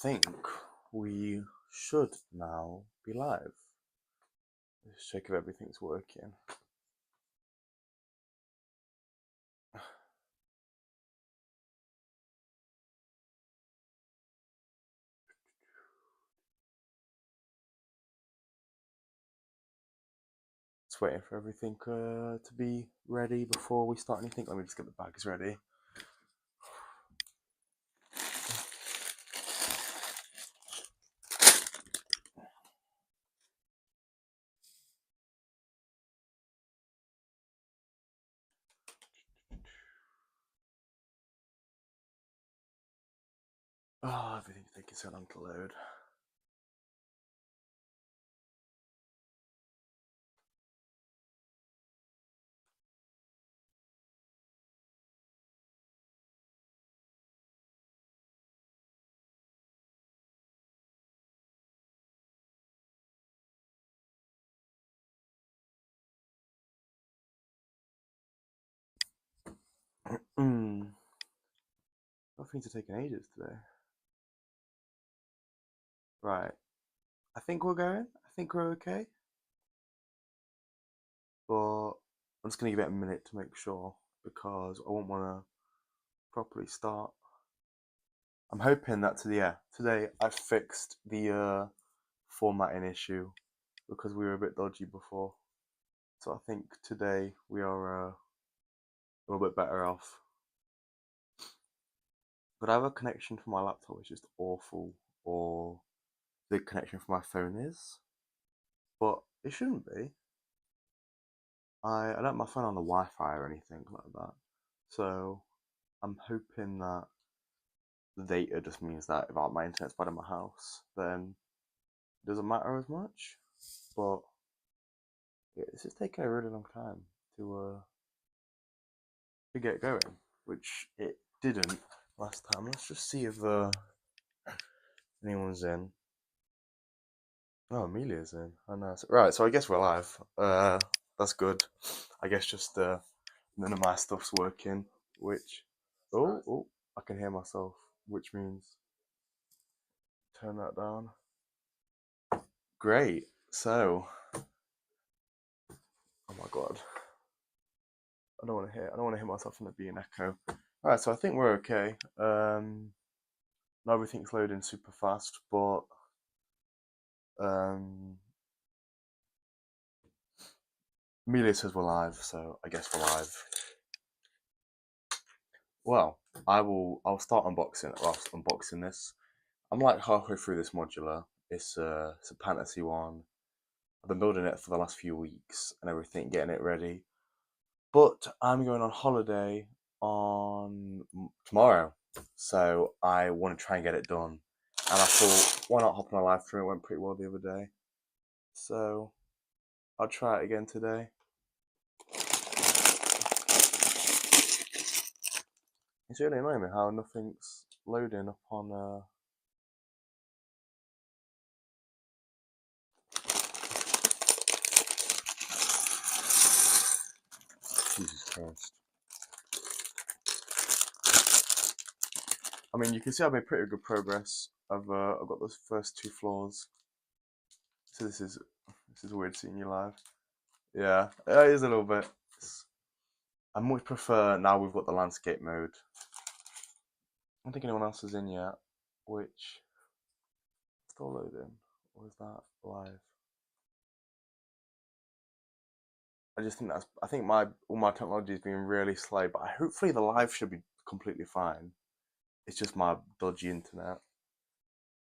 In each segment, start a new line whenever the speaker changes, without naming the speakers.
think we should now be live. Let's check if everything's working. Just waiting for everything to be ready before we start anything. Let me just get the bags ready. Oh, everything's taking so long to load. Things are taking ages today. Right. I think we're going. I think we're okay. But I'm just going to give it a minute to make sure because I won't want to properly start. I'm hoping that today I fixed the formatting issue because we were a bit dodgy before. So I think today we are a little bit better off. But either connection from my laptop is just awful or the connection from my phone is. But it shouldn't be. I don't have my phone on the Wi-Fi or anything like that. So I'm hoping that the data just means that if my internet's bad in my house, then it doesn't matter as much. But yeah, it's just taking a really long time to get going, which it didn't last time. Let's just see if anyone's in. Oh, Amelia's in. Oh, no. Right, so I guess we're live. That's good. I guess just none of my stuff's working, which... Oh, I can hear myself, which means turn that down. Great. So, oh my god, I don't want to hear myself in the be an echo. All right, so I think we're okay. Not everything's loading super fast, but Amelia says we're live, so I guess we're live. Well, I'll start unboxing this. I'm like halfway through this modular. It's a Pantasy one. I've been building it for the last few weeks and everything, getting it ready. But I'm going on holiday on tomorrow, so I want to try and get it done. And I thought, why not hop on a live stream? It went pretty well the other day, so I'll try it again today. It's really annoying me how nothing's loading up on. Jesus Christ. I mean, you can see I've made pretty good progress. I've got those first 2 floors. So this is weird seeing you live. Yeah, it is a little bit. I much prefer now we've got the landscape mode. I don't think anyone else is in yet, which still loading, or is that live? I think all my technology is being really slow, but hopefully the live should be completely fine. It's just my dodgy internet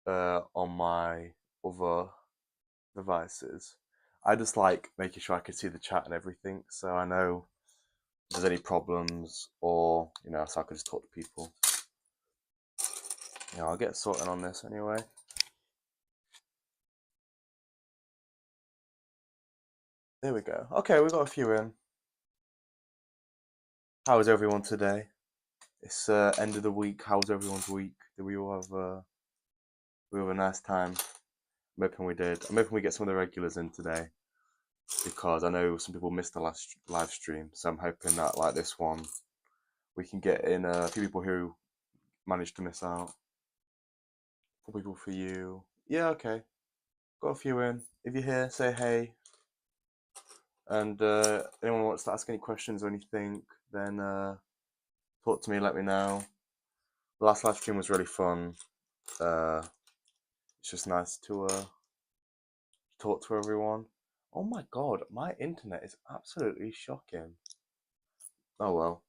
on my other devices. I just like making sure I can see the chat and everything, so I know if there's any problems, or so I can just talk to people. I'll get sorted on this anyway. There we go. Okay, we got a few in. How is everyone today? It's end of the week. How's everyone's week? Did we all have a nice time? I'm hoping we did. I'm hoping we get some of the regulars in today because I know some people missed the last live stream. So I'm hoping that like this one, we can get in a few people who managed to miss out. 4 people for you. Yeah, okay. Got a few in. If you're here, say hey. And anyone wants to ask any questions or anything, then talk to me, let me know. The last live stream was really fun. Uh, it's just nice to talk to everyone. Oh my god, my internet is absolutely shocking. Oh well.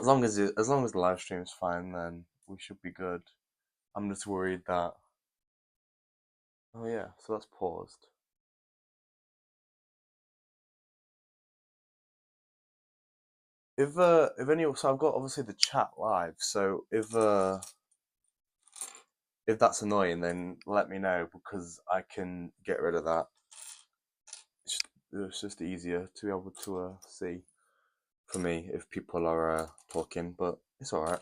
As long as the live stream is fine, then we should be good. I'm just worried that. Oh yeah, so that's paused. If any, so I've got obviously the chat live. So if that's annoying, then let me know because I can get rid of that. It's just easier to be able to see for me if people are talking, but it's all right.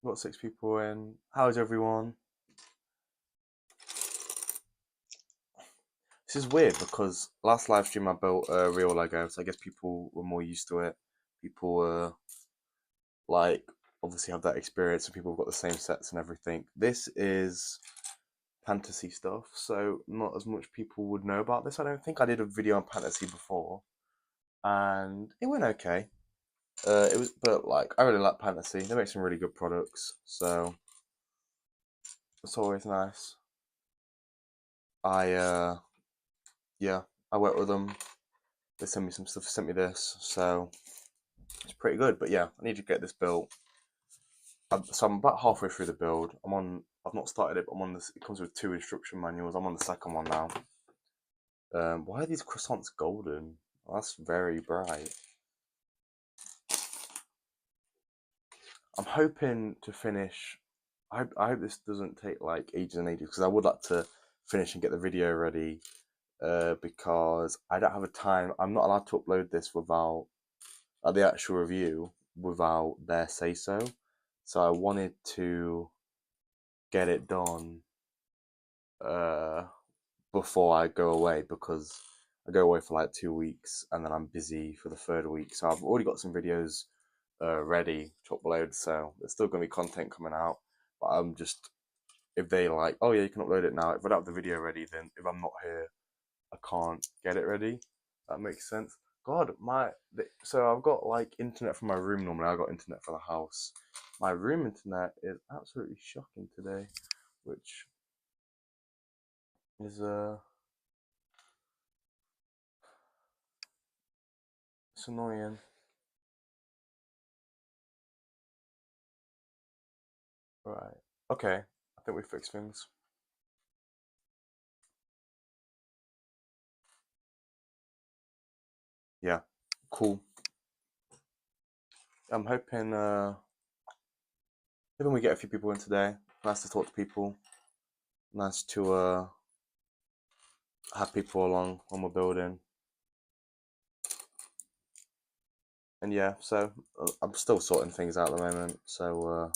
Got 6 people in. How's everyone? This is weird because last live stream I built a real Lego, so I guess people were more used to it. People were like obviously have that experience, and people have got the same sets and everything. This is fantasy stuff, so not as much people would know about this. I don't think I did a video on fantasy before, and it went okay. It was, but like I really like Pantasy. They make some really good products, so it's always nice. I yeah, I work with them. They send me some stuff, sent me this, so it's pretty good. But yeah, I need to get this built. So I'm about halfway through the build. I'm on. I've not started it, but I'm on this. It comes with 2 instruction manuals. I'm on the second one now. Why are these croissants golden? Oh, that's very bright. I'm hoping to finish. I hope this doesn't take like ages and ages because I would like to finish and get the video ready. Because I don't have a time. I'm not allowed to upload this without the actual review without their say so. So I wanted to get it done uh, before I go away because I go away for like 2 weeks and then I'm busy for the third week. So I've already got some videos ready to upload. So there's still going to be content coming out. But I'm just, if they like, oh yeah, you can upload it now. If I don't have the video ready, then if I'm not here, I can't get it ready. That makes sense. God, so I've got like internet for my room normally. I got internet for the house. My room internet is absolutely shocking today, which is it's annoying. Right. Okay. I think we fixed things. Yeah. Cool. I'm hoping we get a few people in today. Nice to talk to people. Nice to have people along when we're building. And yeah, so I'm still sorting things out at the moment. So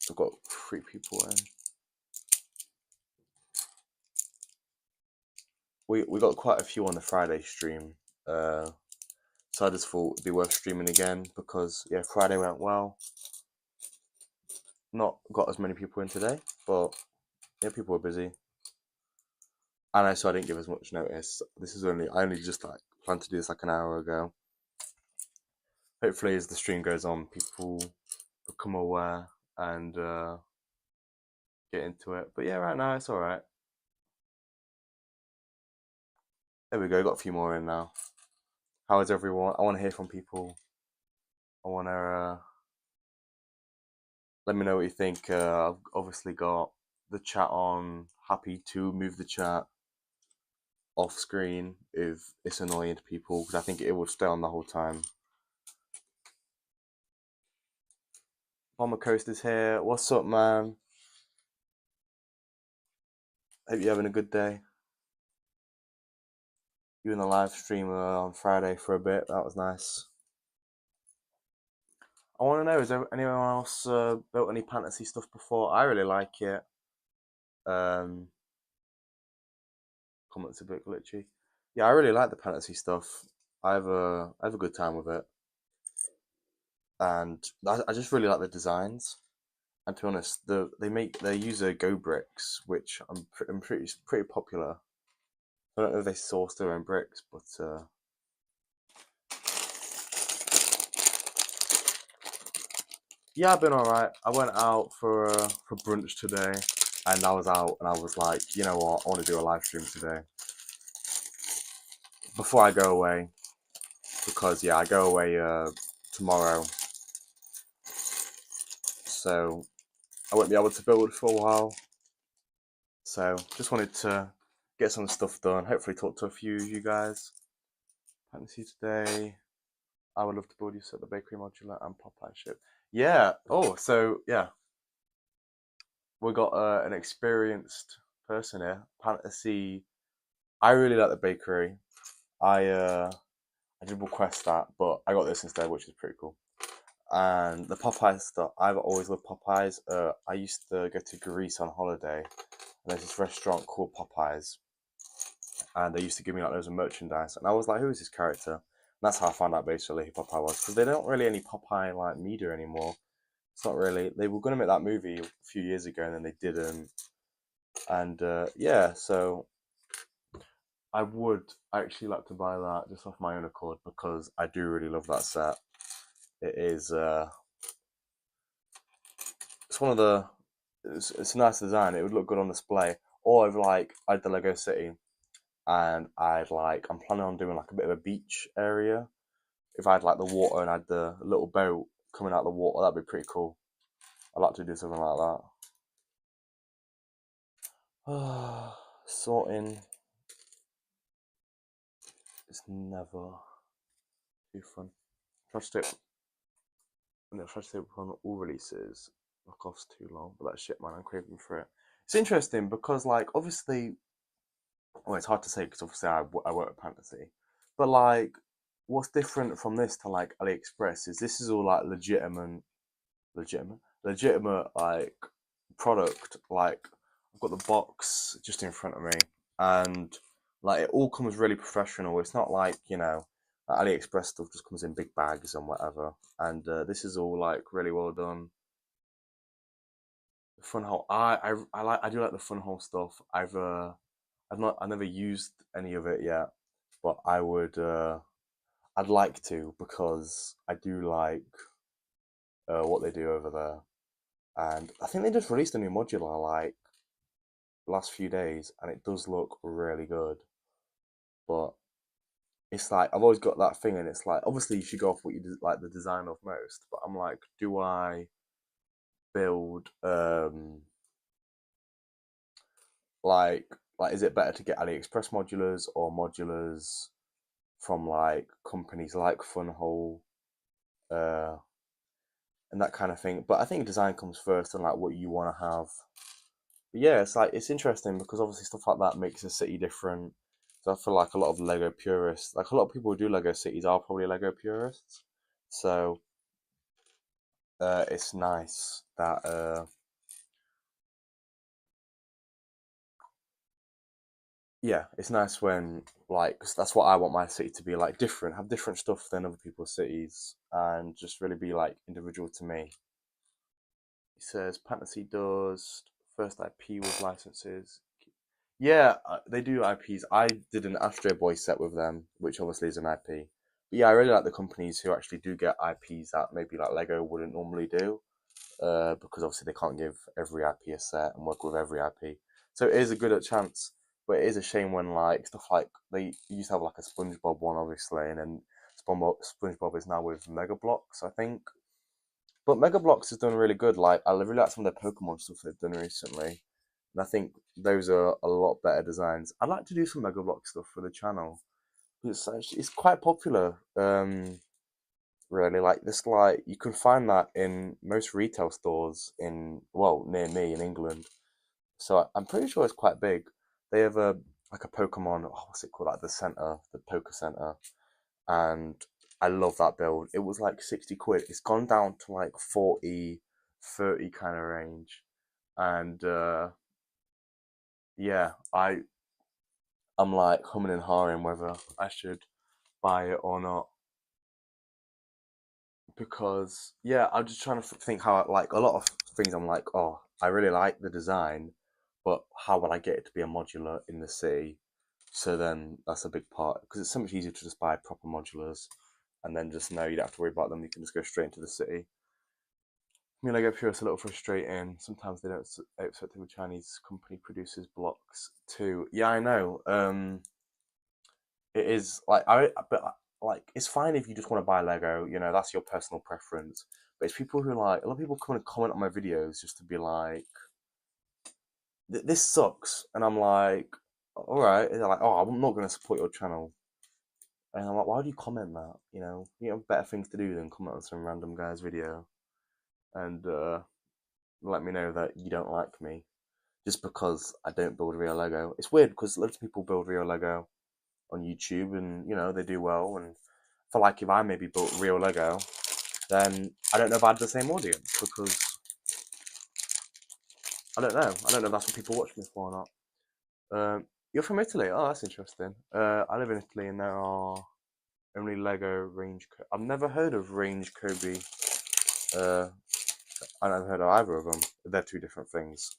I've got 3 people in. We got quite a few on the Friday stream, so I just thought it'd be worth streaming again because yeah, Friday went well. Not got as many people in today, but yeah, people were busy, and so I didn't give as much notice. I only just like planned to do this like an hour ago. Hopefully, as the stream goes on, people become aware and get into it. But yeah, right now it's all right. There we go. Got a few more in now. How is everyone? I want to hear from people. I want to let me know what you think. I've obviously got the chat on. Happy to move the chat off screen if it's annoying to people because I think it would stay on the whole time. Palmer Coast is here. What's up, man? Hope you're having a good day. You in the live stream on Friday for a bit. That was nice. I want to know, is there anyone else built any fantasy stuff before? I really like it. Um, Comments a bit glitchy. Yeah, I really like the Pantasy stuff. I have a good time with it, and I just really like the designs. And to be honest, they use a Go bricks, which I'm pretty popular. I don't know if they source their own bricks, but yeah, I've been alright. I went out for brunch today, and I was out, and I was like, you know what, I want to do a live stream today before I go away, because yeah, I go away tomorrow, so I won't be able to build for a while. So just wanted to get some stuff done. Hopefully, talk to a few of you guys. Fantasy today. I would love to build you set the bakery modular and Popeye ship. Yeah. Oh, so yeah, we got an experienced person here. Fantasy. I really like the bakery. I did request that, but I got this instead, which is pretty cool. And the Popeyes stuff, I've always loved Popeyes. I used to go to Greece on holiday, and there's this restaurant called Popeyes, and they used to give me like loads of merchandise, and I was like, who is this character? And that's how I found out basically who Popeye was, because they don't really any Popeye like media anymore. It's not really. They were going to make that movie a few years ago, and then they didn't. And yeah, so I would actually like to buy that just off my own accord because I do really love that set. It is. It's one of the. It's a nice design. It would look good on display. Or if like I had the Lego City, and I'd like I'm planning on doing like a bit of a beach area. If I had like the water and I had the little boat coming out of the water, that'd be pretty cool. I'd like to do something like that. Sorting is never too fun. Trust it. And they'll try to take on all releases. Knockoff's too long, but that shit, man, I'm craving for it. It's interesting because, like, obviously, well, it's hard to say because obviously I work at Pantasy, but like, what's different from this to like AliExpress is this is all like legitimate like product. Like, I've got the box just in front of me, and like it all comes really professional. It's not like AliExpress stuff just comes in big bags and whatever. And this is all like really well done. The fun hole, I do like the fun hole stuff. I never used any of it yet, but I'd like to because I do like what they do over there. And I think they just released a new modular like last few days, and it does look really good. But it's like I've always got that thing, and it's like obviously you should go off what you like the design of most. But I'm like, do I build like is it better to get AliExpress modulars or modulars from like companies like Funhole uh and that kind of thing? But I think design comes first and like what you want to have. But yeah, it's like it's interesting because obviously stuff like that makes a city different. So I feel like a lot of Lego purists, like a lot of people who do Lego cities, are probably Lego purists. So it's nice that yeah, it's nice when like 'cause that's what I want my city to be like different, have different stuff than other people's cities, and just really be like individual to me. He says Fantasy does first IP with licenses. Yeah, they do IPs. I did an Astro Boy set with them, which obviously is an IP. But yeah, I really like the companies who actually do get IPs that maybe like Lego wouldn't normally do, because obviously they can't give every IP a set and work with every IP. So it is a good chance, but it is a shame when like stuff like they used to have like a SpongeBob one, obviously, and then SpongeBob is now with Mega Bloks, I think. But Mega Bloks has done really good. Like I really like some of their Pokemon stuff they've done recently, and I think those are a lot better designs. I'd like to do some Mega Block stuff for the channel. It's quite popular. Really like this. Like you can find that in most retail stores in well near me in England. So I'm pretty sure it's quite big. They have a like a Pokemon. Oh, what's it called? Like the center, the Poke Center, and I love that build. It was like 60 quid. It's gone down to like 40, 30 kind of range. And yeah, I'm like humming and hawing whether I should buy it or not, because yeah, I'm just trying to think how like a lot of things. I'm like, oh, I really like the design, but how will I get it to be a modular in the city? So then that's a big part, because it's so much easier to just buy proper modulars, and then just know you don't have to worry about them. You can just go straight into the city. I mean, Lego Pure is a little frustrating. Sometimes they don't accept the Chinese company produces blocks too. Yeah, I know. It is like but like it's fine if you just want to buy Lego. You know, that's your personal preference. But it's people who like a lot of people come and comment on my videos just to be like, "This sucks," and I'm like, "All right." And they're like, "Oh, I'm not going to support your channel," and I'm like, "Why would you comment that? You have better things to do than comment on some random guy's video and let me know that you don't like me just because I don't build real Lego." It's weird because lots of people build real Lego on YouTube, and they do well. And I feel like if I maybe built real Lego, then I don't know if I had the same audience, because I don't know. I don't know if that's what people watch me for or not. You're from Italy? Oh, that's interesting. I live in Italy, and there are only Lego Range. I've never heard of Range Kobe. Uh, I never heard of either of them. They're two different things.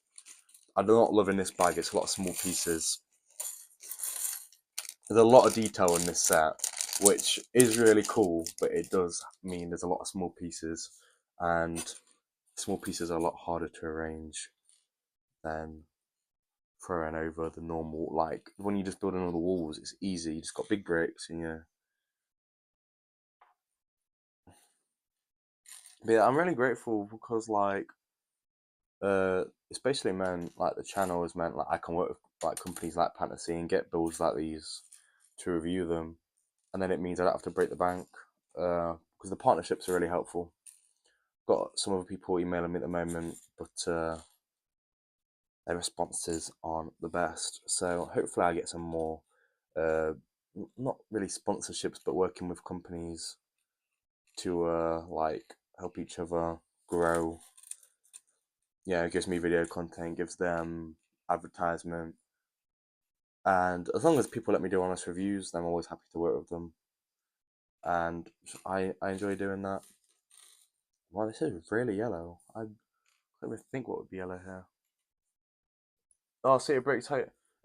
I'm not loving this bag. It's a lot of small pieces. There's a lot of detail in this set, which is really cool, but it does mean there's a lot of small pieces, and small pieces are a lot harder to arrange than throwing over the normal. Like when you just build on all the walls, it's easy. You just got big bricks, and But yeah, I'm really grateful because it's basically meant like the channel has meant like I can work with like companies like Pantasy and get builds like these to review them, and then it means I don't have to break the bank, because the partnerships are really helpful. Got some other people emailing me at the moment, but their responses aren't the best. So hopefully I get some more, uh, not really sponsorships, but working with companies to like help each other grow. Yeah, it gives me video content, gives them advertisement, and as long as people let me do honest reviews, then I'm always happy to work with them, and I enjoy doing that. Wow, this is really yellow. I can't even think what would be yellow here. Oh, City of Bricks.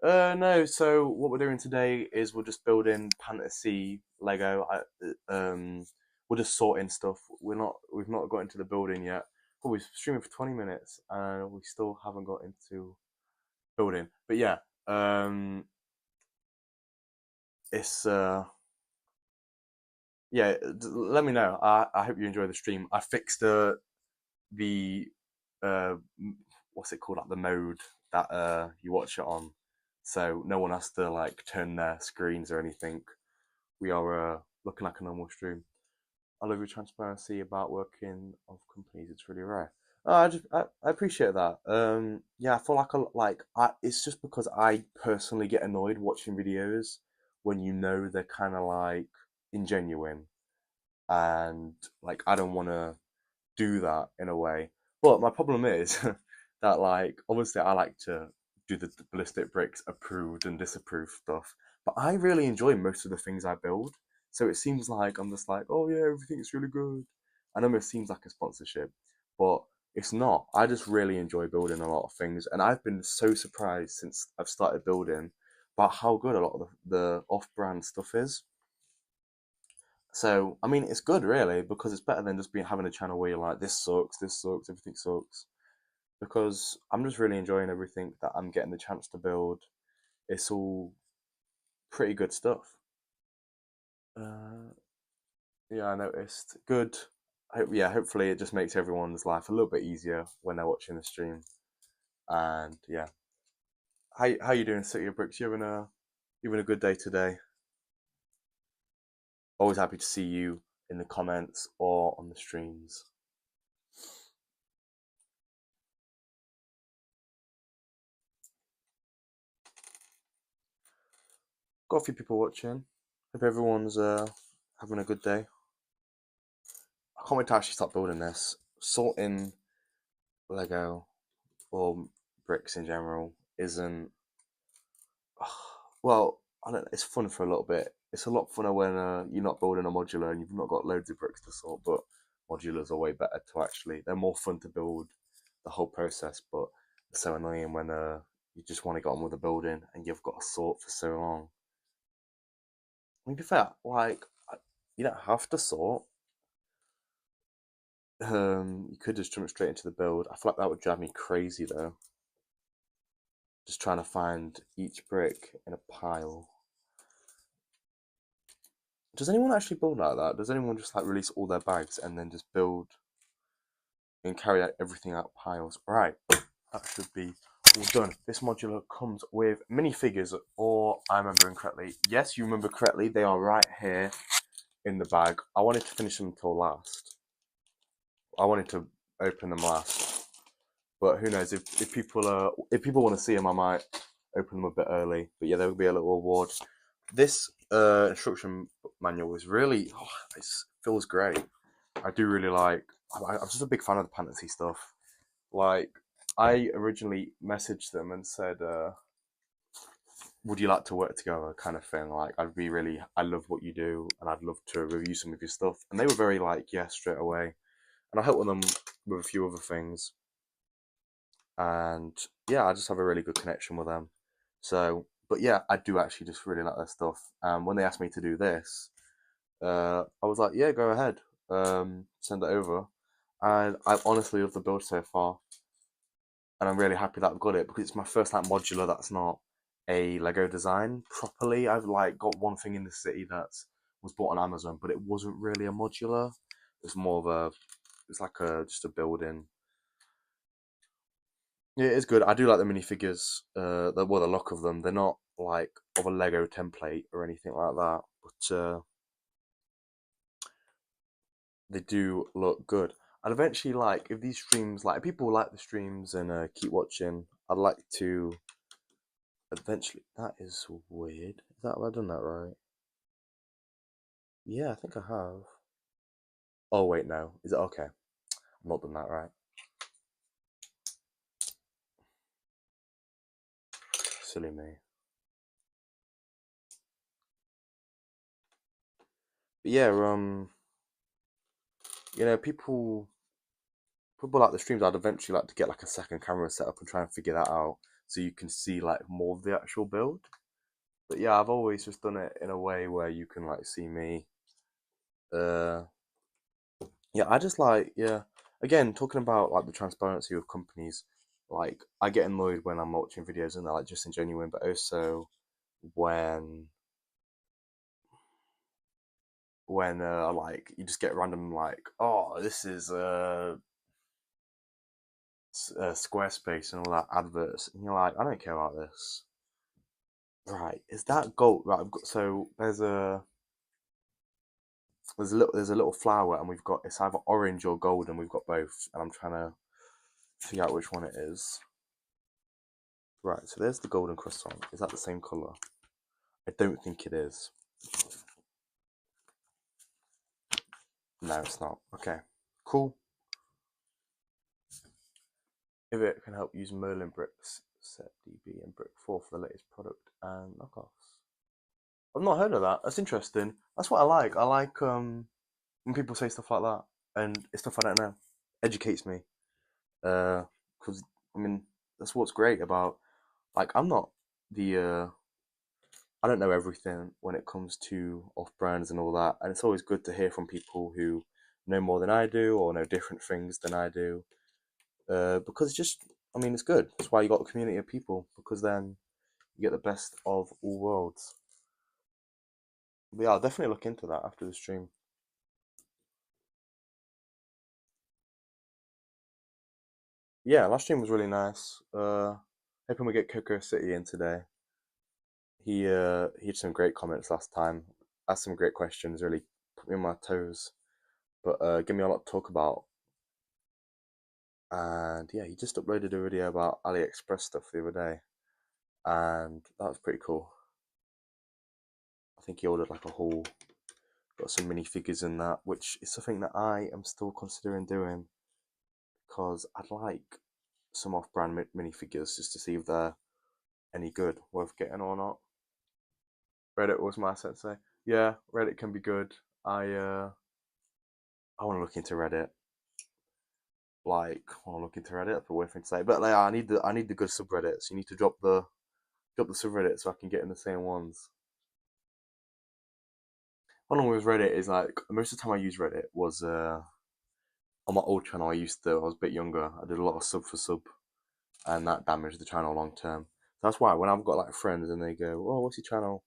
No. So what we're doing today is we're just building Pantasy Lego. We're just sorting stuff. We've not got into the building yet. Oh, we've streaming for 20 minutes and we still haven't got into building. But yeah, it's yeah. Let me know. I hope you enjoy the stream. I fixed the uh what's it called, like the mode that you watch it on, so no one has to like turn their screens or anything. We are looking like a normal stream. I love your transparency about working of companies. It's really rare. I appreciate that. Yeah, I feel it's just because I personally get annoyed watching videos when they're kind of like ingenuine, and like I don't want to do that in a way. But my problem is that like obviously I like to do the ballistic bricks approved and disapproved stuff, but I really enjoy most of the things I build. So it seems like I'm just like, oh yeah, everything's really good. I know it seems like a sponsorship, but it's not. I just really enjoy building a lot of things, and I've been so surprised since I've started building about how good a lot of the off-brand stuff is. So I mean, it's good really, because it's better than just being having a channel where you're like, this sucks, everything sucks. Because I'm just really enjoying everything that I'm getting the chance to build. It's all pretty good stuff. Uh, yeah, I noticed. Good. Yeah, hopefully it just makes everyone's life a little bit easier when they're watching the stream. And yeah, how you doing, City of Bricks? You having a good day today? Always happy to see you in the comments or on the streams. Got a few people watching. Hope everyone's having a good day. I can't wait to actually start building this. Sorting Lego or bricks in general isn't. Well, I don't know, it's fun for a little bit. It's a lot funner when you're not building a modular and you've not got loads of bricks to sort, but modulars are way better to actually, they're more fun to build the whole process, but it's so annoying when you just want to get on with the building and you've got to sort for so long. I mean, to be fair, like, you don't have to sort. You could just jump straight into the build. I feel like that would drive me crazy though. Just trying to find each brick in a pile. Does anyone actually build like that? Does anyone just like release all their bags and then just build and carry out everything out piles? Right, that should be all done. This modular comes with minifigures, or I'm remembering correctly. Yes, you remember correctly. They are right here in the bag. I wanted to finish them until last. I wanted to open them last, but who knows? If people want to see them, I might open them a bit early. But yeah, there will be a little award. This instruction manual is really, it feels great. I do really like. I'm just a big fan of the Pantasy stuff. Like, I originally messaged them and said, "Would you like to work together?" Kind of thing. Like, I love what you do, and I'd love to review some of your stuff. And they were very like, yes, straight away. And I helped them with a few other things. And yeah, I just have a really good connection with them. So, but yeah, I do actually just really like their stuff. And when they asked me to do this, I was like, yeah, go ahead, send it over. And I've honestly loved the build so far, and I'm really happy that I've got it because it's my first like modular that's not a Lego design properly. I've like got one thing in the city that was bought on Amazon, but it wasn't really a modular. It's more of a, it's like a just a building. Yeah, it's good. I do like the minifigures. The look of them. They're not like of a Lego template or anything like that, but they do look good. I'd eventually like if these streams, like if people like the streams and keep watching, I'd like to eventually. That is weird. Is that have I done that right? Yeah, I think I have. Oh wait, no. Is it okay? I'm not done that right. Silly me. But yeah, people like the streams. I'd eventually like to get like a second camera set up and try and figure that out so you can see like more of the actual build. But yeah, I've always just done it in a way where you can like see me. Uh, yeah, I just like yeah. Again, talking about like the transparency of companies, like I get annoyed when I'm watching videos and they're like just ingenuine, but also when like you just get random like, oh, this is Squarespace and all that adverts, and you're like, I don't care about this. Right, is that gold? Right, I've got so there's a little flower, and we've got it's either orange or gold, and we've got both, and I'm trying to figure out which one it is. Right, so there's the golden croissant. Is that the same color? I don't think it is. No, it's not. Okay, cool. If it can help use Merlin bricks, set DB and brick 4 for the latest product and knockoffs. I've not heard of that. That's interesting. That's what I like. I like when people say stuff like that, and it's stuff I don't know. Educates me. Because I mean that's what's great about like I'm not the I don't know everything when it comes to off brands and all that, and it's always good to hear from people who know more than I do or know different things than I do. Because it's just I mean it's good. That's why you got a community of people because then you get the best of all worlds. But yeah, I'll definitely look into that after the stream. Yeah, last stream was really nice. Hoping we get Coco City in today. He had some great comments last time. Asked some great questions. Really put me on my toes. But give me a lot to talk about. And yeah, he just uploaded a video about AliExpress stuff the other day, and that was pretty cool. I think he ordered like a haul, got some minifigures in that, which is something that I am still considering doing because I'd like some off-brand minifigures just to see if they're any good, worth getting or not. Reddit was my sensei. Yeah, Reddit can be good. I want to look into Reddit. Like, I want to look into Reddit. That's a weird thing to say, but like, I need the good subreddits. You need to drop the subreddit so I can get in the same ones. One with Reddit is like most of the time I use Reddit was on my old channel. I was a bit younger. I did a lot of sub for sub, and that damaged the channel long term. So that's why when I've got like friends and they go, "Oh, what's your channel?"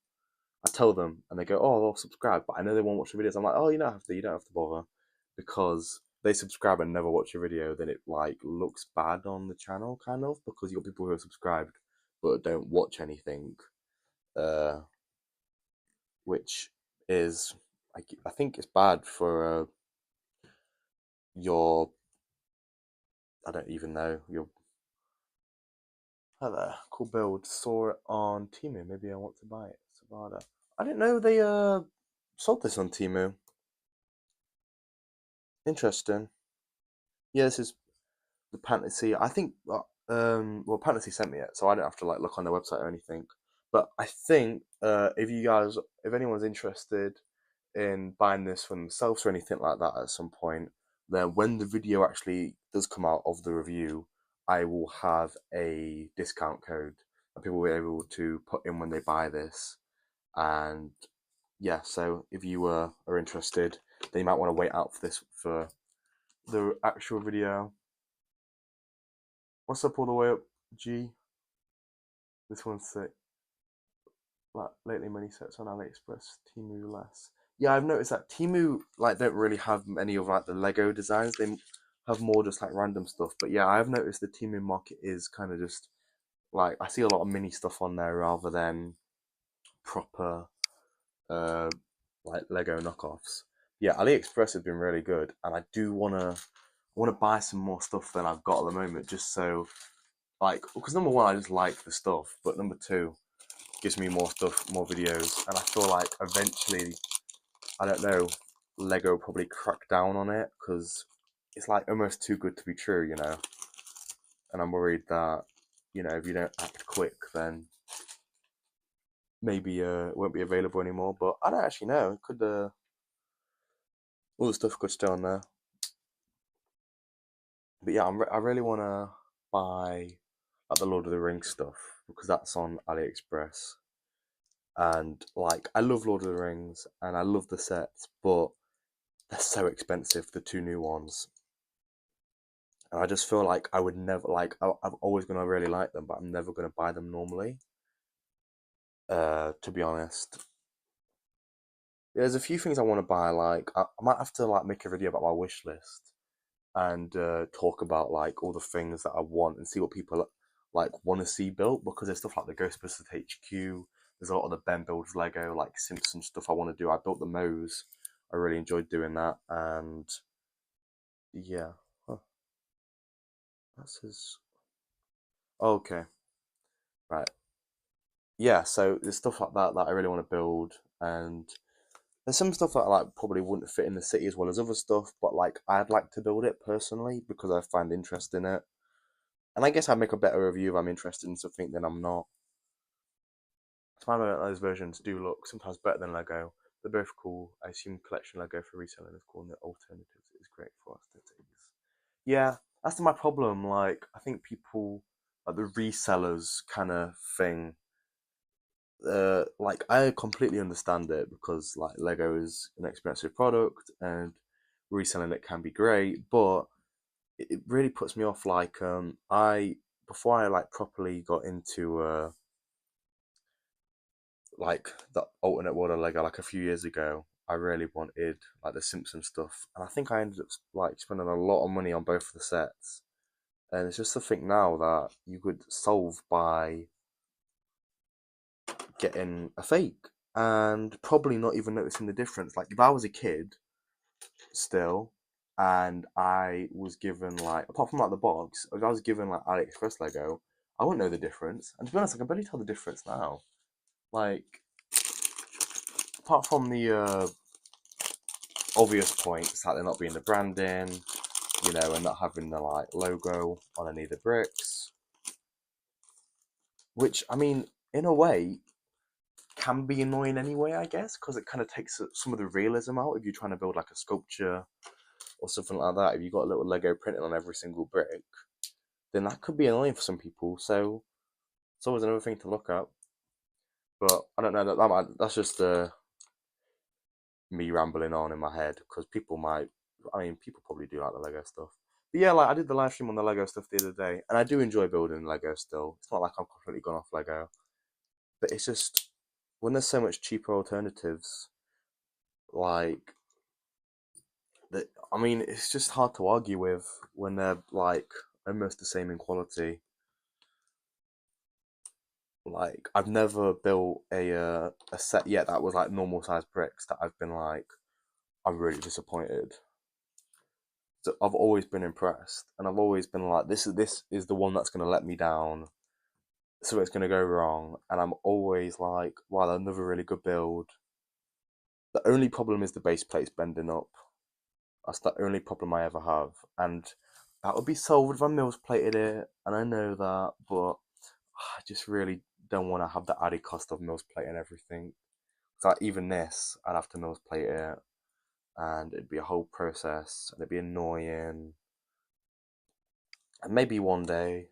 I tell them, and they go, "Oh, I'll subscribe," but I know they won't watch the videos. I'm like, "Oh, you don't have to. You don't have to bother," because they subscribe and never watch a video. Then it like looks bad on the channel, kind of, because you got people who are subscribed but don't watch anything, uh, which is I think it's bad for your I don't even know your. Hi there, cool build. Saw it on Temu. Maybe I want to buy it. Savada. I didn't know they sold this on Temu. Interesting. Yeah, this is the Pantasy. I think well, Pantasy sent me it, so I don't have to like look on their website or anything. But I think if anyone's interested in buying this for themselves or anything like that at some point, then when the video actually does come out of the review, I will have a discount code that people will be able to put in when they buy this. And yeah, so if you are interested, then you might want to wait out for this for the actual video. What's up all the way up, G? This one's sick. Like lately, many sets on AliExpress, Temu less. Yeah, I've noticed that Temu like don't really have many of like the Lego designs. They have more just like random stuff. But yeah, I've noticed the Temu market is kind of just like I see a lot of mini stuff on there rather than proper uh like Lego knockoffs. Yeah, AliExpress has been really good, and I wanna buy some more stuff than I've got at the moment, just so like because number one, I just like the stuff, but number two, gives me more stuff, more videos, and I feel like eventually, I don't know, Lego will probably crack down on it because it's like almost too good to be true, you know. And I'm worried that, you know, if you don't act quick, then maybe it won't be available anymore. But I don't actually know. It could all the stuff could stay on there. But yeah, I really want to buy like the Lord of the Rings stuff because that's on AliExpress. And like I love Lord of the Rings and I love the sets, but they're so expensive, the two new ones. And I just feel like I would never like I'm always gonna really like them, but I'm never gonna buy them normally. To be honest, there's a few things I want to buy. Like I might have to like make a video about my wish list and talk about like all the things that I want and see what people like want to see built because there's stuff like the Ghostbusters HQ. There's a lot of the Ben builds Lego like Simpson stuff I want to do. I built the Moe's. I really enjoyed doing that, and yeah, huh, that's his. Okay, right. Yeah, so there's stuff like that that I really want to build, and there's some stuff that like probably wouldn't fit in the city as well as other stuff, but like I'd like to build it personally because I find interest in it, and I guess I'd make a better review if I'm interested in something than I'm not. So my those versions do look sometimes better than Lego. They're both cool. I assume collection Lego for reselling is cool, and the alternatives is great for aesthetics. Yeah, that's my problem. Like I think people like the resellers kind of thing like I completely understand it because like Lego is an expensive product and reselling it can be great, but it really puts me off. Like I before I like properly got into like the alternate world of Lego like a few years ago, I really wanted like the Simpson stuff, and I think I ended up like spending a lot of money on both of the sets. And it's just something now that you could solve by getting a fake and probably not even noticing the difference. Like if I was a kid still and I was given like apart from like the box, if I was given like AliExpress Lego, I wouldn't know the difference. And to be honest, I can barely tell the difference now. Like apart from the obvious points like there not being the branding, you know, and not having the like logo on any of the bricks. Which I mean, in a way, can be annoying anyway, I guess, because it kind of takes some of the realism out if you're trying to build like a sculpture or something like that. If you've got a little Lego printed on every single brick, then that could be annoying for some people. So it's always another thing to look at. But I don't know. That's just me rambling on in my head because people might. I mean, people probably do like the Lego stuff. But yeah, like I did the live stream on the Lego stuff the other day, and I do enjoy building Lego still. It's not like I'm completely gone off Lego, but it's just when there's so much cheaper alternatives, like that. I mean, it's just hard to argue with when they're like almost the same in quality. Like I've never built a set yet that was like normal size bricks that I've been like I'm really disappointed. So I've always been impressed, and I've always been like this is the one that's gonna let me down. So it's gonna go wrong, and I'm always like, wow, another really good build. The only problem is the base plate's bending up. That's the only problem I ever have, and that would be solved if I mills plated it, and I know that, but I just really don't want to have the added cost of mills plating everything. So like, even this, I'd have to mills plate it, and it'd be a whole process, and it'd be annoying. And maybe one day,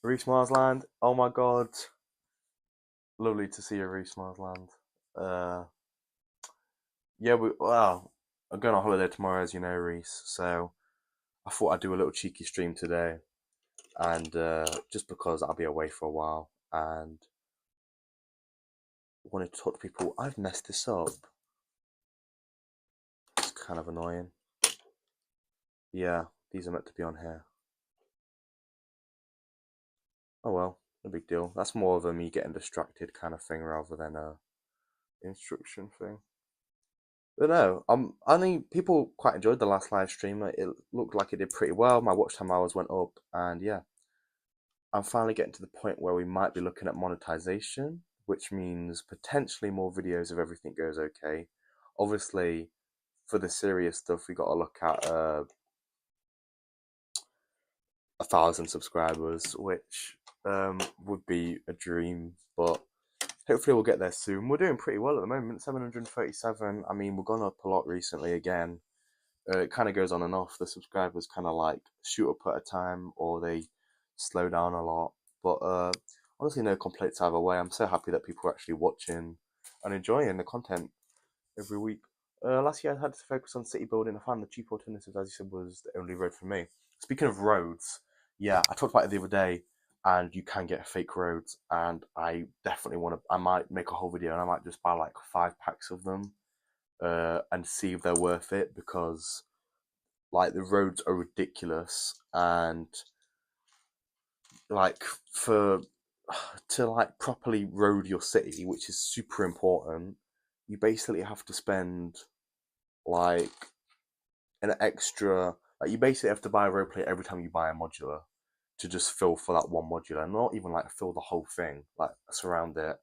Reese Marsland. Oh my god, lovely to see you, Reese Marsland. Uh, yeah, well, I'm going on holiday tomorrow, as you know, Reese. So I thought I'd do a little cheeky stream today, and just because I'll be away for a while, and wanted to talk to people. I've messed this up. It's kind of annoying. Yeah, these are meant to be on here. Oh well, no big deal. That's more of a me getting distracted kind of thing rather than a instruction thing. But no, I think people quite enjoyed the last live stream. It looked like it did pretty well. My watch time hours went up, and yeah, I'm finally getting to the point where we might be looking at monetization, which means potentially more videos if everything goes okay. Obviously, for the serious stuff, we got to look at 1,000 subscribers, which would be a dream, but hopefully we'll get there soon. We're doing pretty well at the moment, 737. I mean, we've gone up a lot recently again. It kind of goes on and off. The subscribers kind of like shoot up at a time or they slow down a lot. But honestly, no complaints either way. I'm so happy that people are actually watching and enjoying the content every week. Last year I had to focus on city building. I found the cheap alternatives, as you said, was the only road for me. Speaking of roads, yeah, I talked about it the other day, and you can get fake roads, and I definitely want to. I might make a whole video, and I might just buy like 5 packs of them, and see if they're worth it because like the roads are ridiculous, and like for to like properly road your city, which is super important, you basically have to spend like an extra like you basically have to buy a road plate every time you buy a modular to just fill for that one modular, not even like fill the whole thing, like surround it,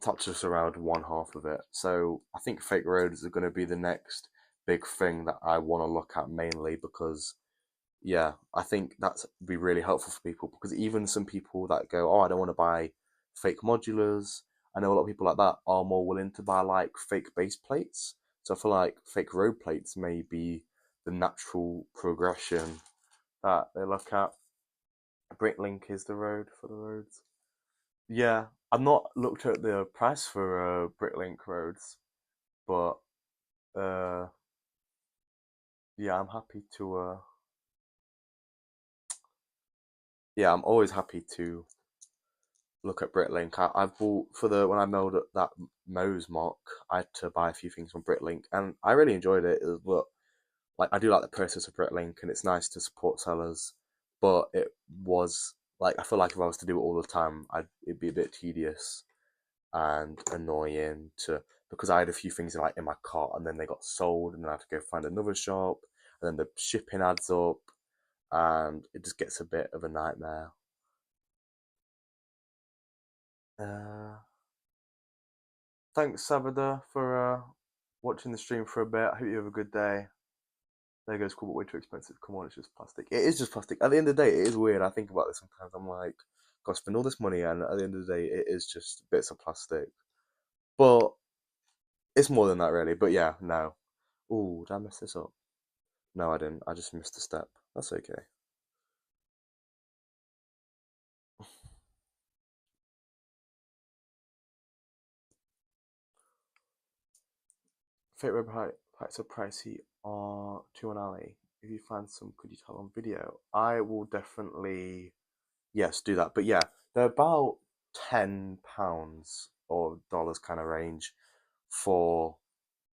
touch just around one half of it. So I think fake roads are going to be the next big thing that I want to look at mainly because yeah, I think that's be really helpful for people because even some people that go, oh, I don't want to buy fake modulars. I know a lot of people like that are more willing to buy like fake base plates. So I feel like fake road plates may be the natural progression that they look at. Bricklink is the road for the roads. Yeah, I've not looked at the price for Bricklink roads, but uh, yeah, I'm happy to. Yeah, I'm always happy to look at Bricklink. I've bought for the when I made that Moe's mock, I had to buy a few things from Bricklink, and I really enjoyed it. But like I do like the process of Bricklink, and it's nice to support sellers. But it was like I feel like if I was to do it all the time, it'd be a bit tedious and annoying to because I had a few things like in my cart, and then they got sold, and then I had to go find another shop, and then the shipping adds up, and it just gets a bit of a nightmare. Uh, Thanks, Sabada, for watching the stream for a bit. I hope you have a good day. Lego's cool, but way too expensive. Come on, it's just plastic. It is just plastic. At the end of the day, it is weird. I think about this sometimes. I'm like, got to spend all this money, and at the end of the day, it is just bits of plastic. But it's more than that, really. But yeah, no. Ooh, did I mess this up? No, I didn't. I just missed a step. That's okay. Favorite websites are pricey are to an alley. If you find some, could you tell on video? I will definitely, yes, do that. But yeah, they're about £10 or dollars kind of range for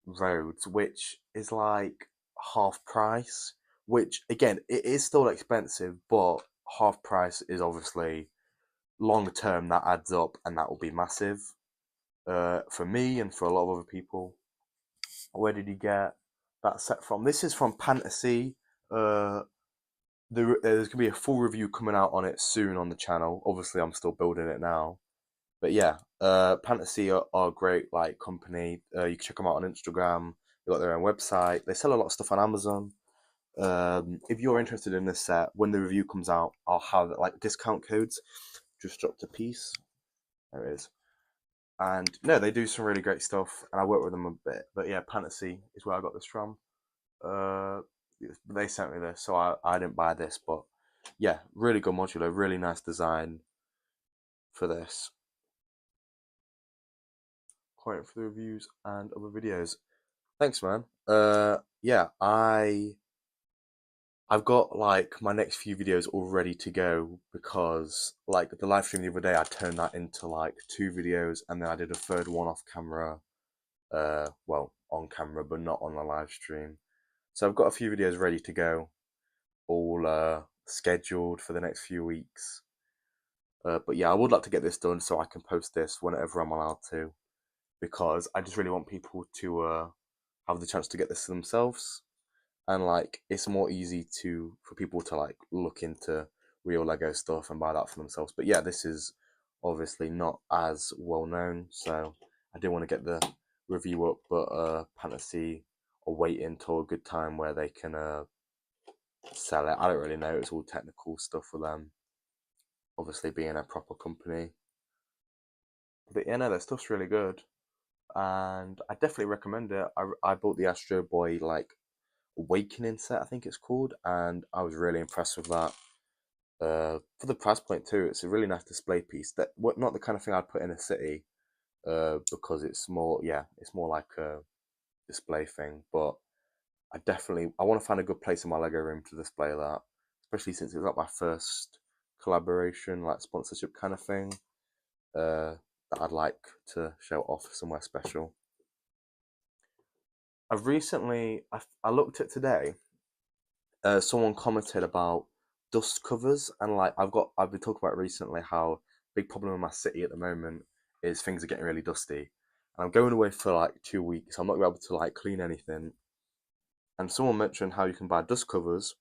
roads, which is like half price. Which again, it is still expensive, but half price is obviously long term that adds up, and that will be massive for me and for a lot of other people. Where did you get that set from? This is from Pantasy. Uh, there's gonna be a full review coming out on it soon on the channel. Obviously, I'm still building it now, but yeah, Pantasy are a great like company. You can check them out on Instagram. They got their own website. They sell a lot of stuff on Amazon. If you're interested in this set, when the review comes out, I'll have like discount codes. Just dropped a piece. There it is. And no, they do some really great stuff, and I work with them a bit. But yeah, Pantasy is where I got this from. Uh, they sent me this, so I didn't buy this, but yeah, really good modular, really nice design for this. Quite for the reviews and other videos. Thanks, man. Yeah, I've got like my next few videos all ready to go because like the live stream the other day, I turned that into like 2 videos, and then I did a third one off camera. Well, on camera, but not on the live stream. So I've got a few videos ready to go, all scheduled for the next few weeks. But yeah, I would like to get this done so I can post this whenever I'm allowed to, because I just really want people to have the chance to get this themselves, and like it's more easy to for people to like look into real Lego stuff and buy that for themselves. But yeah, this is obviously not as well known, so I did want to get the review up, but Pantasy are waiting until a good time where they can sell it. I don't really know. It's all technical stuff for them, obviously being a proper company. But yeah, no, their stuff's really good, and I definitely recommend it. I bought the Astro Boy like Awakening set, I think it's called, and I was really impressed with that. For the price point too, it's a really nice display piece. That what not the kind of thing I'd put in a city, because it's more yeah, it's more like a display thing. But I want to find a good place in my Lego room to display that, especially since it's like my first collaboration, like sponsorship kind of thing. That I'd like to show off somewhere special. I looked at today. Someone commented about dust covers, and like I've been talking about recently how big problem in my city at the moment is things are getting really dusty, and I'm going away for like 2 weeks. So I'm not gonna be able to like clean anything. And someone mentioned how you can buy dust covers,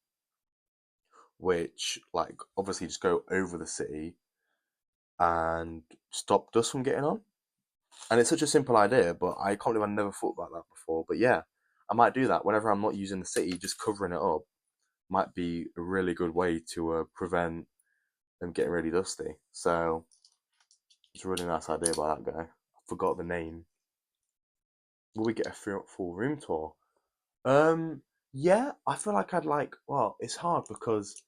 which like obviously just go over the city and stop dust from getting on. And it's such a simple idea, but I can't believe I never thought about that before. But yeah, I might do that whenever I'm not using the city, just covering it up might be a really good way to prevent them getting really dusty. So it's a really nice idea by that guy. I forgot the name. Will we get a full room tour? Um, yeah, I feel like I'd like. Well, it's hard because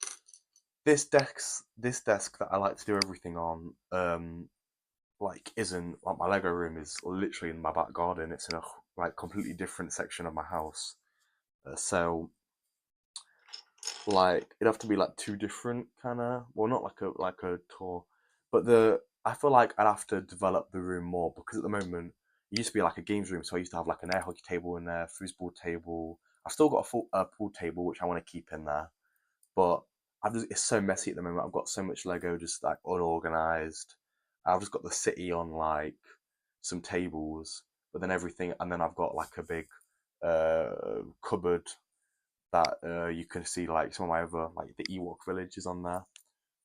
this desk that I like to do everything on, like isn't like my Lego room is literally in my back garden. It's in a like completely different section of my house. So like it'd have to be like 2 different kind of well not like a tour, but the I feel like I'd have to develop the room more because at the moment it used to be like a games room, so I used to have like an air hockey table in there, foosball table. I've still got a full pool table which I want to keep in there, but it's so messy at the moment. I've got so much Lego just like unorganized. I've just got the city on like some tables, but then everything, and then I've got like a big cupboard that you can see like some of my other like the Ewok village is on there.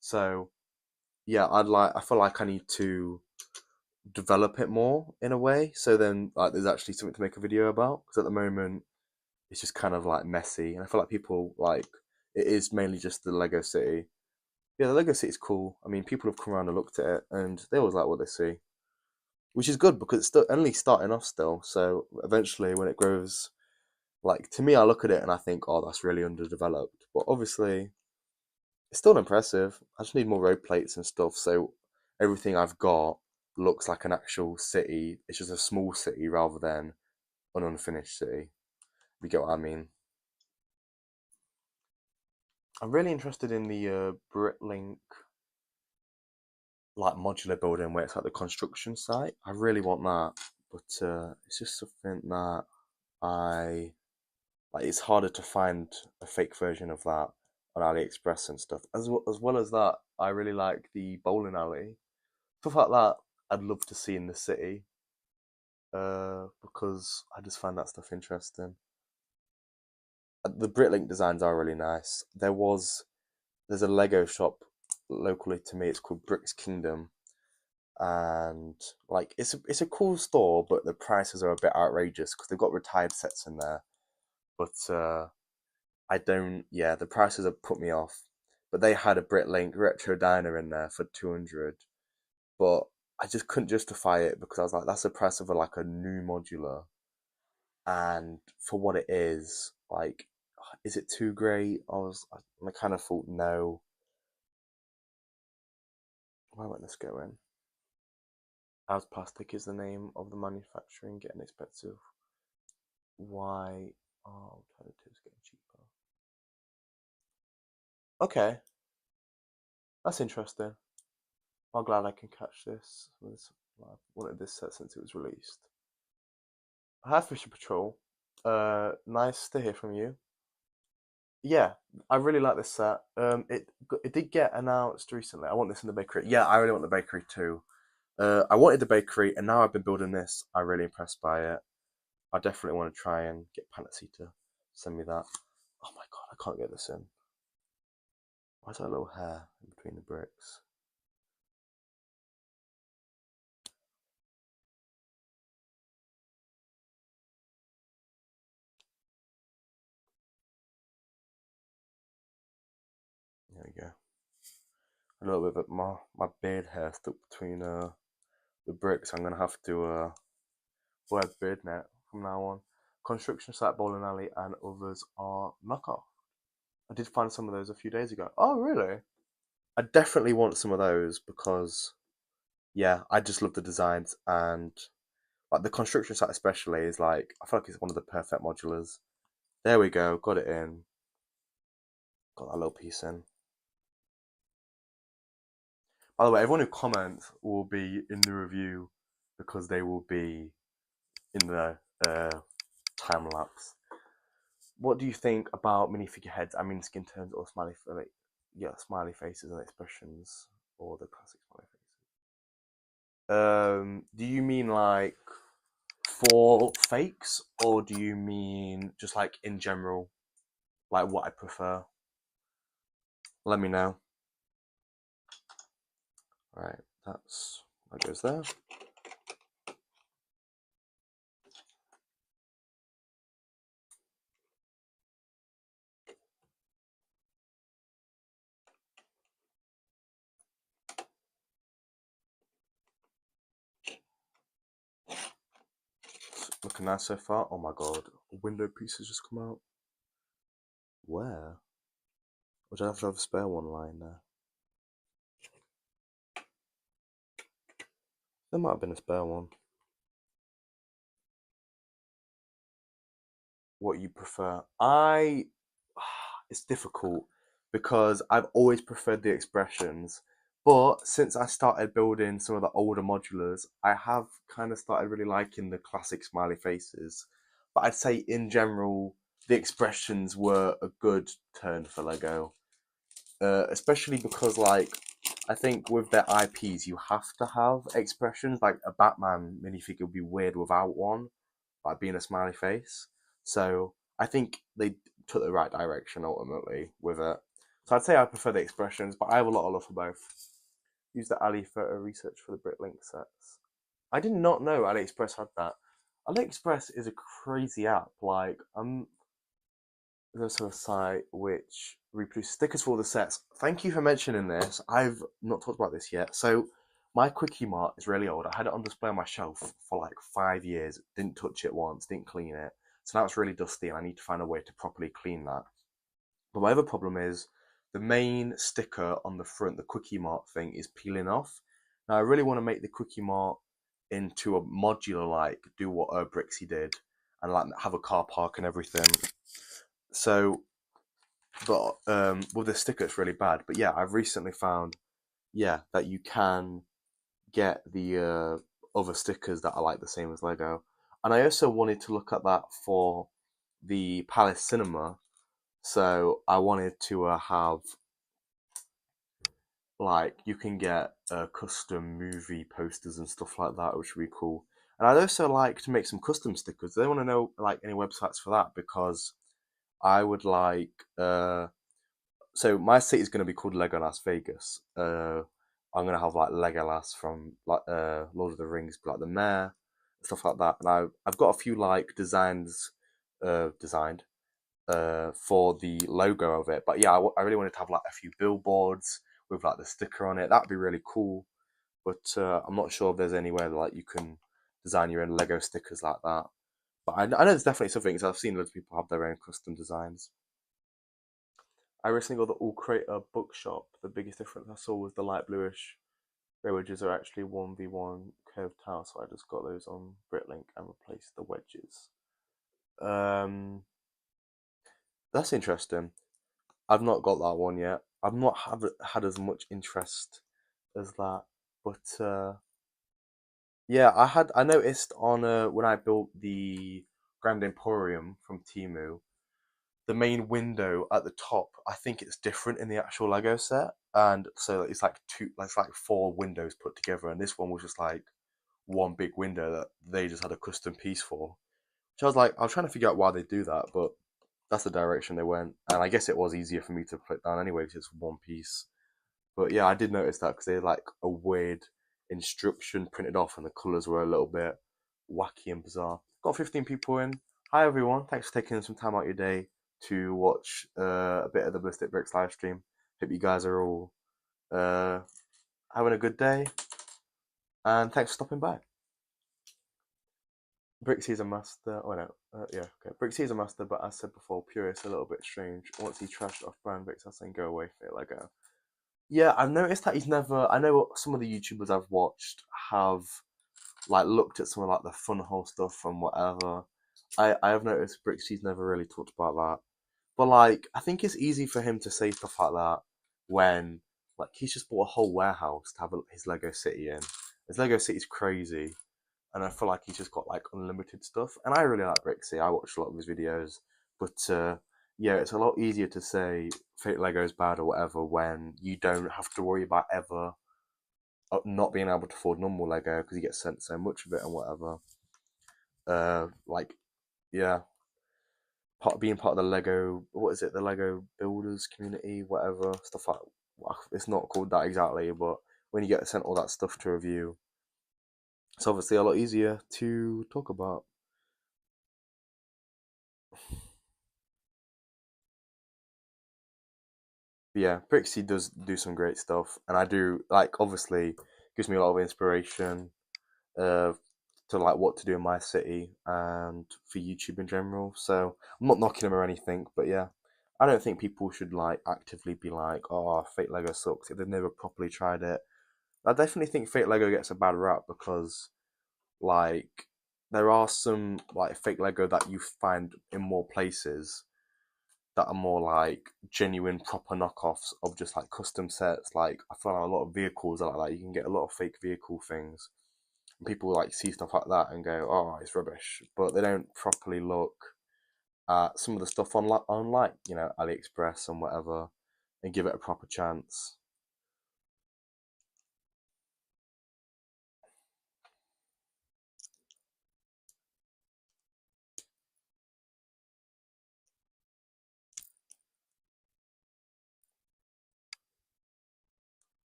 So yeah, I feel like I need to develop it more in a way. So then like there's actually something to make a video about because at the moment it's just kind of like messy, and I feel like people like it is mainly just the Lego City, Yeah, the Lego City is cool. I mean, people have come around and looked at it, and they always like what they see, which is good because it's still only starting off still. So eventually, when it grows, like to me, I look at it and I think, oh, that's really underdeveloped. But obviously, it's still impressive. I just need more road plates and stuff, so everything I've got looks like an actual city. It's just a small city rather than an unfinished city. If you get what I mean. I'm really interested in the Britlink like modular building where it's like the construction site. I really want that, but it's just something that I like. It's harder to find a fake version of that on AliExpress and stuff. As well as that, I really like the bowling alley stuff like that. I'd love to see in the city, because I just find that stuff interesting. The Britlink designs are really nice. There's a Lego shop locally to me. It's called Bricks Kingdom, and like it's a cool store, but the prices are a bit outrageous because they've got retired sets in there. But I don't. Yeah, the prices have put me off. But they had a Britlink retro diner in there for 200, but I just couldn't justify it because I was like, that's the price of like a new modular, and for what it is it too great? I kind of thought no. Why won't this go in? As Plastic is the name of the manufacturing getting expensive. Why are alternatives getting cheaper? Okay, that's interesting. I'm glad I can catch this. I've wanted this set since it was released. I have Fisher Patrol. Nice to hear from you. Yeah, I really like this set. It did get announced recently. I want this in the bakery. Yeah, I really want the bakery too. I wanted the bakery, and now I've been building this. I'm really impressed by it. I definitely want to try and get Pantasy to send me that. Oh my god, I can't get this in. Why is that little hair in between the bricks? There we go. A little bit of my beard hair stuck between the bricks. I'm gonna have to wear beard net from now on. Construction site, bowling alley, and others are knockoff. I did find some of those a few days ago. Oh, really? I definitely want some of those because yeah, I just love the designs, and like the construction site especially is like I feel like it's one of the perfect modulars. There we go, got it in, got that little piece in. By the way, everyone who comments will be in the review because they will be in the time lapse. What do you think about minifigure heads? I mean, skin tones or smiley faces and expressions, or the classic smiley faces. Do you mean like for fakes, or do you mean just like in general, like what I prefer? Let me know. All right, that goes there. Looking nice so far. Oh my god, a window piece has just come out. Where? Would I have to have a spare one lying there? There might have been a spare one. What you prefer? It's difficult because I've always preferred the expressions, but since I started building some of the older modulars, I have kind of started really liking the classic smiley faces. But I'd say in general, the expressions were a good turn for Lego, especially because like I think with their IPs, you have to have expressions. Like a Batman minifigure would be weird without one, like being a smiley face. So I think they took the right direction ultimately with it. So I'd say I prefer the expressions, but I have a lot of love for both. Use the Ali photo research for the Britlink sets. I did not know AliExpress had that. AliExpress is a crazy app. Like there's also a site which reproduces stickers for all the sets. Thank you for mentioning this. I've not talked about this yet. So my Quickie Mart is really old. I had it on display on my shelf for like 5 years. Didn't touch it once. Didn't clean it. So now it's really dusty, and I need to find a way to properly clean that. But my other problem is the main sticker on the front, the Quickie Mart thing, is peeling off. Now I really want to make the Quickie Mart into a modular, like do what Brixie did, and like have a car park and everything. So, but with the sticker, it's really bad. But yeah, I've recently found, yeah, that you can get the other stickers that are like the same as Lego. And I also wanted to look at that for the Palace Cinema. So I wanted to have like you can get custom movie posters and stuff like that, which would be cool. And I'd also like to make some custom stickers. They want to know like any websites for that because I would like so my city is going to be called Lego Las Vegas. I'm going to have like Legolas from like Lord of the Rings, like the mayor, stuff like that. And I've got a few like designs designed for the logo of it. But yeah, I really wanted to have like a few billboards with like the sticker on it. That'd be really cool. But I'm not sure if there's anywhere like you can design your own Lego stickers like that. But I know there's definitely something because I've seen loads of people have their own custom designs. I recently got the All Creator Bookshop. The biggest difference I saw was the light bluish wedges are actually 1v1 curved tile, so I just got those on Britlink and replaced the wedges. Um, that's interesting. I've not got that one yet. I've not had as much interest as that, but yeah, I noticed on when I built the Grand Emporium from Timu, the main window at the top, I think it's different in the actual Lego set, and so it's like it's like four windows put together, and this one was just like one big window that they just had a custom piece for. So I was like, I was trying to figure out why they do that, but that's the direction they went, and I guess it was easier for me to put it down anyway because it's one piece. But yeah, I did notice that because they had like a weird instruction printed off, and the colours were a little bit wacky and bizarre. Got 15 people in. Hi everyone, thanks for taking some time out of your day to watch a bit of the Ballistic Bricks live stream. Hope you guys are all uh, having a good day, and thanks for stopping by. Brixie's a master. Oh no, yeah, okay. Brixie's a master, but as said before, Purist a little bit strange. Once he trashed off brand Bricks, I was saying go away, feel like go. Yeah, I've noticed that he's never. I know some of the YouTubers I've watched have like looked at some of like the fun hole stuff and whatever. I have noticed Brixie's never really talked about that. But like, I think it's easy for him to say stuff like that when like he's just bought a whole warehouse to have his Lego City in. His Lego City's crazy, and I feel like he's just got like unlimited stuff. And I really like Brixie. I watch a lot of his videos, but yeah, it's a lot easier to say Fake Lego's bad or whatever when you don't have to worry about ever not being able to afford normal Lego because you get sent so much of it and whatever. Like yeah, being part of the Lego, what is it, the Lego builders community, whatever stuff like. Well, it's not called that exactly, but when you get sent all that stuff to review, it's obviously a lot easier to talk about. But yeah, Brixie does do some great stuff, and I do like obviously gives me a lot of inspiration uh, to like what to do in my city and for YouTube in general. So I'm not knocking him or anything, but yeah, I don't think people should like actively be like, "Oh, Fake Lego sucks" if they've never properly tried it. I definitely think Fake Lego gets a bad rap because like there are some like fake Lego that you find in more places that are more like genuine proper knockoffs of just like custom sets. Like I feel like a lot of vehicles are like that. You can get a lot of fake vehicle things. And people like see stuff like that and go, "Oh, it's rubbish," but they don't properly look at some of the stuff on like AliExpress and whatever, and give it a proper chance.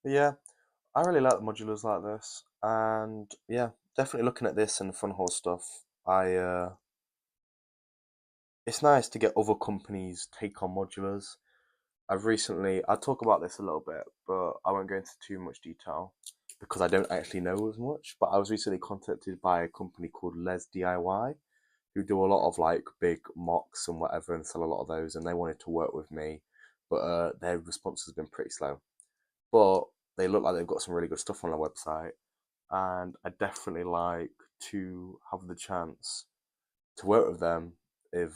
But yeah, I really like modulars like this, and yeah, definitely looking at this and the fun hole stuff. I it's nice to get other companies take on modulars. I'll talk about this a little bit, but I won't go into too much detail because I don't actually know as much. But I was recently contacted by a company called Les DIY who do a lot of like big mocks and whatever and sell a lot of those, and they wanted to work with me, but their response has been pretty slow. But they look like they've got some really good stuff on their website, and I definitely like to have the chance to work with them if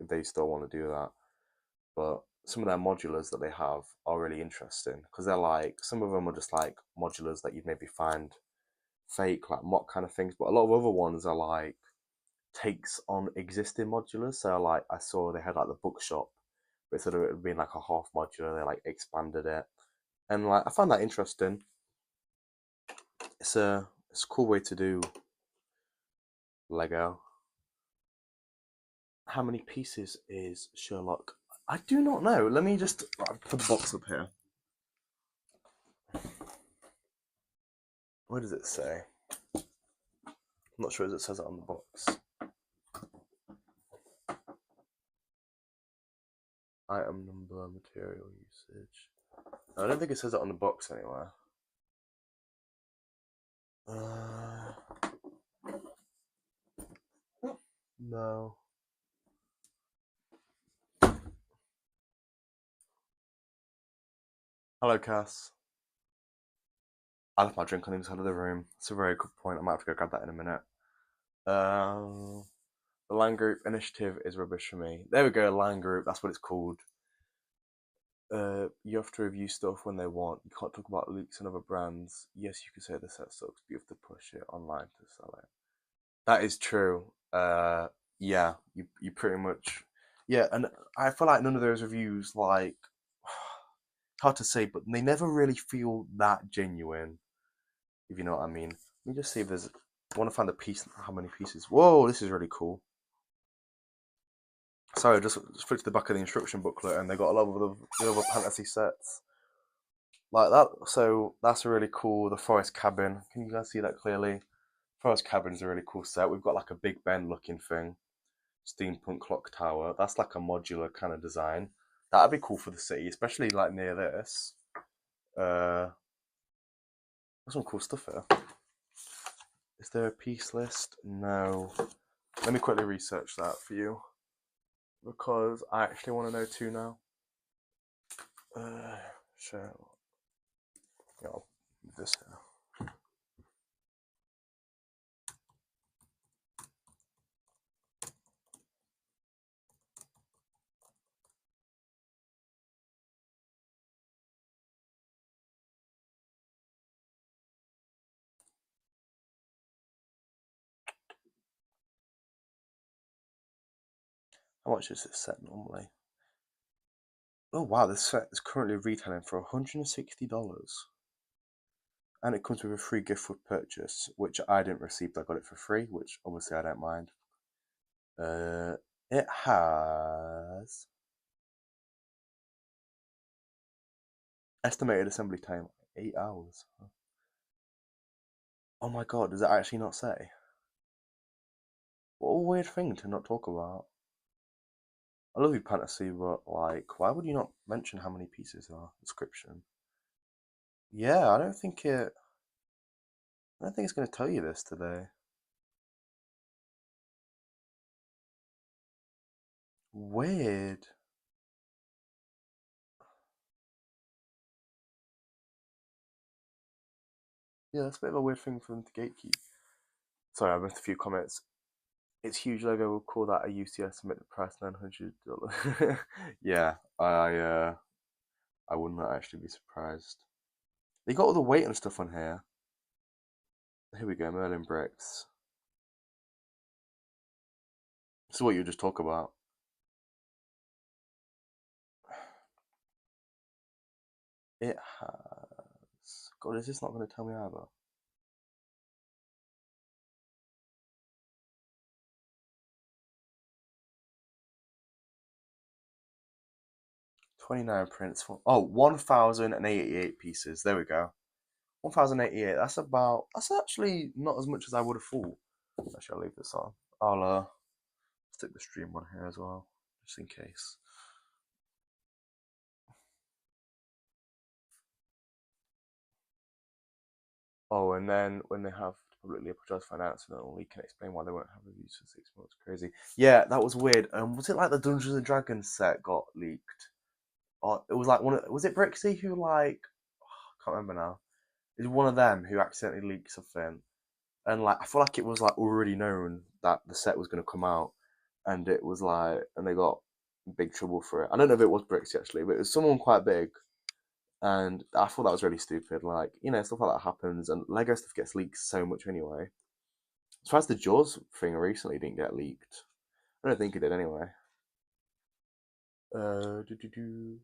they still want to do that. But some of their modulars that they have are really interesting because they're like some of them are just like modulars that you'd maybe find fake, like mock kind of things, but a lot of other ones are like takes on existing modulars. So like I saw they had like the bookshop, but instead of it being like a half modular, they like expanded it, and like I found that interesting. It's a cool way to do Lego. How many pieces is Sherlock? I do not know. Let me just put the box up here. Where does it say? I'm not sure as it says it on the box. Item number, material usage. I don't think it says it on the box anywhere. No. Hello, Cass. I left my drink on the inside of the room. It's a very good point. I might have to go grab that in a minute. The Land Group initiative is rubbish for me. There we go, Land Group. That's what it's called. You have to review stuff when they want. You can't talk about leaks and other brands. Yes, you can say the set sucks, but you have to push it online to sell it. That is true. Yeah, you pretty much, yeah, and I feel like none of those reviews like hard to say, but they never really feel that genuine, if you know what I mean. Let me just see if there's. I want to find the piece. How many pieces? Whoa, this is really cool. Sorry, just flipped to the back of the instruction booklet, and they got a lot of the other fantasy sets like that. So that's really cool. The forest cabin. Can you guys see that clearly? Forest cabin is a really cool set. We've got like a Big Ben looking thing. Steampunk clock tower. That's like a modular kind of design. That'd be cool for the city, especially like near this. There's some cool stuff here. Is there a piece list? No. Let me quickly research that for you because I actually want to know too now. Sure. Yeah, I'll move this here. How much is this set normally? Oh wow, this set is currently retailing for $160. And it comes with a free gift with purchase, which I didn't receive, but I got it for free, which obviously I don't mind. It has estimated assembly time 8 hours. Oh my god, does it actually not say? What a weird thing to not talk about. I love you, Pantasy, but like, why would you not mention how many pieces are? Description. Yeah, I don't think it. I don't think it's going to tell you this today. Weird. Yeah, that's a bit of a weird thing for them to gatekeep. Sorry, I missed a few comments. Its huge logo will call that a UCS submitted price $900. Yeah, I wouldn't actually be surprised. They got all the weight and stuff on here. Here we go, Merlin bricks. This is what you just talk about. It has. God, is this not going to tell me either? 29 prints for 1,088 pieces. There we go. 1,088. That's actually not as much as I would have thought. Actually, I'll leave this on. I'll Stick the stream one here as well, just in case. Oh, and then when they have to publicly apologize for an accident, we can explain why they won't have reviews for 6 months. Crazy. Yeah, that was weird. Was it like the Dungeons and Dragons set got leaked? Or it was like was it Brixie who like I can't remember now. It was one of them who accidentally leaked something, and like I feel like it was like already known that the set was going to come out, and it was like, and they got in big trouble for it. I don't know if it was Brixie actually, but it was someone quite big, and I thought that was really stupid. Like, stuff like that happens, and Lego stuff gets leaked so much anyway. As far as the Jaws thing recently didn't get leaked. I don't think it did anyway. That's what I was thinking.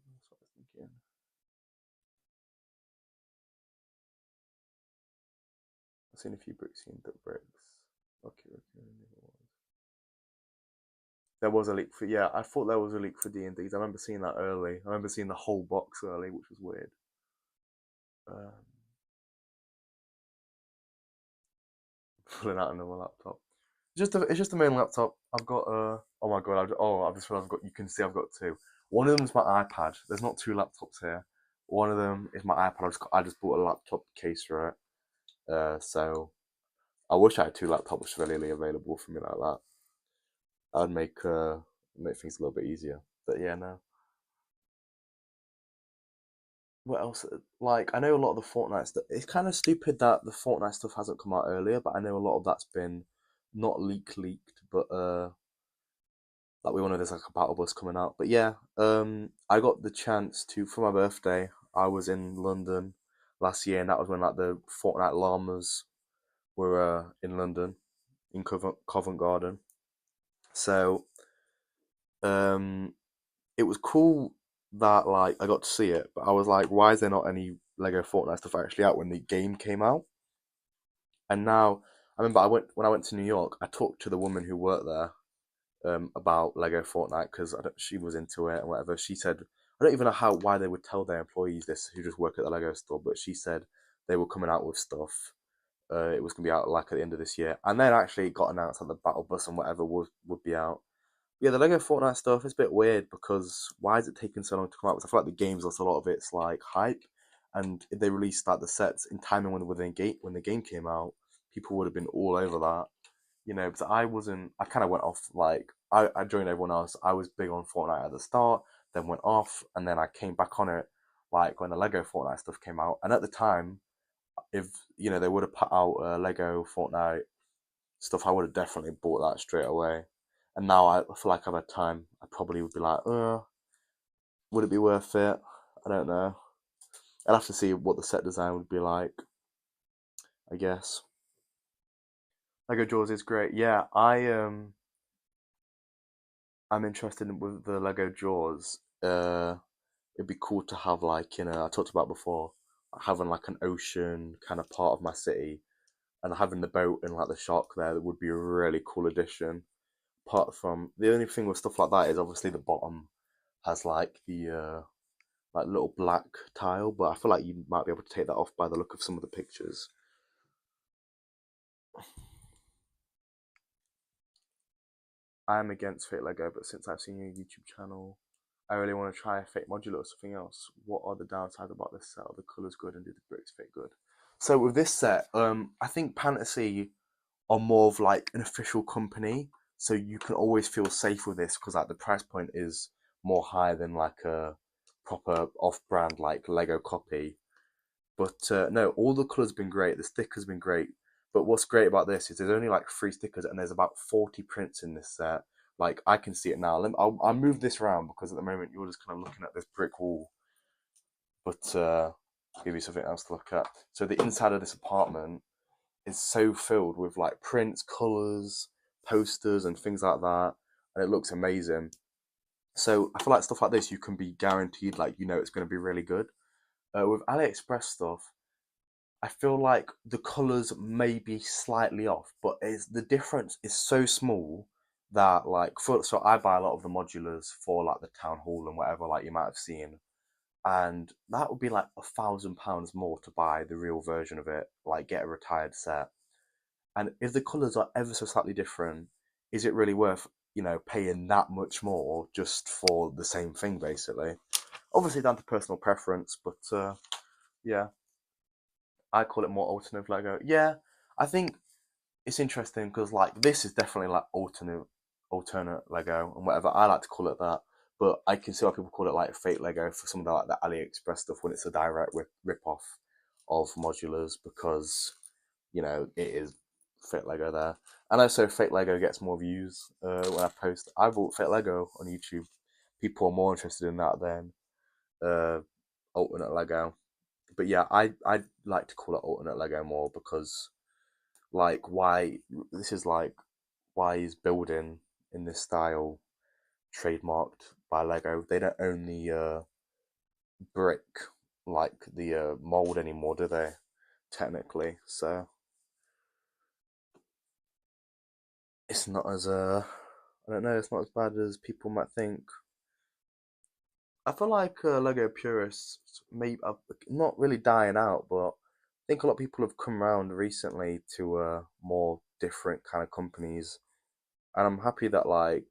I've seen a few bricks in the bricks. Okay. There was a leak for, yeah. I thought there was a leak for D&D. I remember seeing that early. I remember seeing the whole box early, which was weird. Um, Pulling out another laptop. It's just the main laptop. I've got oh my god, I've just realized I've got, you can see I've got two. One of them is my iPad. There's not two laptops here. One of them is my iPad. I just bought a laptop case for it. So I wish I had two laptops readily available for me like that. That'd make things a little bit easier. But yeah, no. What else? Like, I know a lot of the Fortnite stuff. It's kind of stupid that the Fortnite stuff hasn't come out earlier, but I know a lot of that's been not leaked, but like we all know there's like a battle bus coming out. But yeah, I got the chance to for my birthday. I was in London last year, and that was when like the Fortnite llamas were in London in Covent Garden. So um, it was cool that like I got to see it, but I was like, why is there not any Lego Fortnite stuff actually out when the game came out? And now I remember when I went to New York, I talked to the woman who worked there about Lego Fortnite because she was into it and whatever. She said I don't even know how why they would tell their employees this who just work at the Lego store, but she said they were coming out with stuff. It was gonna be out like at the end of this year, and then actually it got announced that the Battle Bus and whatever would be out. Yeah, the Lego Fortnite stuff is a bit weird because why is it taking so long to come out? Because I feel like the game's lost a lot of its like hype, and if they released like the sets in timing when the game came out, people would have been all over that. Because I wasn't. I kind of went off like I joined everyone else. I was big on Fortnite at the start, then went off, and then I came back on it like when the Lego Fortnite stuff came out. And at the time, if they would have put out Lego Fortnite stuff, I would have definitely bought that straight away. And now I feel like I've had time. I probably would be like, would it be worth it? I don't know. I'd have to see what the set design would be like, I guess. Lego Jaws is great. Yeah, I'm interested with the Lego Jaws. It'd be cool to have like I talked about before, having like an ocean kind of part of my city, and having the boat and like the shark there that would be a really cool addition. Apart from the only thing with stuff like that is obviously the bottom has like the like little black tile, but I feel like you might be able to take that off by the look of some of the pictures. I am against Fake Lego, but since I've seen your YouTube channel, I really want to try Fake Modular or something else. What are the downsides about this set? Are the colours good and do the bricks fit good? So with this set, I think Pantasy are more of like an official company, so you can always feel safe with this because like the price point is more high than like a proper off-brand like Lego copy. But no, all the colours have been great. The stickers have been great. But what's great about this is there's only like three stickers and there's about 40 prints in this set. Like I can see it now. I'll move this around because at the moment you're just kind of looking at this brick wall. But I'll give you something else to look at. So the inside of this apartment is so filled with like prints, colours, posters, and things like that. And it looks amazing. So I feel like stuff like this you can be guaranteed like it's going to be really good. With AliExpress stuff, I feel like the colors may be slightly off, but the difference is so small that like so I buy a lot of the modulars for like the town hall and whatever like you might have seen, and that would be like £1,000 more to buy the real version of it, like get a retired set. And if the colors are ever so slightly different, is it really worth? paying that much more just for the same thing, basically. Obviously, down to personal preference, but yeah, I call it more alternative Lego. Yeah, I think it's interesting because like this is definitely like alternate Lego and whatever. I like to call it that, but I can see why people call it like fake Lego for some of the like the AliExpress stuff when it's a direct rip off of modulars because it is fake Lego there. And also, fake Lego gets more views when I post. I bought fake Lego on YouTube. People are more interested in that than uh, alternate Lego. But yeah, I like to call it alternate Lego more because like why this is like why is building in this style trademarked by Lego? They don't own the brick like the mold anymore, do they? Technically, so it's not as I don't know, it's not as bad as people might think. I feel like Lego purists maybe are not really dying out, but I think a lot of people have come around recently to more different kind of companies, and I'm happy that like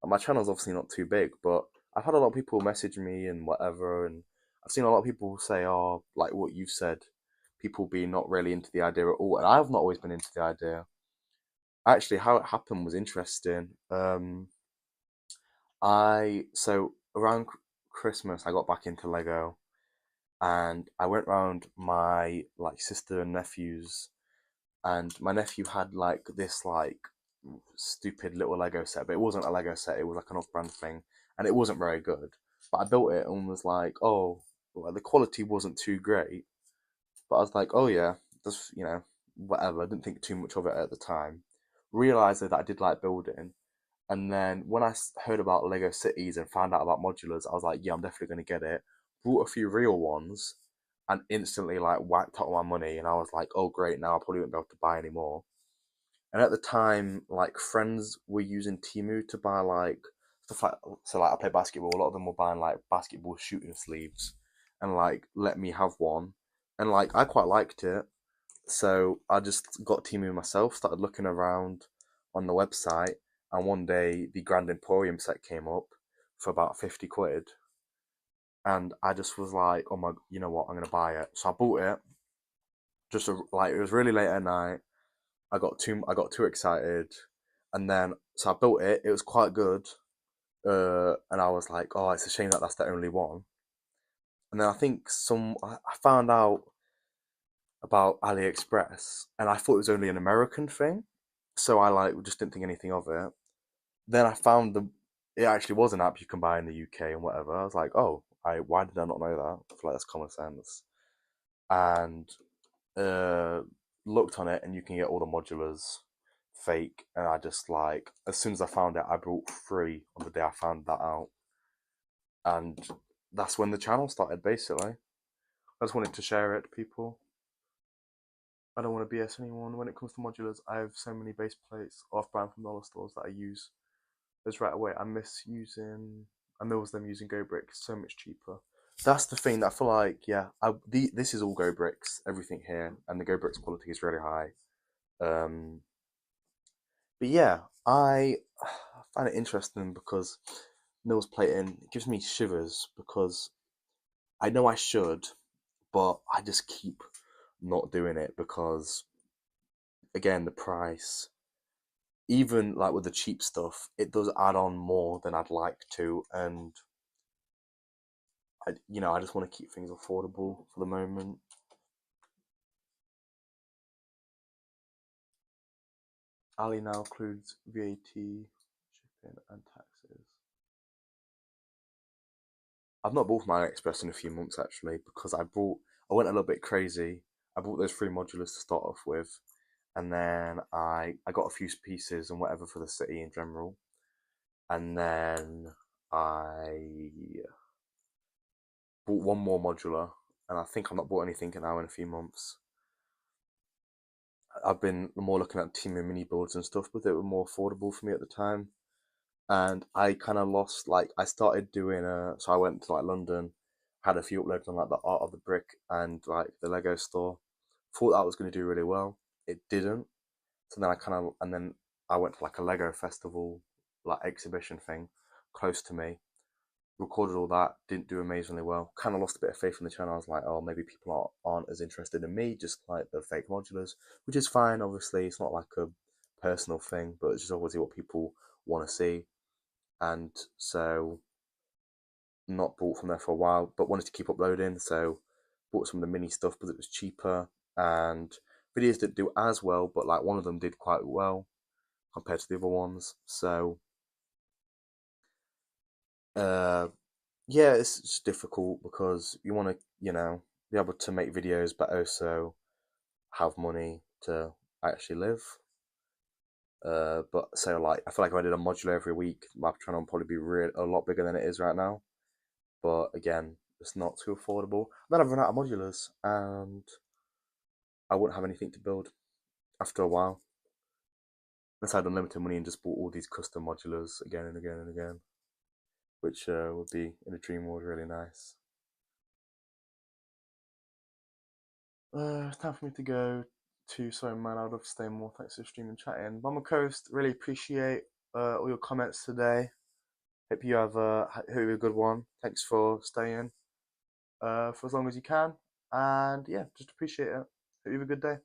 my channel's obviously not too big, but I've had a lot of people message me and whatever, and I've seen a lot of people say, "Oh, like what you've said, people being not really into the idea at all," and I've not always been into the idea. Actually, how it happened was interesting. I so around Christmas, I got back into Lego, and I went round my like sister and nephews, and my nephew had like this like stupid little Lego set, but it wasn't a Lego set. It was like an off-brand thing, and it wasn't very good. But I built it and was like, oh, well, the quality wasn't too great, but I was like, oh yeah, just whatever. I didn't think too much of it at the time. Realized that I did like building, and then when I heard about Lego Cities and found out about modulars, I was like, yeah, I'm definitely gonna get it. Bought a few real ones, and instantly like wiped out my money. And I was like, oh great, now I probably won't be able to buy anymore. And at the time, like friends were using Timu to buy like stuff like so. Like I play basketball. A lot of them were buying like basketball shooting sleeves, and like let me have one. And like I quite liked it, so I just got Timu myself. Started looking around on the website, and one day the Grand Emporium set came up for about 50 quid, and I just was like, oh my, you know what, I'm gonna buy it. So I bought it. Like it was really late at night. I got too excited, and then so I built it. It was quite good, and I was like, oh, it's a shame that that's the only one. And then I think I found out about AliExpress, and I thought it was only an American thing, so I like just didn't think anything of it. Then I found it actually was an app you can buy in the UK and whatever. I was like, oh, I why did I not know that? I feel like that's common sense. And uh, looked on it, and you can get all the modulars fake. And I just like as soon as I found it, I bought three on the day I found that out, and that's when the channel started. Basically, I just wanted to share it to people. I don't want to BS anyone when it comes to modulars. I have so many base plates off-brand from dollar stores that I use. Those right away. I miss them using Go Bricks. So much cheaper. That's the thing that I feel like. Yeah, this is all Go Bricks. Everything here, and the Go Bricks quality is really high. Um, but yeah, I find it interesting because Nils plating gives me shivers because I know I should, but I just keep not doing it because again the price. Even like with the cheap stuff, it does add on more than I'd like to, and I just want to keep things affordable for the moment. Ali now includes VAT, shipping, and taxes. I've not bought from AliExpress in a few months actually because I went a little bit crazy. I bought those three modulars to start off with, and then I got a few pieces and whatever for the city in general, and then I bought one more modular, and I think I've not bought anything now in a few months. I've been more looking at Teemu mini builds and stuff, but they were more affordable for me at the time. And I kind of lost like I started doing so I went to like London, had a few uploads on like the art of the brick and like the Lego store. Thought that was going to do really well. It didn't. So then I kind of and then I went to like a Lego festival like exhibition thing close to me. Recorded all that, didn't do amazingly well. Kind of lost a bit of faith in the channel. I was like, oh, maybe people aren't as interested in me, just like the fake modulars, which is fine. Obviously, it's not like a personal thing, but it's just obviously what people want to see. And so, not bought from there for a while, but wanted to keep uploading. So, bought some of the mini stuff because it was cheaper, and videos didn't do as well, but like one of them did quite well compared to the other ones. So, uh, yeah, it's just difficult because you want to, be able to make videos, but also have money to actually live. But so like, I feel like if I did a modular every week, my channel would probably be a lot bigger than it is right now. But again, it's not too affordable. Then I've run out of modulars, and I wouldn't have anything to build after a while. Unless I had unlimited money and just bought all these custom modulars again and again and again, which would be in a dream world really nice. Time for me to go to. Sorry, man, I would love to stay more. Thanks for streaming and chatting. Mama Coast, really appreciate all your comments today. Hope you have a good one. Thanks for staying for as long as you can. And yeah, just appreciate it. Hope you have a good day.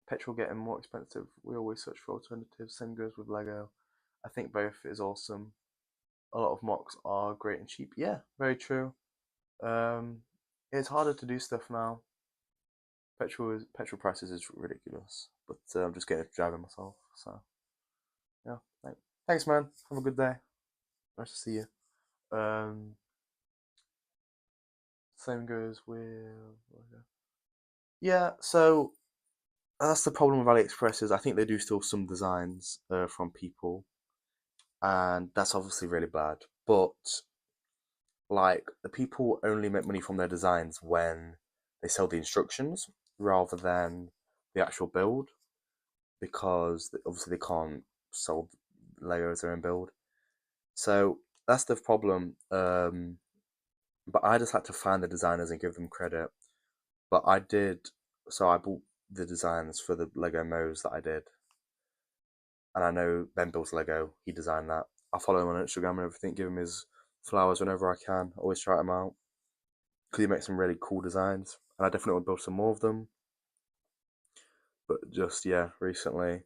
Petrol getting more expensive. We always search for alternatives. Same goes with Lego. I think both is awesome. A lot of mocks are great and cheap. Yeah, very true. Um, it's harder to do stuff now. Petrol prices is ridiculous, but I'm just getting to driving myself. So yeah, thanks, man. Have a good day. Nice to see you. Same goes with yeah. So that's the problem with AliExpress is I think they do steal some designs from people, and that's obviously really bad. But like the people only make money from their designs when they sell the instructions rather than the actual build, because obviously they can't sell Lego as their own build. So that's the problem. But I just had to find the designers and give them credit. But I did, so I bought the designs for the Lego Mo's that I did, and I know Ben builds Lego. He designed that. I follow him on Instagram and everything. Give him his flowers whenever I can. Always try him out because he makes some really cool designs, and I definitely want to build some more of them. But just yeah, recently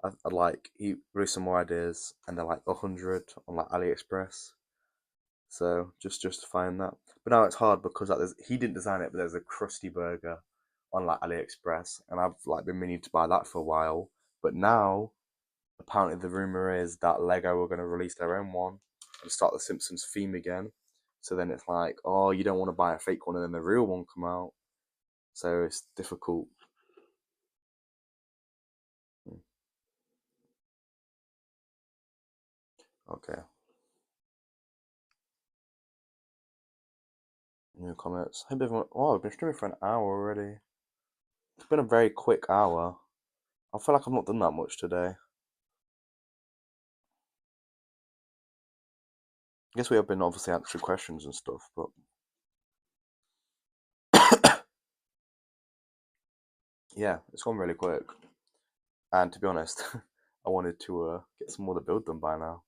I like he released some more ideas, and they're like 100 on like AliExpress. So just justifying that. But now it's hard because like he didn't design it, but there's a crusty burger on like AliExpress, and I've like been meaning to buy that for a while. But now apparently the rumor is that Lego are going to release their own one and start the Simpsons theme again. So then it's like, oh, you don't want to buy a fake one and then the real one come out. So it's difficult. Okay. New comments. Hey, everyone. Oh, I've been streaming for an hour already. It's been a very quick hour. I feel like I've not done that much today. I guess we have been obviously answering questions and stuff, but yeah, it's gone really quick. And to be honest, I wanted to get some more to build them by now,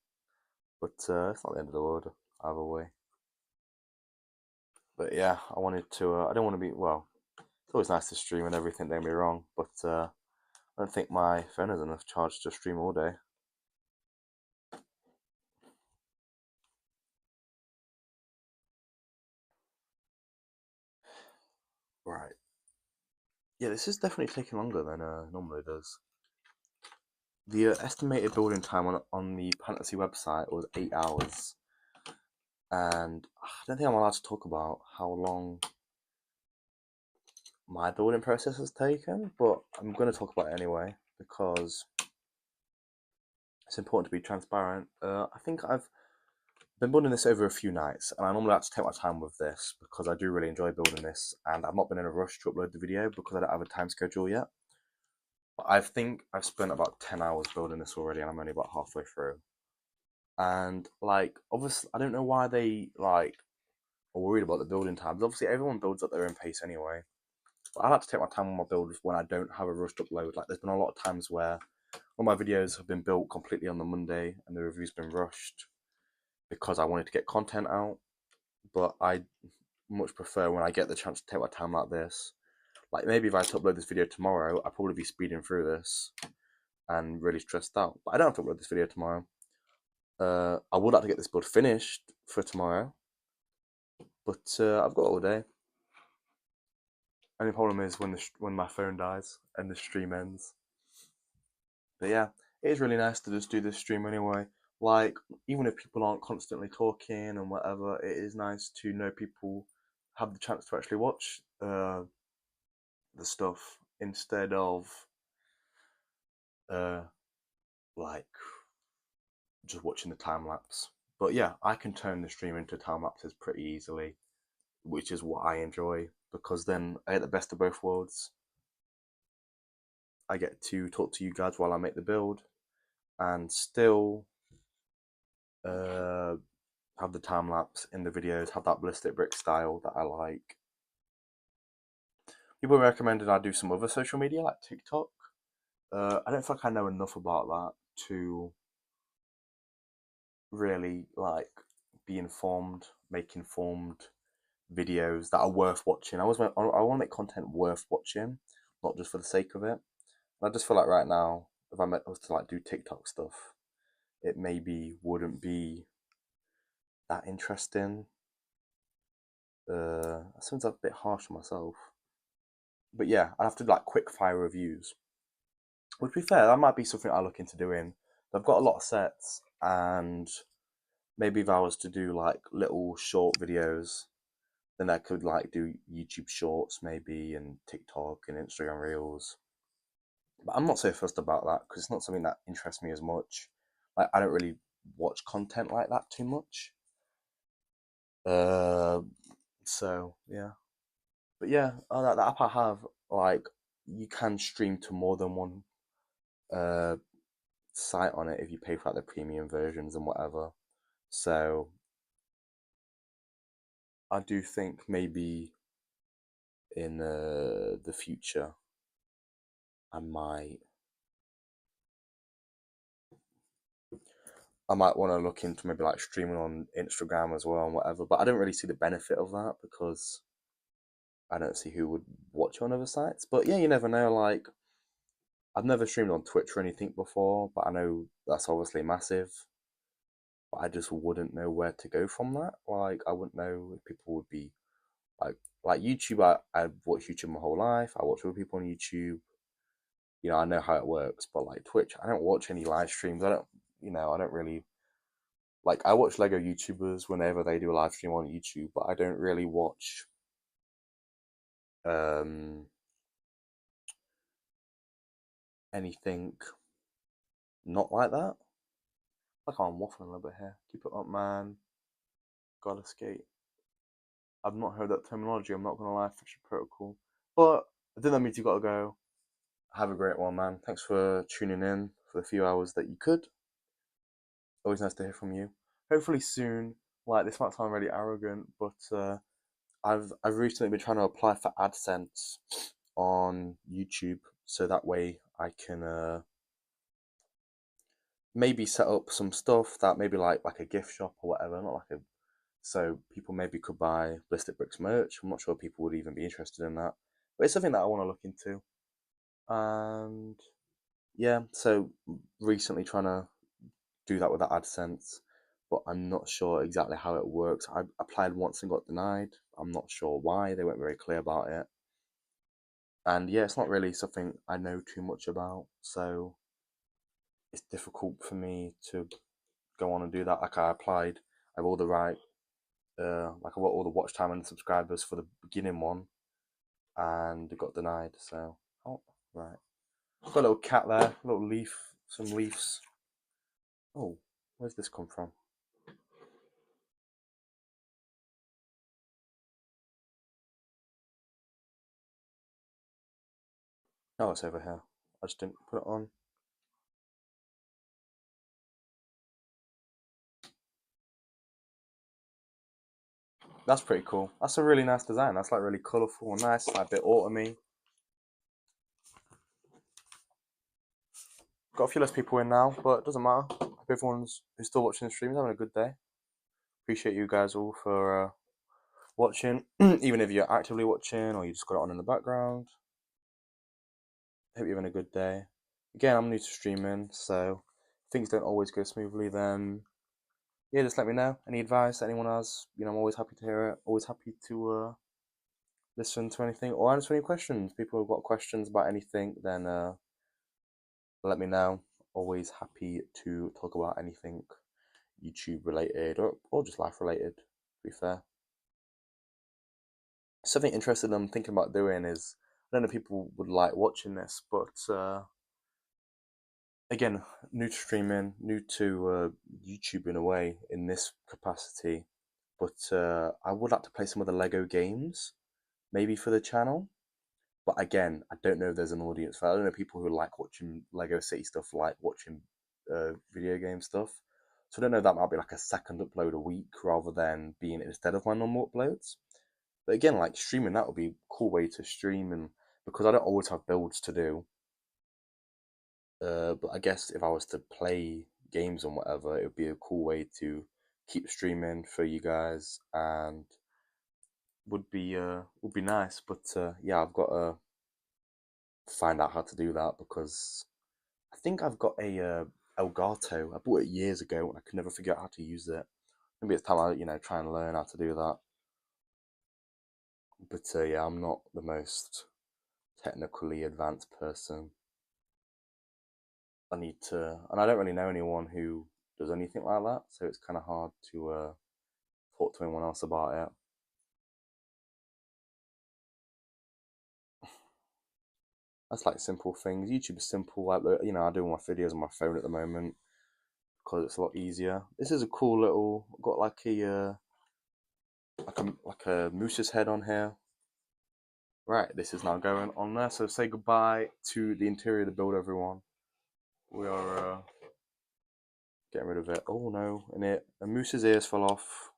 but it's not the end of the world either way. But yeah, I wanted to. I don't want to be well. It's always nice to stream and everything. Don't get me wrong, but I don't think my phone has enough charge to stream all day. Right. Yeah, this is definitely taking longer than normally does. The estimated building time on the Pantasy website was 8 hours, and I don't think I'm allowed to talk about how long my building process has taken, but I'm going to talk about it anyway because it's important to be transparent. I think I've been building this over a few nights, and I normally like to take my time with this because I do really enjoy building this, and I've not been in a rush to upload the video because I don't have a time schedule yet. But I think I've spent about 10 hours building this already, and I'm only about halfway through. And like, obviously, I don't know why they like are worried about the building times. Obviously, everyone builds at their own pace anyway. But I like to take my time on my build when I don't have a rushed upload. Like, there's been a lot of times where All my videos have been built completely on the Monday, and the review's been rushed because I wanted to get content out. But I much prefer when I get the chance to take my time like this. Like maybe if I had to upload this video tomorrow, I'd probably be speeding through this and really stressed out. But I don't have to upload this video tomorrow. I would like to get this build finished for tomorrow, but I've got all day. Only problem is when my phone dies and the stream ends. But yeah, it is really nice to just do this stream anyway. Like, even if people aren't constantly talking and whatever, it is nice to know people have the chance to actually watch the stuff instead of uh, like just watching the time lapse. But yeah, I can turn the stream into time lapses pretty easily, which is what I enjoy because then I get the best of both worlds. I get to talk to you guys while I make the build and still uh, have the time lapse in the videos, have that ballistic brick style that I like. People recommended I do some other social media like TikTok. I don't think I know enough about that to really like be informed, make informed videos that are worth watching. I want to make content worth watching, not just for the sake of it. And I just feel like right now, if I was to like do TikTok stuff, it maybe wouldn't be that interesting. That sounds a bit harsh on myself, but yeah, I have to do like quick fire reviews. Which, to be fair, that might be something I look into doing. I've got a lot of sets, and maybe if I was to do like little short videos, then I could like do YouTube Shorts maybe, and TikTok and Instagram Reels. But I'm not so fussed about that because it's not something that interests me as much. Like I don't really watch content like that too much. Uh, so yeah, but yeah, that app I have, like you can stream to more than one uh site on it if you pay for like the premium versions and whatever. So I do think maybe in the future I might want to look into maybe like streaming on Instagram as well and whatever. But I don't really see the benefit of that because I don't see who would watch on other sites. But yeah, you never know. Like I've never streamed on Twitch or anything before, but I know that's obviously massive. But I just wouldn't know where to go from that. Like I wouldn't know if people would be like YouTube. I've watched YouTube my whole life. I watch other people on YouTube. You know, I know how it works. But like Twitch, I don't watch any live streams. I don't. You know, I don't really like. I watch Lego YouTubers whenever they do a live stream on YouTube, but I don't really watch um anything not like that. Like I'm waffling a little bit here. Keep it up, man. Gotta skate. I've not heard that terminology. I'm not gonna lie, Fisher Protocol. But I think that means you gotta go. Have a great one, man. Thanks for tuning in for the few hours that you could. Always nice to hear from you. Hopefully soon. Like this might sound really arrogant, but I've recently been trying to apply for AdSense on YouTube, so that way I can maybe set up some stuff that maybe like a gift shop or whatever, not like a so people maybe could buy Ballistic Bricks merch. I'm not sure people would even be interested in that, but it's something that I want to look into. And yeah, so recently trying to do that with the AdSense, but I'm not sure exactly how it works. I applied once and got denied. I'm not sure why. They weren't very clear about it. And yeah, it's not really something I know too much about, so it's difficult for me to go on and do that. Like I applied, I have all the right, like I got all the watch time and subscribers for the beginning one, and it got denied. So, oh right, got a little cat there, a little leaf, some leaves. Oh, where's this come from? Oh, it's over here. I just didn't put it on. That's pretty cool. That's a really nice design. That's like really colourful and nice, like a bit autumny. Got a few less people in now, but it doesn't matter. Hope everyone's who's still watching the stream is having a good day. Appreciate you guys all for watching, even if you're actively watching or you just got it on in the background. Hope you're having a good day. Again, I'm new to streaming, so if things don't always go smoothly, then yeah, just let me know. Any advice that anyone has, I'm always happy to hear it. Always happy to listen to anything or answer any questions. People have got questions about anything, then let me know. Always happy to talk about anything YouTube related or just life related, to be fair. Something interesting I'm thinking about doing is, I don't know if people would like watching this, but again, new to streaming, new to YouTube in a way in this capacity, but I would like to play some of the Lego games, maybe for the channel. But again, I don't know if there's an audience for that. I don't know people who like watching Lego City stuff, like watching video game stuff. So I don't know if that might be like a second upload a week rather than being instead of my normal uploads. But again, like streaming, that would be a cool way to stream, and because I don't always have builds to do. But I guess if I was to play games and whatever, it would be a cool way to keep streaming for you guys, and would be nice. But yeah, I've got to find out how to do that because I think I've got a Elgato. I bought it years ago and I could never figure out how to use it. Maybe it's time I try and learn how to do that. But yeah, I'm not the most technically advanced person. I need to, and I don't really know anyone who does anything like that, so it's kind of hard to talk to anyone else about it. That's like simple things. YouTube is simple. Like I do all my videos on my phone at the moment because it's a lot easier. This is a cool little. Got like a moose's head on here. Right, this is now going on there. So say goodbye to the interior of the build, everyone. We are getting rid of it. Oh no, and a moose's ears fell off.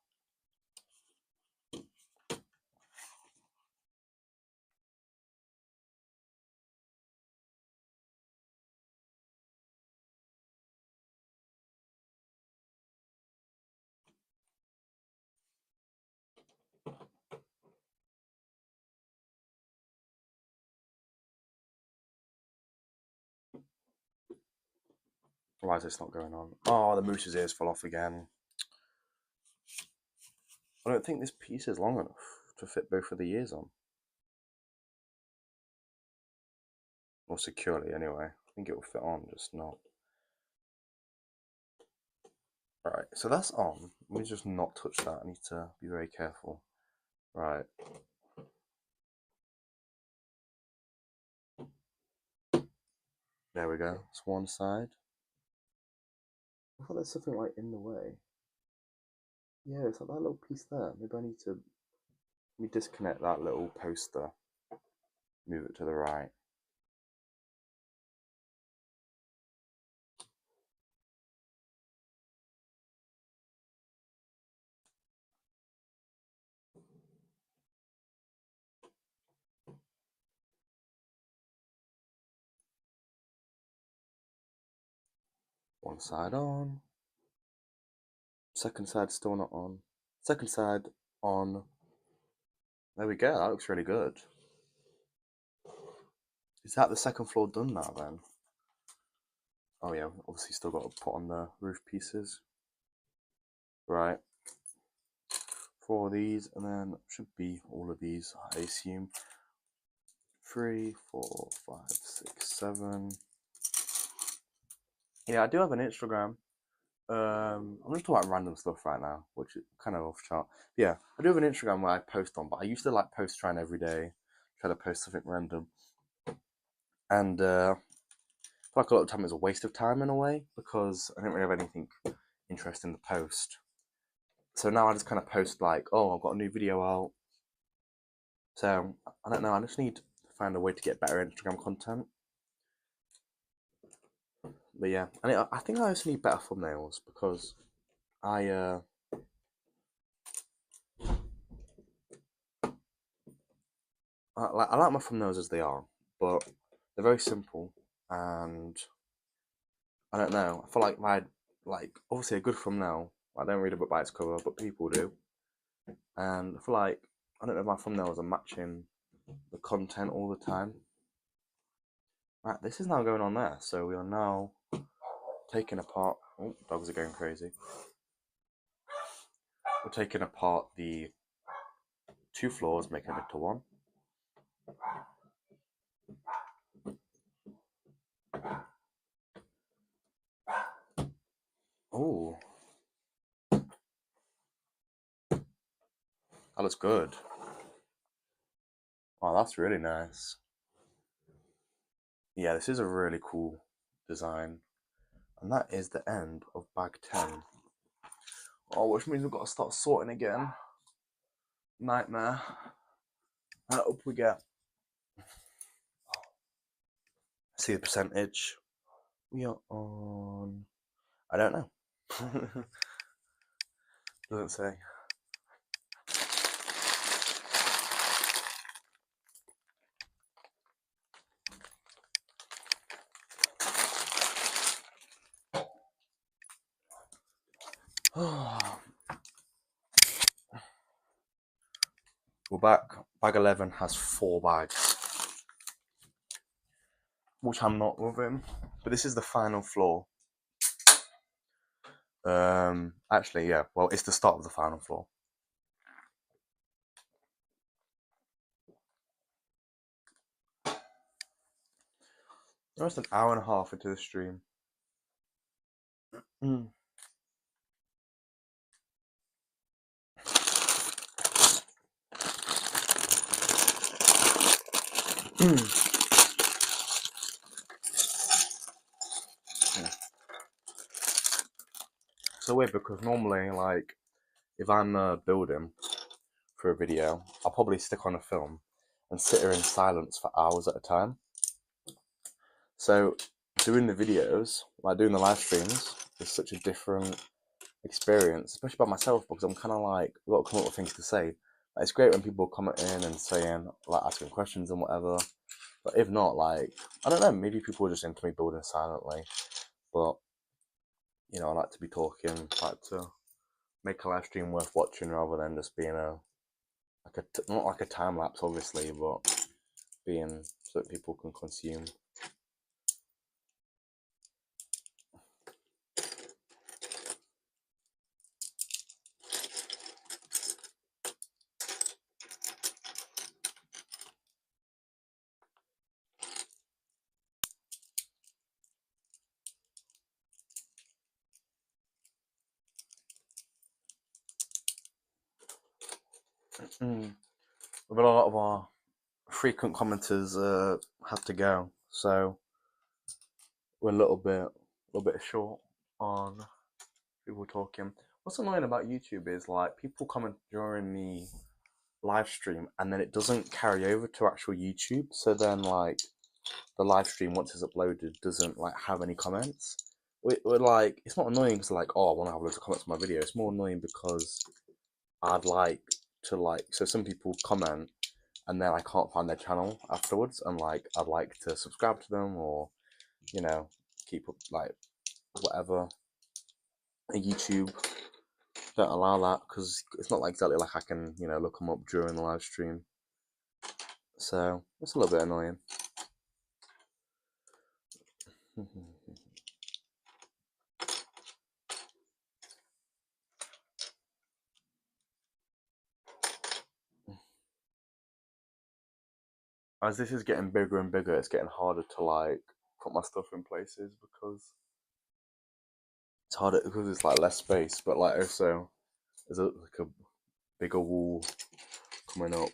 Why is this not going on? Oh, the moose's ears fell off again. I don't think this piece is long enough to fit both of the ears on. Or securely, anyway. I think it will fit on, just not. Right, so that's on. Let me just not touch that. I need to be very careful. Right. There we go. It's one side. I thought there's something like in the way. Yeah, it's like that little piece there. Maybe I need to let me disconnect that little poster. Move it to the right. One side on. Second side still not on. Second side on. There we go. That looks really good. Is that the second floor done now then? Oh yeah, obviously still got to put on the roof pieces. Right. 4 of these, and then should be all of these, I assume. 3, 4, 5, 6, 7. Yeah, I do have an Instagram. I'm just talking about random stuff right now, which is kind of off chart. But yeah, I do have an Instagram where I post on, but I used to like post trying every day, try to post something random. And I feel like a lot of time it's a waste of time in a way because I don't really have anything interesting to post. So now I just kind of post like, oh, I've got a new video out. So I don't know. I just need to find a way to get better Instagram content. But yeah, and I think I also need better thumbnails because I I like my thumbnails as they are, but they're very simple and I don't know. I feel like obviously a good thumbnail. I don't read a book by its cover, but people do. And I feel like I don't know if my thumbnails are matching the content all the time. Right, this is now going on there. So we are now taking apart. Oh, dogs are going crazy. We're taking apart the two floors, making it into one. Oh, that looks good. Oh, that's really nice. Yeah, this is a really cool design. And that is the end of bag 10. Oh, which means we've got to start sorting again. Nightmare. And up we get. See the percentage. We are on. I don't know. Doesn't say. We're back. Bag 11 has 4 bags, which I'm not loving. But this is the final floor. Actually, yeah. Well, it's the start of the final floor. Almost an hour and a half into the stream. So weird because normally, like, if I'm building for a video, I'll probably stick on a film and sit here in silence for hours at a time. So doing the videos, like doing the live streams, is such a different experience, especially by myself, because I'm kind of like, I've got to come up with things to say. Like, it's great when people comment in and saying, like, asking questions and whatever. But if not, like, I don't know, maybe people are just into me building silently. But, you know, I like to be talking, I like to make a live stream worth watching rather than just being not like a time lapse, obviously, but being so that people can consume. But a lot of our frequent commenters had to go, so we're a little bit short on people talking. What's annoying about YouTube is like people comment during the live stream and then it doesn't carry over to actual YouTube. So then like the live stream once it's uploaded doesn't like have any comments. We're like it's not annoying because like oh I want to have loads of comments on my video. It's more annoying because I'd like to like so some people comment and then I can't find their channel afterwards and like I'd like to subscribe to them or you know keep up like whatever. YouTube don't allow that because it's not like exactly like I can you know look them up during the live stream. So it's a little bit annoying. As this is getting bigger and bigger, it's getting harder to like put my stuff in places because it's harder because it's like less space, but like also there's like a bigger wall coming up.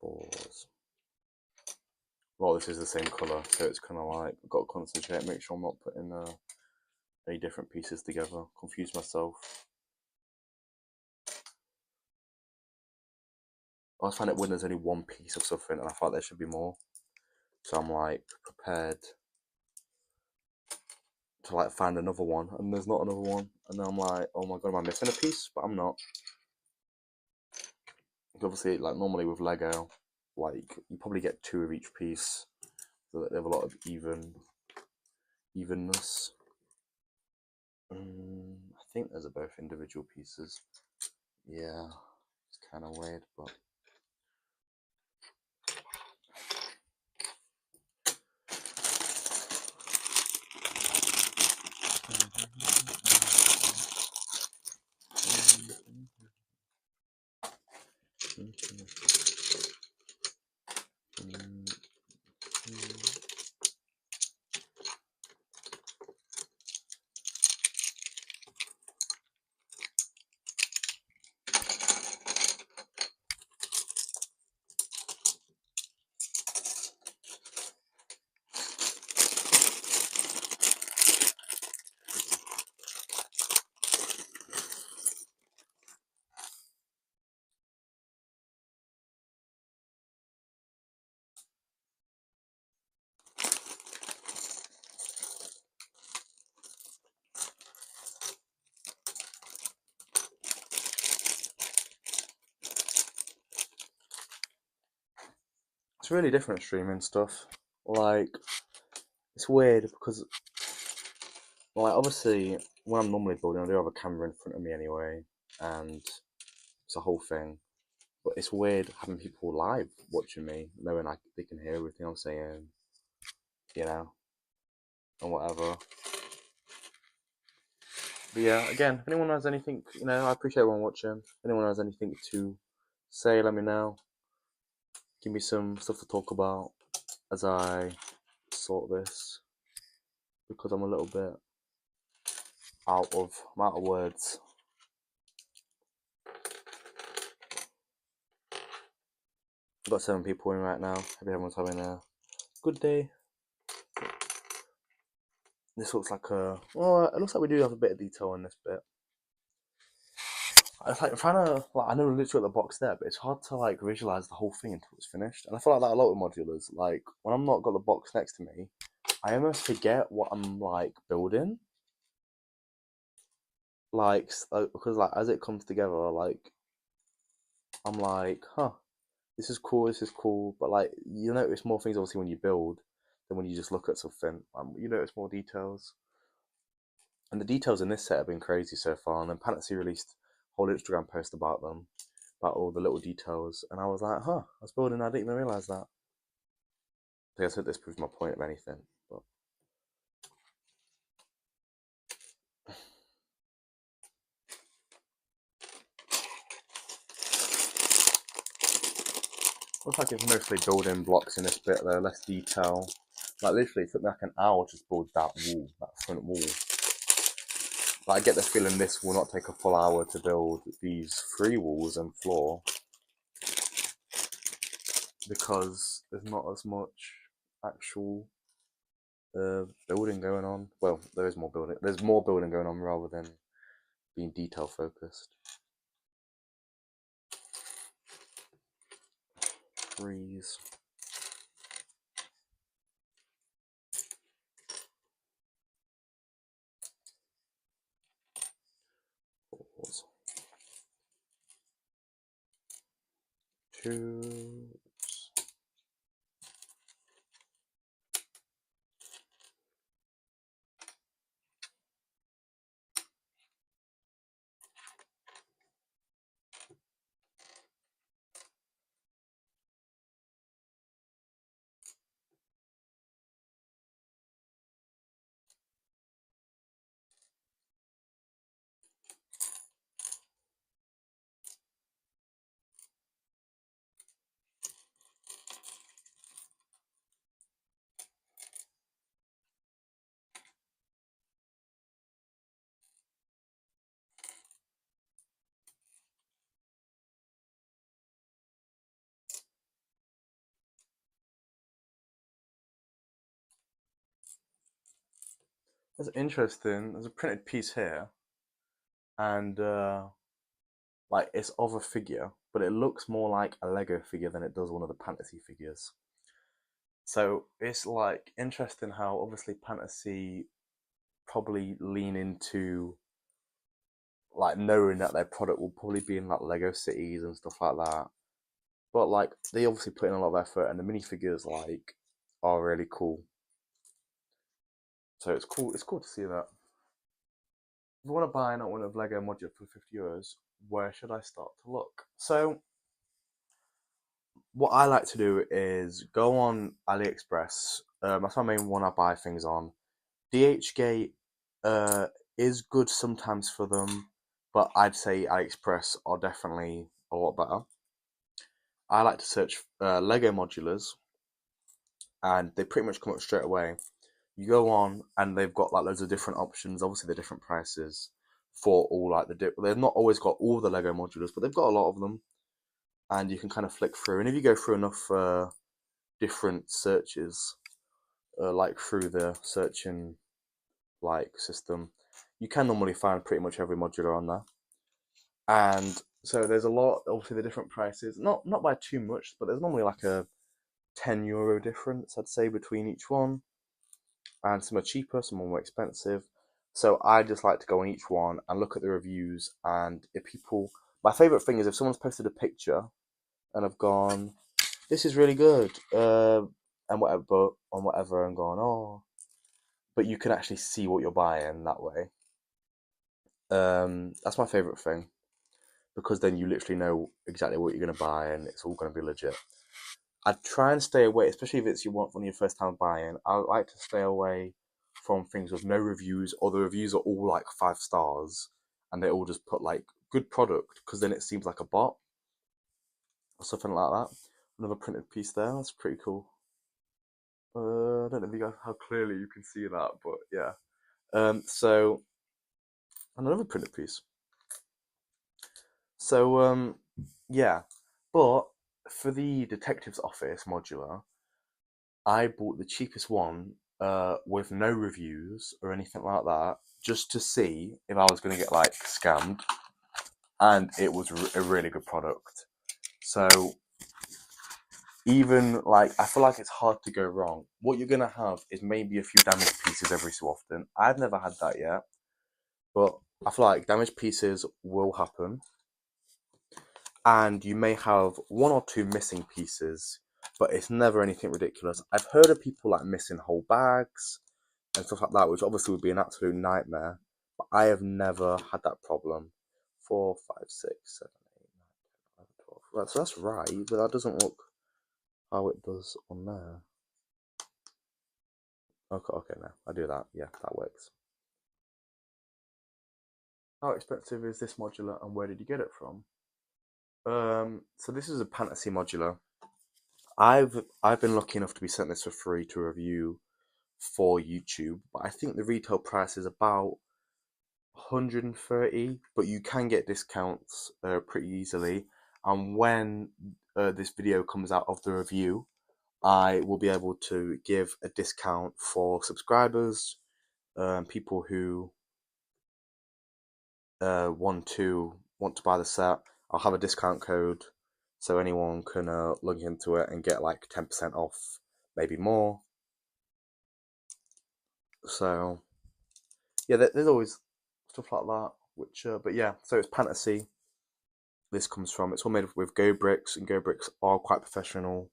Pause. Well, this is the same colour, so it's kind of like I've got to concentrate, make sure I'm not putting any different pieces together, confuse myself. I always find it when there's only one piece of something and I thought there should be more. So I'm like prepared to like find another one, and there's not another one, and then I'm like, oh my god, am I missing a piece? But I'm not. Obviously, like normally with Lego, like you probably get two of each piece, so that they have a lot of evenness. I think those are both individual pieces. Yeah, it's kind of weird, but. It's really different streaming stuff. Like, it's weird because, like, obviously, when I'm normally building, I do have a camera in front of me anyway, and it's a whole thing. But it's weird having people live watching me, knowing they can hear everything I'm saying, you know, and whatever. But yeah, again, if anyone has anything, I appreciate everyone watching. If anyone has anything to say, let me know. Give me some stuff to talk about as I sort this, because I'm a little bit I'm out of words. I've got 7 people in right now. Hope everyone's having a good day. This looks like it looks like we do have a bit of detail in this bit. It's like I'm trying to, like, I know literally at the box there, but it's hard to like visualize the whole thing until it's finished. And I feel like that a lot with modulars. Like when I'm not got the box next to me, I almost forget what I'm like building. Like because like as it comes together, like I'm like, huh, this is cool, this is cool. But like you notice more things obviously when you build than when you just look at something. You notice more details. And the details in this set have been crazy so far. And then Pantasy released a whole Instagram post about them, about all the little details. And I was like, huh, I was building, I didn't even realize that. I guess this proves my point of anything. But looks like it's mostly building blocks in this bit though, less detail. Like literally, it took me like an hour to build that wall, that front wall. But I get the feeling this will not take a full hour to build these 3 walls and floor, because there's not as much actual building going on. Well, there is more building. There's more building going on rather than being detail focused. Trees. Pause. 2. That's interesting. There's a printed piece here, and like it's of a figure, but it looks more like a Lego figure than it does one of the Pantasy figures. So it's like interesting how obviously Pantasy probably lean into like knowing that their product will probably be in like Lego cities and stuff like that. But like they obviously put in a lot of effort, and the minifigures like are really cool. So it's cool. It's cool to see that. If you want to buy not one of Lego Modular for €50, where should I start to look? So what I like to do is go on AliExpress. That's my main one I buy things on. DHgate uh, is good sometimes for them, but I'd say AliExpress are definitely a lot better. I like to search Lego modulars, and they pretty much come up straight away. You go on, and they've got like loads of different options. Obviously, the different prices for all like they've not always got all the Lego modulars, but they've got a lot of them, and you can kind of flick through. And if you go through enough different searches, like through the searching like system, you can normally find pretty much every modular on there. And so there's a lot, obviously the different prices, not by too much, but there's normally like a €10 difference, I'd say, between each one. And some are cheaper, some are more expensive. So I just like to go on each one and look at the reviews. And if people, my favorite thing is if someone's posted a picture and I've gone, this is really good, and whatever, on whatever, and gone, oh, but you can actually see what you're buying that way. That's my favorite thing, because then you literally know exactly what you're going to buy and it's all going to be legit. I'd try and stay away, especially if it's you want one of your first time buying. I like to stay away from things with no reviews, or the reviews are all like 5 stars and they all just put like good product, because then it seems like a bot or something like that. Another printed piece there. That's pretty cool. I don't know if you guys, how clearly you can see that, but yeah. So another printed piece. So yeah, but for the detective's office modular, I bought the cheapest one with no reviews or anything like that, just to see if I was going to get like scammed, and it was a really good product. So even like I feel like it's hard to go wrong. What you're gonna have is maybe a few damaged pieces every so often. I've never had that yet, but I feel like damaged pieces will happen, and you may have one or two missing pieces, but it's never anything ridiculous. I've heard of people like missing whole bags and stuff like that, which obviously would be an absolute nightmare. But I have never had that problem. 4, 5, 6, 7, 8, 9, 10, 11, 12. Right, so that's right, but that doesn't look how it does on there. Okay, okay, now I do that. Yeah, that works. How expensive is this modular, and where did you get it from? So this is a Pantasy modular. I've been lucky enough to be sent this for free to review for YouTube, but I think the retail price is about 130, but you can get discounts pretty easily. And when this video comes out of the review, I will be able to give a discount for subscribers, people who want to buy the set. I'll have a discount code, so anyone can log into it and get like 10% off, maybe more. So yeah, there's always stuff like that. Which, but yeah, so it's Pantasy. This comes from. It's all made with Go Bricks, and Go Bricks are quite professional,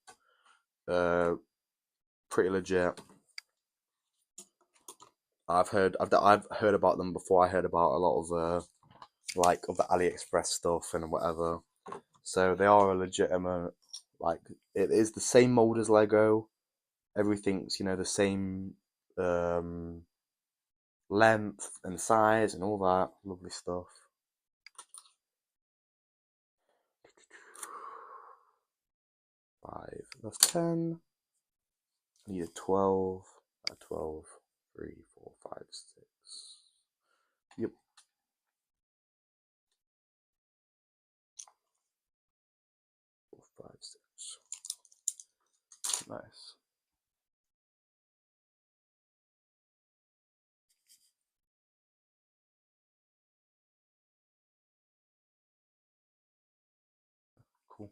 uh, pretty legit. I've heard about them before I heard about a lot of like of the AliExpress stuff and whatever. So they are a legitimate, like it is the same mold as Lego. Everything's the same um, length and size and all that lovely stuff. 5. That's 10. I need a 12. 12. 3, 4, 5, 6. Yep. 4, 5, 6. Nice. Cool.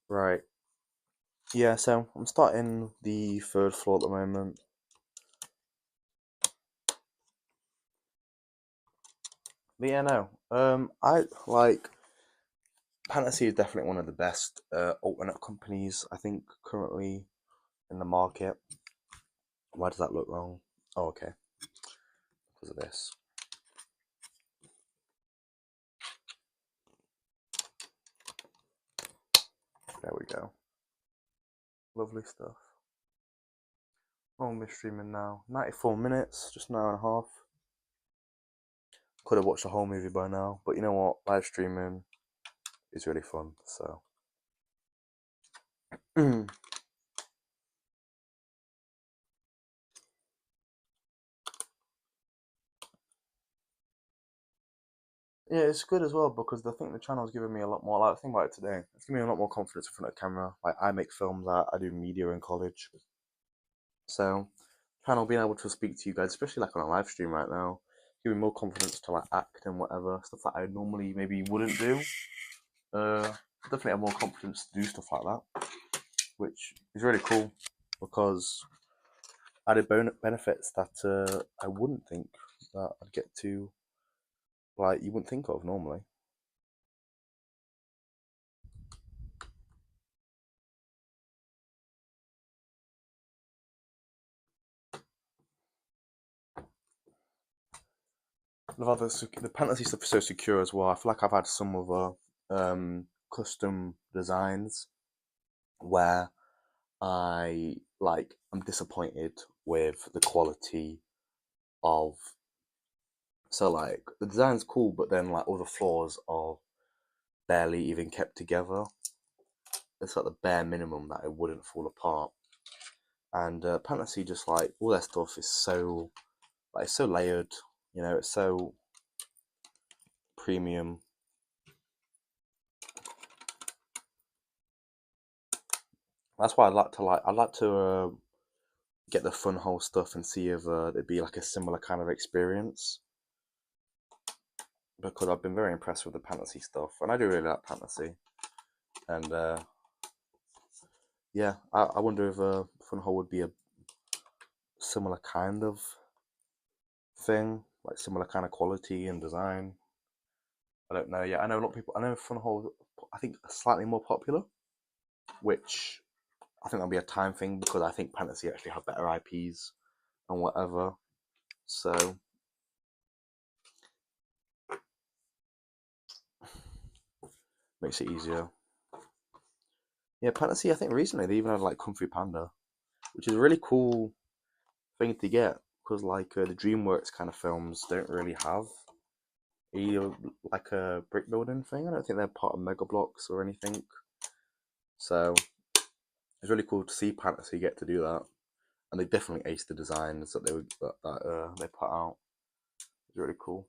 Right. Yeah, so I'm starting the third floor at the moment. But yeah, no. I like Pantasy is definitely one of the best alternate companies I think currently in the market. Why does that look wrong? Oh, okay, because of this. There we go. Lovely stuff. Oh, we're streaming now. 94 minutes, just an hour and a half. Could have watched the whole movie by now, but you know what? Live streaming is really fun. So, yeah, it's good as well because I think the channel's giving me a lot more. Like, think about it today. It's giving me a lot more confidence in front of the camera. Like, I make films. I do media in college, so channel being able to speak to you guys, especially like on a live stream right now, give me more confidence to like act and whatever stuff that I normally maybe wouldn't do. Definitely have more confidence to do stuff like that, which is really cool because added benefits that I wouldn't think that I'd get to, like you wouldn't think of normally. The fantasy stuff is so secure as well. I feel like I've had some other custom designs where I'm disappointed with the quality of, so like the design's cool, but then like all the floors are barely even kept together. It's like the bare minimum that it wouldn't fall apart. And Pantasy just like all their stuff is so like it's so layered, it's so premium. That's why I'd like to get the fun hole stuff and see if it'd be like a similar kind of experience because I've been very impressed with the Pantasy stuff and I do really like Pantasy and yeah, I wonder if fun hole would be a similar kind of thing, like similar kind of quality and design. I don't know. Yeah, I know a lot of people. I know fun hole. I think slightly more popular, which I think that'll be a time thing because I think Fantasy actually have better IPs and whatever. So makes it easier. Yeah, Fantasy. I think recently they even had like Kung Fu Panda, which is a really cool thing to get because like the DreamWorks kind of films don't really have a brick building thing. I don't think they're part of Mega Blocks or anything. So it's really cool to see Fantasy get to do that, and they definitely aced the designs that they put out. It's really cool.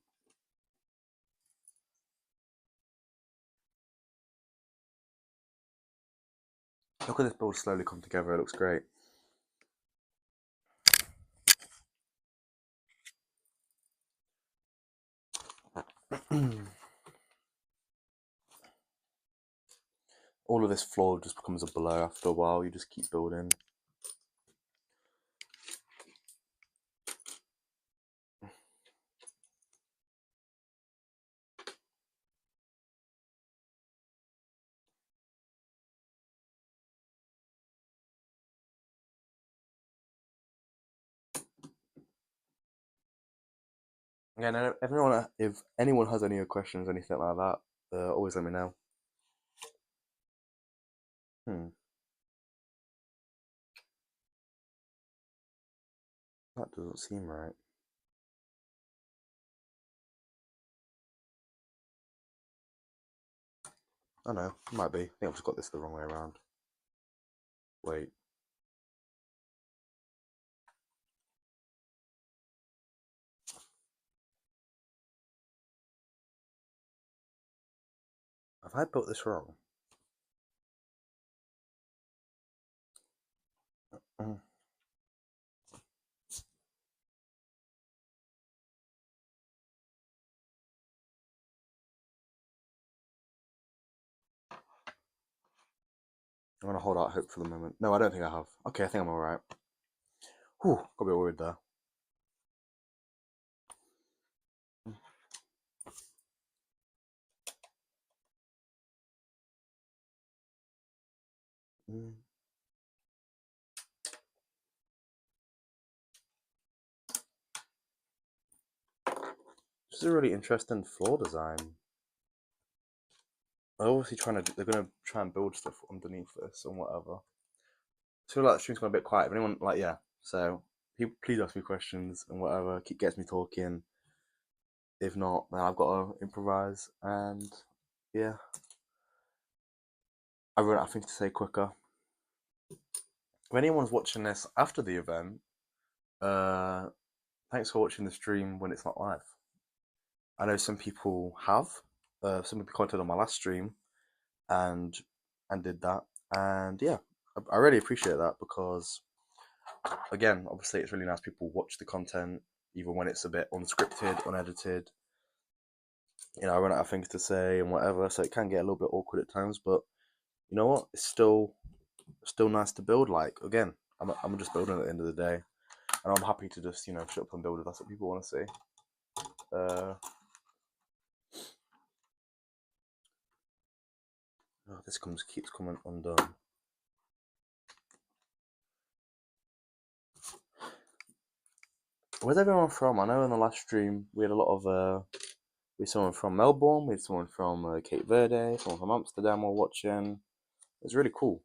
Look at this build slowly come together. It looks great. All of this floor just becomes a blur after a while. You just keep building. Again, everyone, if anyone has any questions, anything like that, always let me know. Hmm, that doesn't seem right. I know, it might be. I think I've just got this the wrong way around. Wait. Have I built this wrong? Mm. I'm gonna hold out hope for the moment. No, I don't think I have. Okay, I think I'm alright. Whew, got a bit worried there. Mm. This is a really interesting floor design. They're obviously they're gonna try and build stuff underneath this and whatever. So like the stream's gone a bit quiet. If anyone like, yeah. So people, please ask me questions and whatever. Keep gets me talking. If not, then I've got to improvise. And yeah, I run out of things to say quicker. If anyone's watching this after the event, uh, thanks for watching the stream when it's not live. I know some people have. Some people commented on my last stream and did that, and yeah, I really appreciate that because again, obviously, it's really nice people watch the content even when it's a bit unscripted, unedited. You know, I run out of things to say and whatever, so it can get a little bit awkward at times. But you know what? It's still nice to build. Like again, I'm just building at the end of the day, and I'm happy to just shut up and build if that's what people want to see. Oh, this keeps coming undone. Where's everyone from? I know in the last stream we had a lot of we had someone from Melbourne, we had someone from Cape Verde, someone from Amsterdam all watching. It was really cool.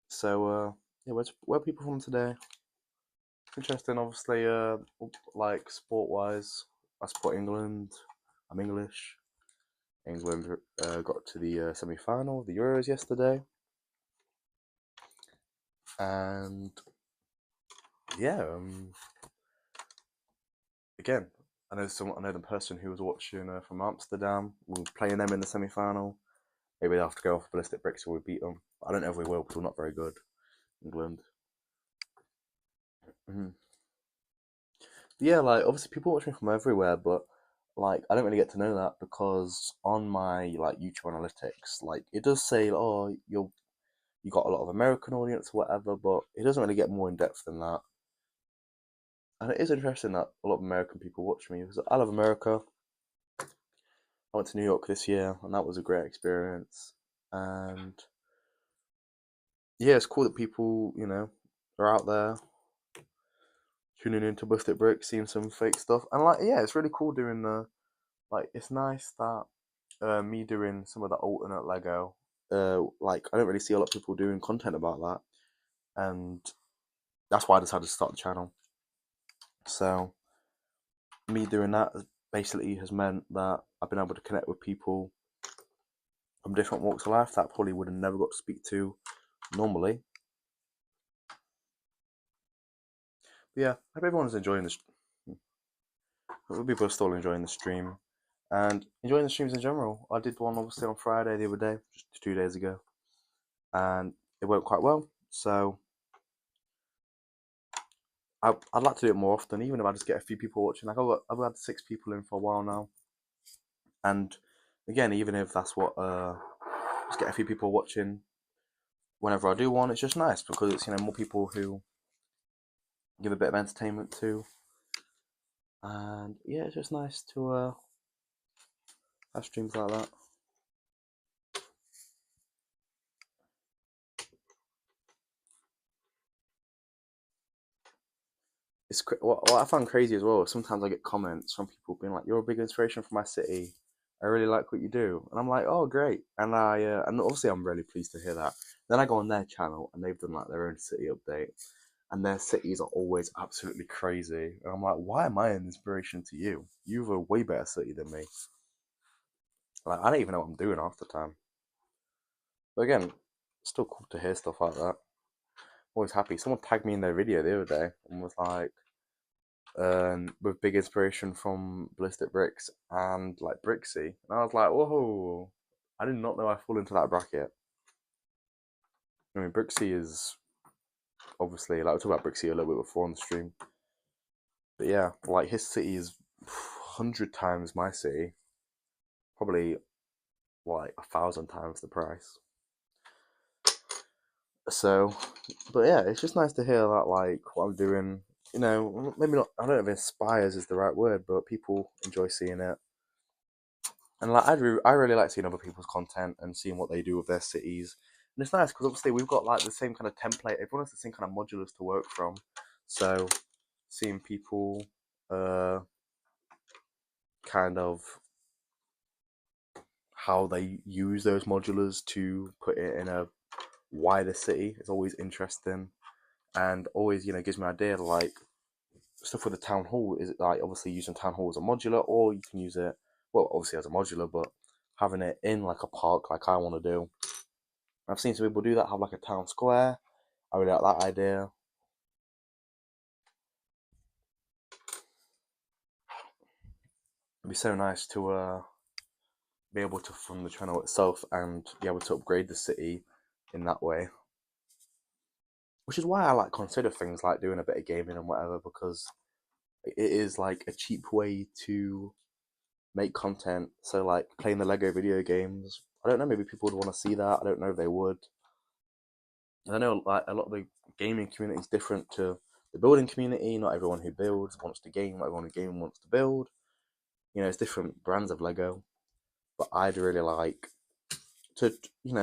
So yeah, where are people from today? Interesting, obviously. Like sport wise, I support England. I'm English. England got to the semi final of the Euros yesterday, and yeah, again, I know the person who was watching from Amsterdam. We're playing them in the semi final. Maybe they'll have to go off ballistic bricks or we beat them. I don't know if we will because we're not very good, England. Mm-hmm. Yeah, like obviously people watch me from everywhere, but like I don't really get to know that because on my like YouTube analytics, like it does say, oh, you got a lot of American audience or whatever, but it doesn't really get more in depth than that. And it is interesting that a lot of American people watch me because I love America. I went to New York this year, and that was a great experience. And yeah, it's cool that people, are out there tuning into Busted Brick, seeing some fake stuff, and like, yeah, it's really cool doing the like. It's nice that me doing some of the alternate Lego. Like I don't really see a lot of people doing content about that, and that's why I decided to start the channel. So me doing that basically has meant that I've been able to connect with people from different walks of life that I probably would have never got to speak to normally. But yeah, I hope everyone's enjoying this. I hope people are still enjoying the stream and enjoying the streams in general. I did one obviously on Friday the other day, just 2 days ago, and it went quite well. So I'd like to do it more often, even if I just get a few people watching. Like I've had 6 people in for a while now, and again, even if that's what just get a few people watching whenever I do one, it's just nice because it's more people who give a bit of entertainment to, and yeah, it's just nice to have streams like that. What I find crazy as well. Sometimes I get comments from people being like, "You're a big inspiration for my city. I really like what you do," and I'm like, "Oh, great!" And obviously I'm really pleased to hear that. Then I go on their channel and they've done like their own city update, and their cities are always absolutely crazy. And I'm like, "Why am I an inspiration to you? You have a way better city than me." Like I don't even know what I'm doing half the time. But again, it's still cool to hear stuff like that. Always happy. Someone tagged me in their video the other day and was like, with big inspiration from Ballistic Bricks and like Brixie. And I was like, whoa, I did not know I fall into that bracket. I mean, Brixie is obviously, like, we talked about Brixie a little bit before on the stream. But yeah, like, his city is 100 times my city. Probably like 1,000 times the price. So, but yeah, it's just nice to hear that, like, what I'm doing, maybe not, I don't know if inspires is the right word, but people enjoy seeing it. And like I really like seeing other people's content and seeing what they do with their cities And it's nice because obviously we've got like the same kind of template. Everyone has the same kind of modulars to work from. So seeing people kind of how they use those modulars to put it in a wider city is always interesting, and always gives me an idea like stuff with the town hall. Is it like obviously using town hall as a modular, or you can use it well obviously as a modular, but having it in like a park like I want to do. I've seen some people do that, have like a town square. I really like that idea. It'd be so nice to be able to fund the channel itself and be able to upgrade the city in that way. Which is why I like consider things like doing a bit of gaming and whatever, because it is like a cheap way to make content. So like playing the Lego video games, I don't know, maybe people would want to see that. I don't know if they would. I know like a lot of the gaming community is different to the building community. Not everyone who builds wants to game. Not everyone who game wants to build. It's different brands of Lego. But I'd really like to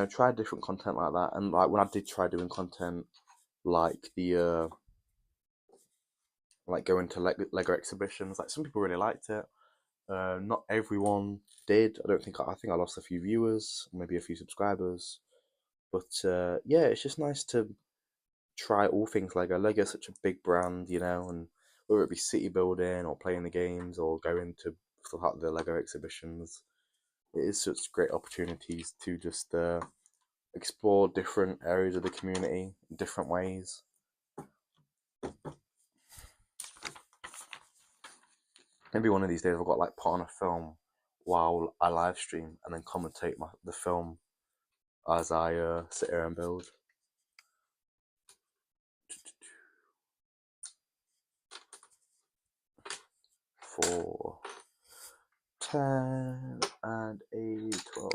try different content like that. And like when I did try doing content like the like going to Lego exhibitions, like some people really liked it. Not everyone did. I think I lost a few viewers, maybe a few subscribers. But yeah, it's just nice to try all things Lego. Lego's such a big brand, and whether it be city building or playing the games or going to stuff like the Lego exhibitions, it is such great opportunities to just explore different areas of the community in different ways. Maybe one of these days I've got like put on a film while I live stream and then commentate the film as I sit here and build. 4, 10, and 8, 12.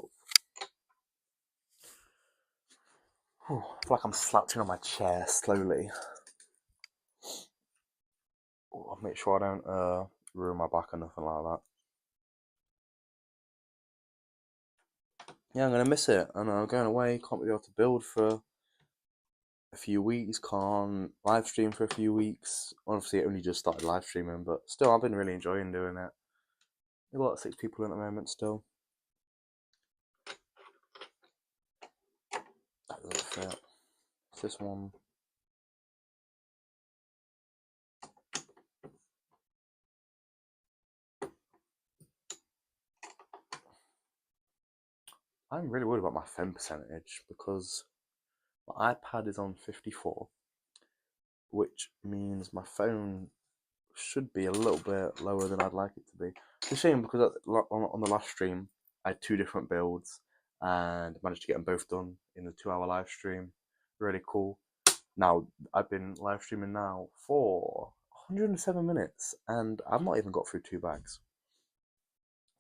Whew, I feel like I'm slouching on my chair slowly. I'll make sure I don't ruin my back or nothing like that. Yeah, I'm gonna miss it. And I'm going away. Can't be able to build for a few weeks. Can't live stream for a few weeks. Obviously, it only just started live streaming, but still, I've been really enjoying doing it. We've got 6 people in at the moment still. That doesn't fit. It's this one. I'm really worried about my phone percentage because my iPad is on 54, which means my phone should be a little bit lower than I'd like it to be. It's a shame because on the last stream, I had 2 different builds and managed to get them both done in the 2-hour live stream. Really cool. Now, I've been live streaming now for 107 minutes and I've not even got through 2 bags.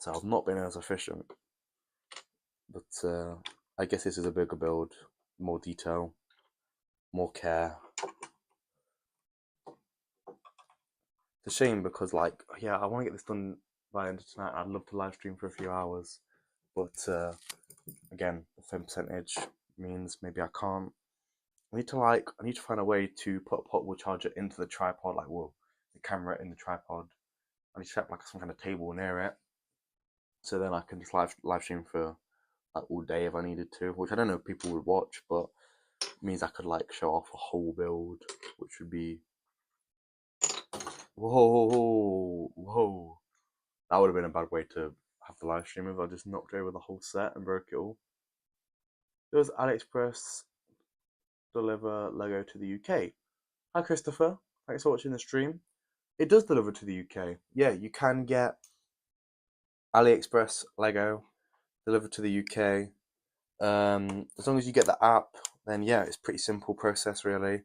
So I've not been as efficient. But I guess this is a bigger build, more detail, more care. It's a shame because, like, yeah, I want to get this done by the end of tonight. I'd love to live stream for a few hours, but again, the phone percentage means maybe I can't. I need to find a way to put a portable charger into the tripod, like, whoa, the camera in the tripod. I need to set like some kind of table near it, so then I can just live stream for like all day if I needed to. Which I don't know if people would watch, but it means I could like show off a whole build, which would be whoa. That would have been a bad way to have the live stream if I just knocked over the whole set and broke it all. Does AliExpress deliver Lego to the UK? Hi Christopher, thanks for watching the stream. It does deliver to the UK. Yeah, you can get AliExpress Lego delivered to the UK. As long as you get the app, then yeah, it's a pretty simple process really.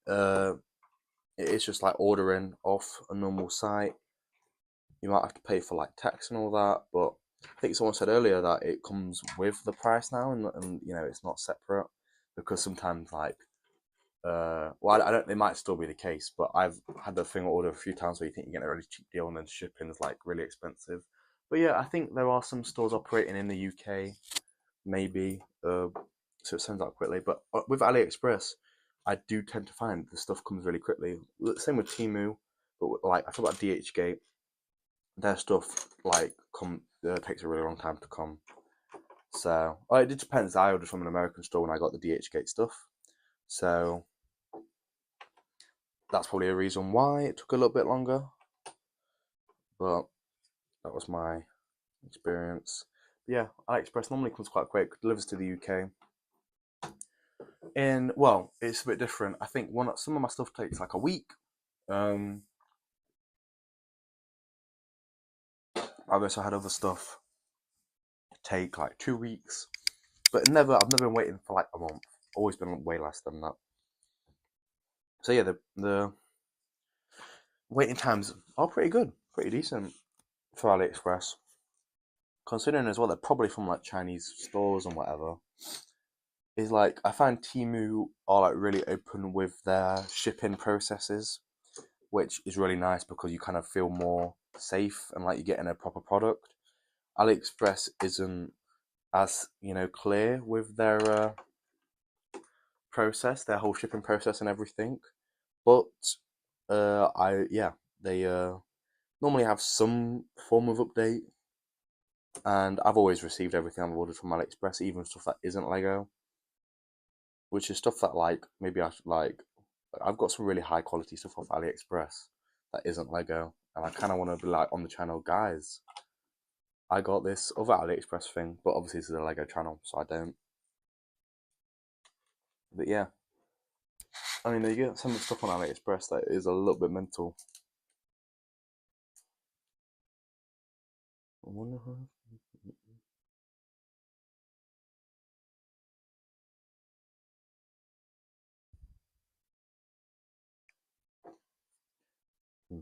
It is just like ordering off a normal site. You might have to pay for like tax and all that, but I think someone said earlier that it comes with the price now, and it's not separate, because sometimes like well, I don't. It might still be the case, but I've had the thing ordered a few times where you think you're getting a really cheap deal and then shipping is like really expensive. But yeah, I think there are some stores operating in the UK, maybe. so it sends out quickly. But with AliExpress, I do tend to find the stuff comes really quickly. Same with Temu, but like I talk about DHgate, their stuff like takes a really long time to come. So it depends. I ordered from an American store when I got the DHgate stuff, so that's probably a reason why it took a little bit longer. But that was my experience. But yeah, AliExpress normally comes quite quick. Delivers to the UK. And well, it's a bit different. I think some of my stuff takes like a week. Um, I've also had other stuff take like 2 weeks, but I've never been waiting for like a month. Always been way less than that. So yeah, the waiting times are pretty good, pretty decent for AliExpress. Considering as well they're probably from like Chinese stores and whatever. Is like I find Temu are like really open with their shipping processes, which is really nice because you kind of feel more safe and like you're getting a proper product. AliExpress isn't as clear with their process, their whole shipping process and everything. But I yeah, they normally have some form of update, and I've always received everything I've ordered from AliExpress, even stuff that isn't Lego, which is stuff that like maybe I should like. I've got some really high quality stuff off AliExpress that isn't Lego, and I kind of want to be like on the channel, guys. I got this other AliExpress thing, but obviously this is a Lego channel, so I don't. But yeah, I mean, you get some of the stuff on AliExpress that is a little bit mental. I wonder how. Hmm.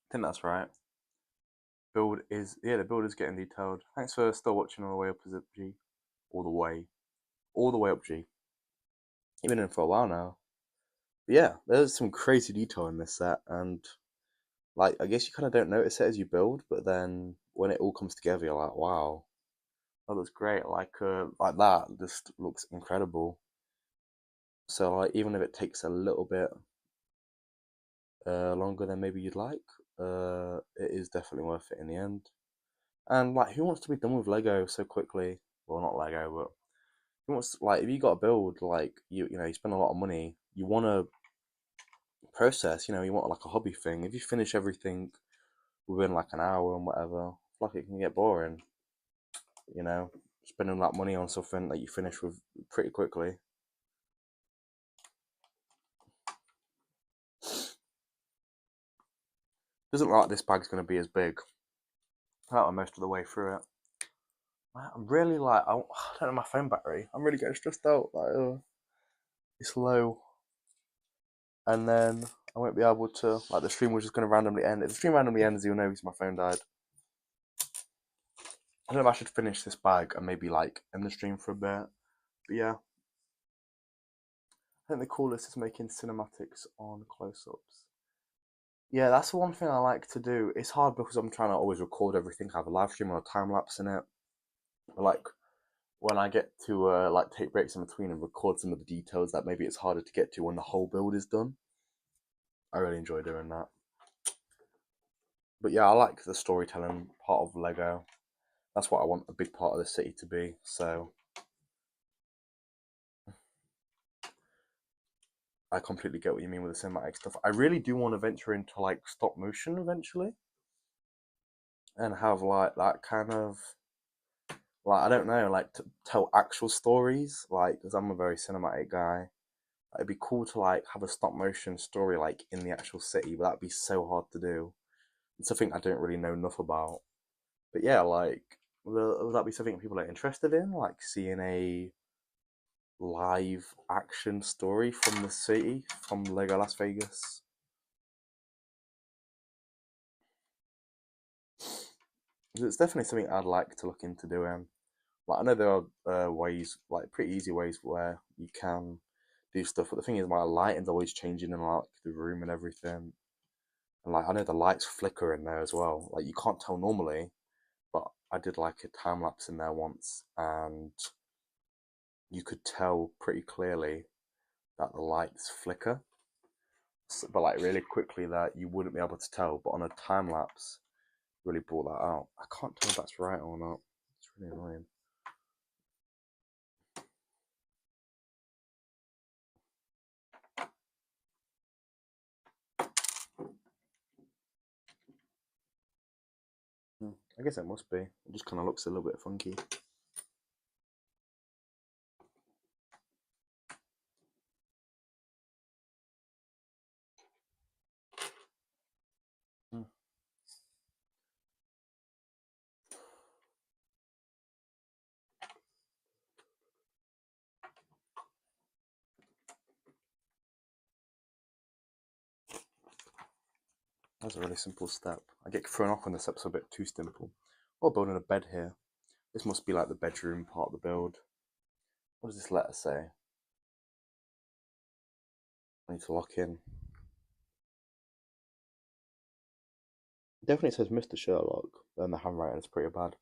I think that's right. The build is getting detailed. Thanks for still watching all the way up, is it G? All the way up G. You've been in for a while now. But yeah, there's some crazy detail in this set, and like I guess you kind of don't notice it as you build, but then when it all comes together, you're like, wow, that looks great. Like that just looks incredible. So like even if it takes a little bit longer than maybe you'd like, it is definitely worth it in the end. And like, who wants to be done with Lego so quickly? Well, not Lego, but who wants like if you got to build like you spend a lot of money, you want to process. You want like a hobby thing. If you finish everything within like an hour and whatever, like it can get boring. You know, spending that money on something that you finish with pretty quickly. Doesn't look like this bag's going to be as big. I'm most of the way through it. I'm really like I don't know my phone battery. I'm really getting stressed out. Like it's low, and then I won't be able to like the stream was just going to randomly end. If the stream randomly ends, you'll know because my phone died. I don't know if I should finish this bag and maybe like end the stream for a bit. But yeah, I think the coolest is making cinematics on close-ups. Yeah, that's the one thing I like to do. It's hard because I'm trying to always record everything, have a live stream or a time lapse in it. But like when I get to like take breaks in between and record some of the details that maybe it's harder to get to when the whole build is done. I really enjoy doing that. But yeah, I like the storytelling part of Lego. That's what I want a big part of the city to be. So I completely get what you mean with the cinematic stuff. I really do want to venture into like stop motion eventually and have like that kind of like I don't know, like to tell actual stories. Like, because I'm a very cinematic guy, it'd be cool to like have a stop motion story like in the actual city, but that'd be so hard to do. It's something I don't really know enough about. But yeah, like, will that be something people are interested in? Like seeing a live action story from the city, from Lego Las Vegas? It's definitely something I'd like to look into doing. Like, I know there are ways, like pretty easy ways where you can do stuff, but the thing is, my lighting's always changing in like the room and everything. And like, I know the lights flicker in there as well. Like, you can't tell normally, I did like a time lapse in there once, and you could tell pretty clearly that the lights flicker, but like really quickly that you wouldn't be able to tell. But on a time lapse, really brought that out. I can't tell if that's right or not. It's really annoying. I guess it must be. It just kind of looks a little bit funky. That's a really simple step. I get thrown off when the steps are a bit too simple. Oh, building a bed here. This must be like the bedroom part of the build. What does this letter say? I need to lock in. It definitely says Mr. Sherlock, and the handwriting is pretty bad.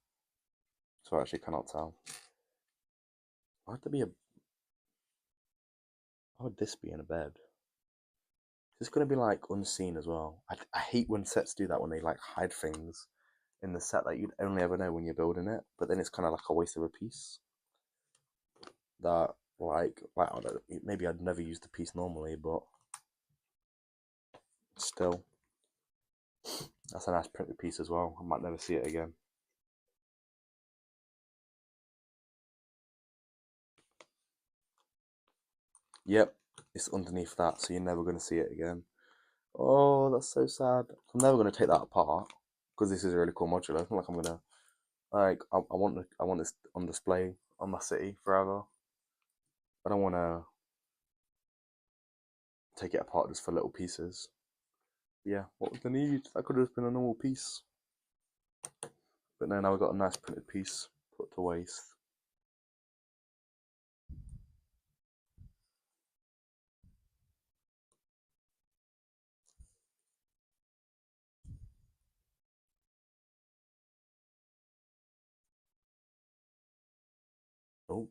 So I actually cannot tell. Why would there be a... Why would this be in a bed? Is this going to be like unseen as well? I hate when sets do that, when they like hide things in the set that you'd only ever know when you're building it, but then it's kind of like a waste of a piece. That I don't know, maybe I'd never use the piece normally, but still, that's a nice printed piece as well. I might never see it again. Yep, it's underneath that, so you're never going to see it again. Oh, that's so sad. I'm never going to take that apart because this is a really cool modular. It's not like I'm gonna I want this on display on my city forever. I don't want to take it apart just for little pieces. Yeah, what was the need? That could have been a normal piece. But no, now we've got a nice printed piece put to waste. Oh,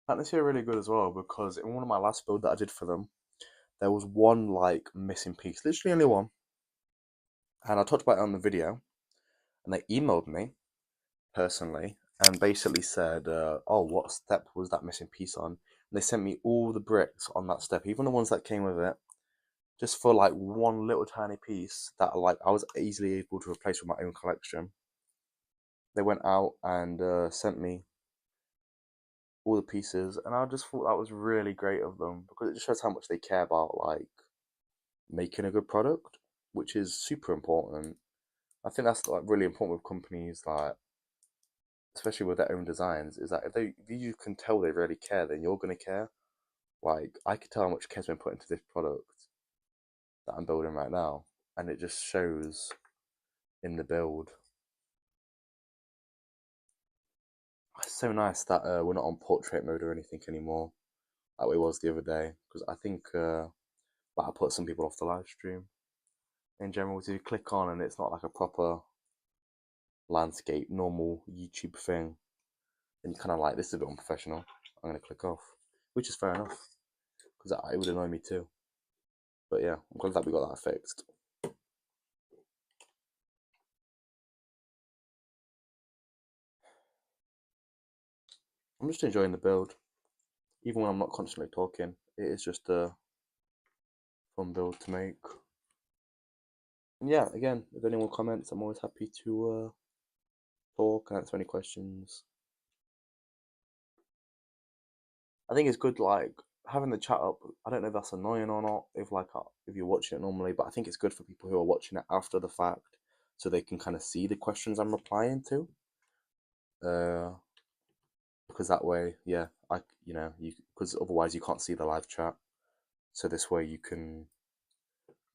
Pantasy are really good as well because in one of my last builds that I did for them, there was one like missing piece, literally only one. And I talked about it on the video, and they emailed me personally and basically said, "Oh, what step was that missing piece on?" And they sent me all the bricks on that step, even the ones that came with it, just for like one little tiny piece that like I was easily able to replace with my own collection. They went out and sent me all the pieces, and I just thought that was really great of them because it just shows how much they care about like making a good product, which is super important. I think that's like really important with companies like, especially with their own designs, is that if you can tell they really care, then you're gonna care. Like I could tell how much care's been put into this product that I'm building right now, and it just shows in the build. It's so nice that we're not on portrait mode or anything anymore, like we was the other day, because I think that put some people off the live stream. In general, to click on and it's not like a proper landscape, normal YouTube thing, then you kind of like, this is a bit unprofessional. I'm gonna click off, which is fair enough, because it would annoy me too. But yeah, I'm glad that we got that fixed. I'm just enjoying the build, even when I'm not constantly talking. It is just a fun build to make. And yeah, again, if anyone comments, I'm always happy to talk and answer any questions. I think it's good, like having the chat up. I don't know if that's annoying or not, if like if you're watching it normally, but I think it's good for people who are watching it after the fact, so they can kind of see the questions I'm replying to. Uh, because that way, yeah, you because otherwise you can't see the live chat. So this way you can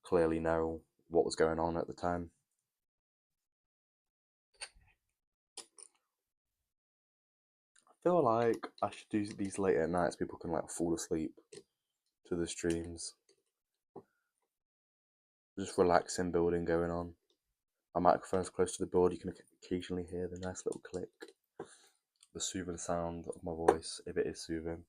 clearly know what was going on at the time. feel like I should do these late at night so people can like fall asleep to the streams. Just relaxing building going on. My microphone's close to the board. You can occasionally hear the nice little click, the soothing sound of my voice, if it is soothing.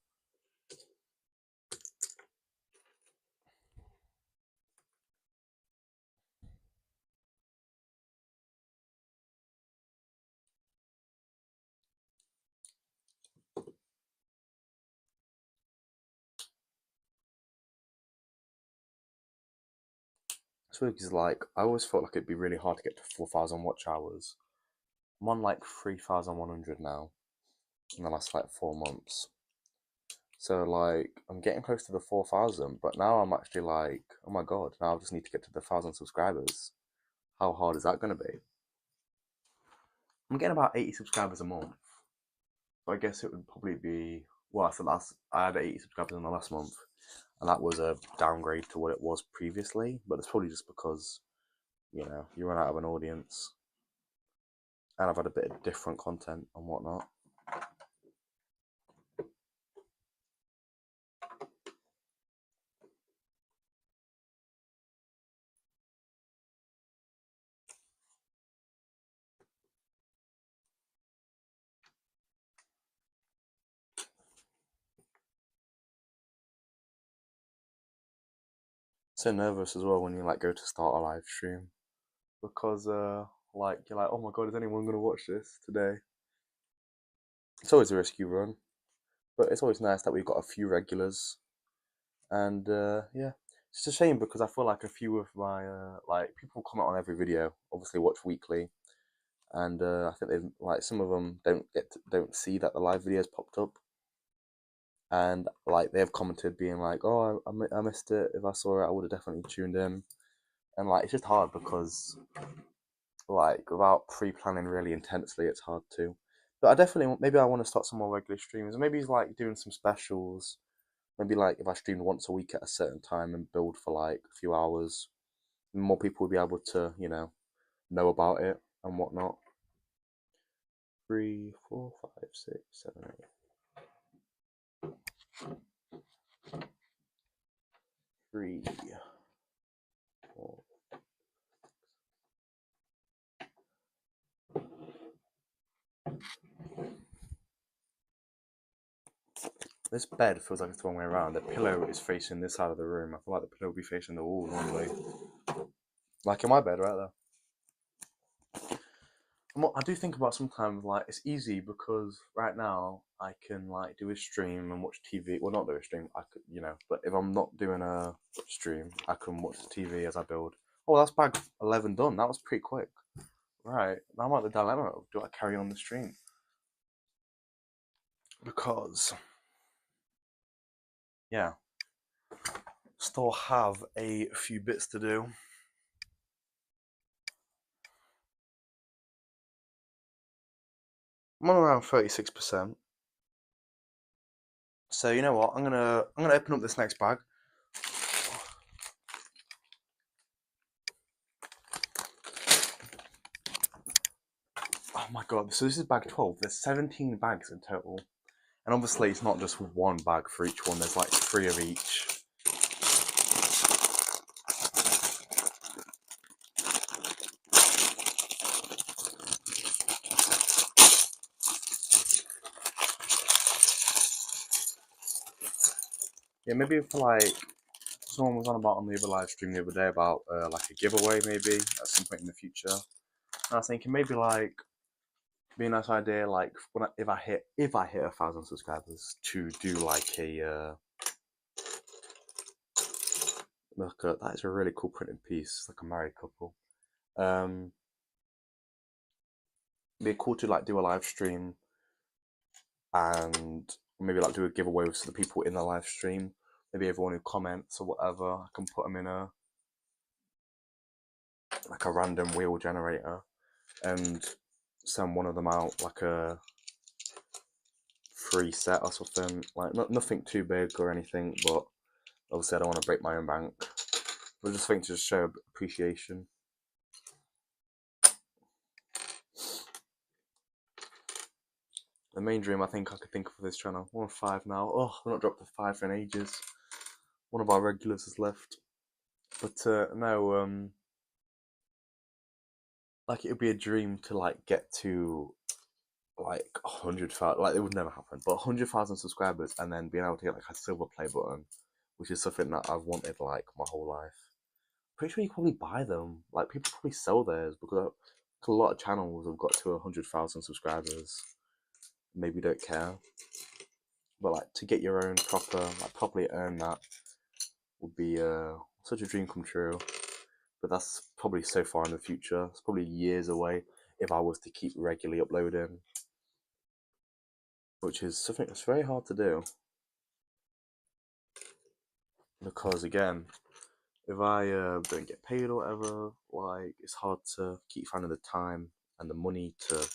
This week is like, I always felt like it'd be really hard to get to 4,000 watch hours. I'm on like 3,100 now in the last like 4 months. So like, I'm getting close to the 4,000, but now I'm actually like, oh my god, now I just need to get to the 1,000 subscribers. How hard is that going to be? I'm getting about 80 subscribers a month. So I guess it would probably be, well, I had 80 subscribers in the last month, and that was a downgrade to what it was previously, but it's probably just because, you run out of an audience, and I've had a bit of different content and whatnot. So nervous as well when you like go to start a live stream because like you're like, oh my god, is anyone gonna watch this today? It's always a risky run, but it's always nice that we've got a few regulars, and yeah, it's a shame because I feel like a few of my like people comment on every video, obviously watch weekly, and I think they've like some of them don't see that the live videos popped up, and like they've commented being like, oh, I missed it. If I saw it, I would have definitely tuned in, and like it's just hard because like without pre-planning really intensely, it's hard to. But I definitely maybe I want to start some more regular streams. Maybe it's like doing some specials. Maybe like if I streamed once a week at a certain time and build for like a few hours, more people would be able to know about it and whatnot. 3, 4, 5, 6, 7, 8. 3, 4. This bed feels like it's the wrong way around. The pillow is facing this side of the room. I feel like the pillow would be facing the wall normally. Like in my bed right there. And what I do think about sometimes, like it's easy because right now I can like do a stream and watch TV. Well, not do a stream. I could, but if I'm not doing a stream, I can watch the TV as I build. Oh, that's bag 11 done. That was pretty quick. Right now I'm at the dilemma of do I carry on the stream because yeah, still have a few bits to do. I'm on around 36%. So you know what? I'm gonna open up this next bag. Oh my god! So this is bag 12. There's 17 bags in total, and obviously it's not just one bag for each one. There's like 3 of each. Yeah, maybe for like someone was on about on the other live stream the other day about like a giveaway maybe at some point in the future. And I was thinking maybe like be a nice idea like if I hit 1,000 subscribers to do like a look at that is a really cool printed piece. It's like a married couple. It'd be cool to like do a live stream and maybe like do a giveaway to the people in the live stream. Maybe everyone who comments or whatever, I can put them in a like a random wheel generator and send one of them out like a free set or something. Like nothing too big or anything, but obviously I don't want to break my own bank. I just think to just show appreciation. The main dream I think I could think of for this channel. We're on 5 now. Oh, we're not dropped to 5 in ages. One of our regulars has left. But no, like it would be a dream to like get to like 100,000. Like it would never happen, but 100,000 subscribers and then being able to get like a silver play button, which is something that I've wanted like my whole life. Pretty sure you can probably buy them. Like people probably sell theirs because a lot of channels have got to 100,000 subscribers. Maybe don't care, but like to get your own proper, like properly earn that would be such a dream come true. But that's probably so far in the future. It's probably years away if I was to keep regularly uploading, which is something that's very hard to do. Because again, if I don't get paid or whatever, like it's hard to keep finding the time and the money to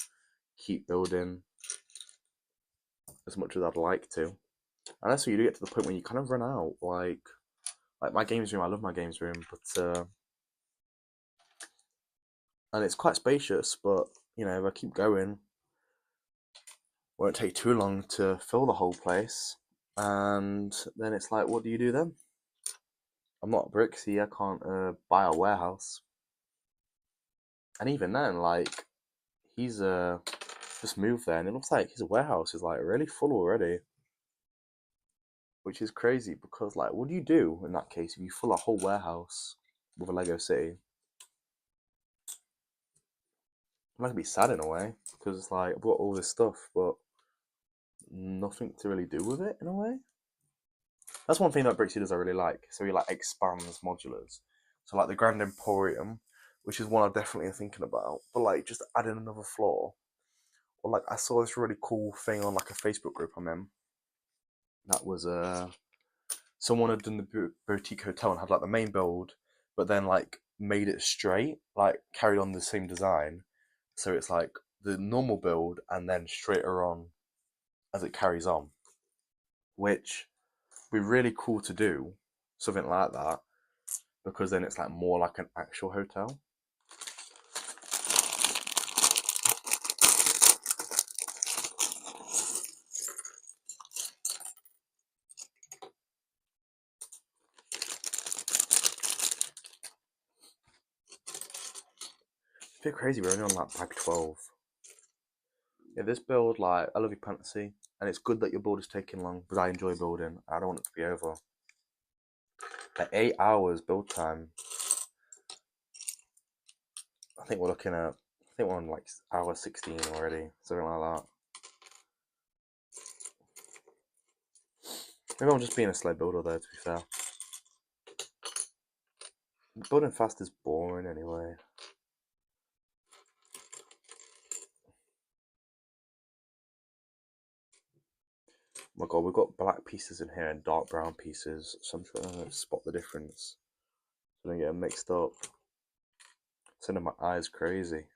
keep building as much as I'd like to. And that's when you do get to the point when you kind of run out. Like my games room, I love my games room, but and it's quite spacious. But you know, if I keep going, it won't take too long to fill the whole place. And then it's like, what do you do then? I'm not Brixie. I can't buy a warehouse. And even then, like he's just moved there, and it looks like his warehouse is like really full already, which is crazy because like, what do you do in that case if you fill a whole warehouse with a Lego city? I'm gonna be sad in a way because it's like I've got all this stuff, but nothing to really do with it in a way. That's one thing that Brixie does I really like. So he like expands modulars. So like the Grand Emporium, which is one I'm definitely thinking about, but like just adding another floor. Or like I saw this really cool thing on like a Facebook group I'm in. That was someone had done the boutique hotel and had like the main build, but then like made it straight, like carried on the same design. So it's like the normal build and then straighter on as it carries on, which would be really cool to do something like that because then it's like more like an actual hotel. It's a bit crazy. We're only on like bag 12. Yeah, this build, like, I love your Pantasy, and it's good that your build is taking long because I enjoy building. I don't want it to be over. Like 8 hours build time. I think we're looking at. I think we're on like hour 16 already, something like that. Maybe I'm just being a slow builder though. To be fair, building fast is boring anyway. Oh my god, we've got black pieces in here and dark brown pieces, so I'm trying to spot the difference so I don't get them mixed up. Sending my eyes crazy.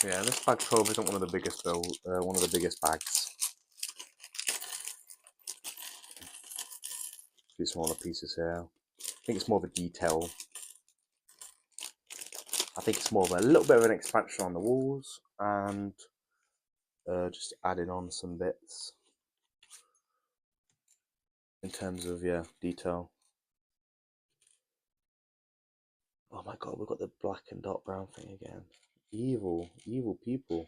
Yeah, this bag 12 isn't one of the biggest one of the biggest bags. A few smaller pieces here. I think it's more of a detail. I think it's more of a little bit of an expansion on the walls and just adding on some bits in terms of detail. Oh my god, we've got the black and dot brown thing again. Evil, evil people.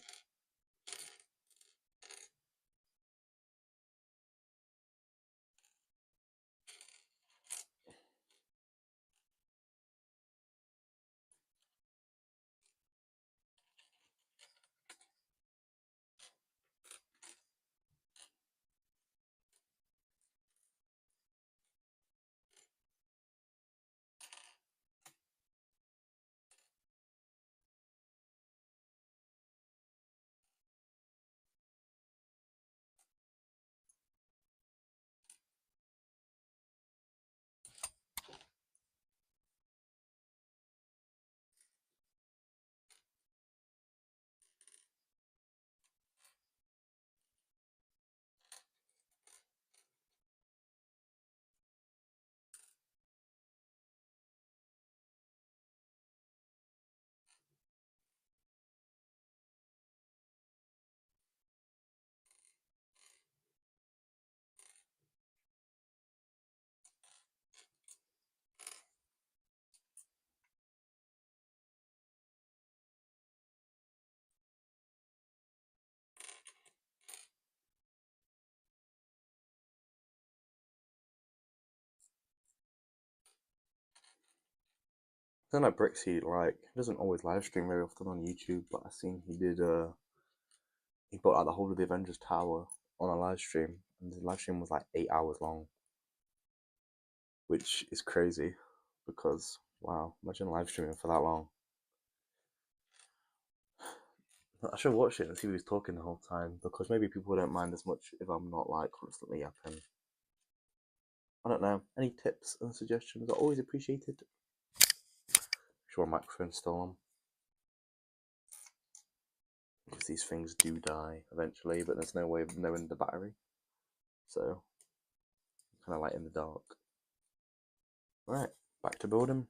I don't know Brixie, like, he doesn't always live stream very often on YouTube, but I seen he did he bought out the whole of the Avengers Tower on a live stream, and the live stream was like 8 hours long, which is crazy because wow, imagine live streaming for that long. I should watch it and see who he's talking the whole time because maybe people don't mind as much if I'm not like constantly yapping. I don't know. Any tips and suggestions are always appreciated. Sure, microphone's still on because these things do die eventually, but there's no way of knowing the battery, so kind of like in the dark. Right, back to building.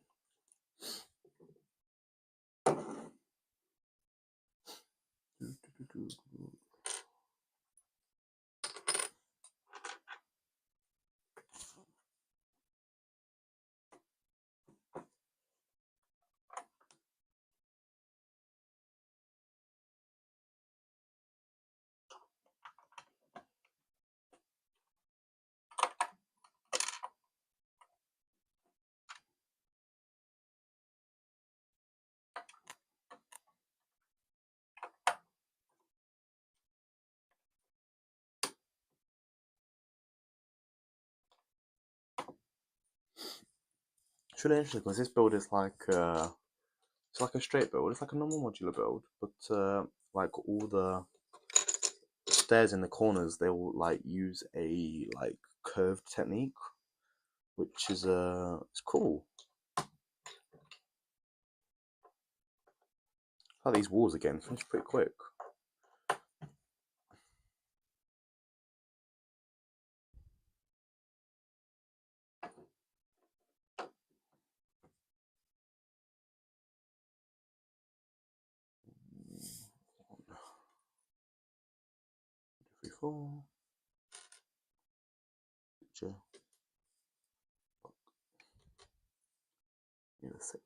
It's really interesting because this build is like it's like a straight build. It's like a normal modular build, but like all the stairs in the corners, they will like use a like curved technique, which is it's cool. How these walls again finish pretty quick. Three, four. Picture. Yeah, six.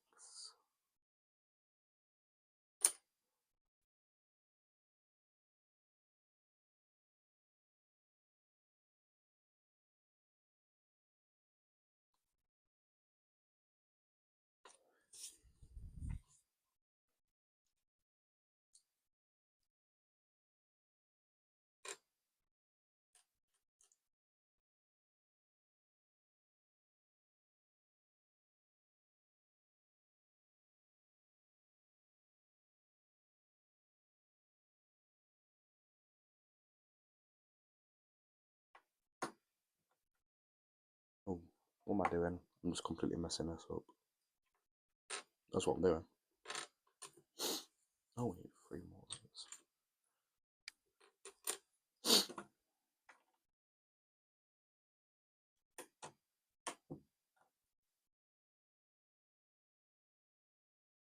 Oh, what am I doing? I'm just completely messing this up. That's what I'm doing. Oh, we need three more.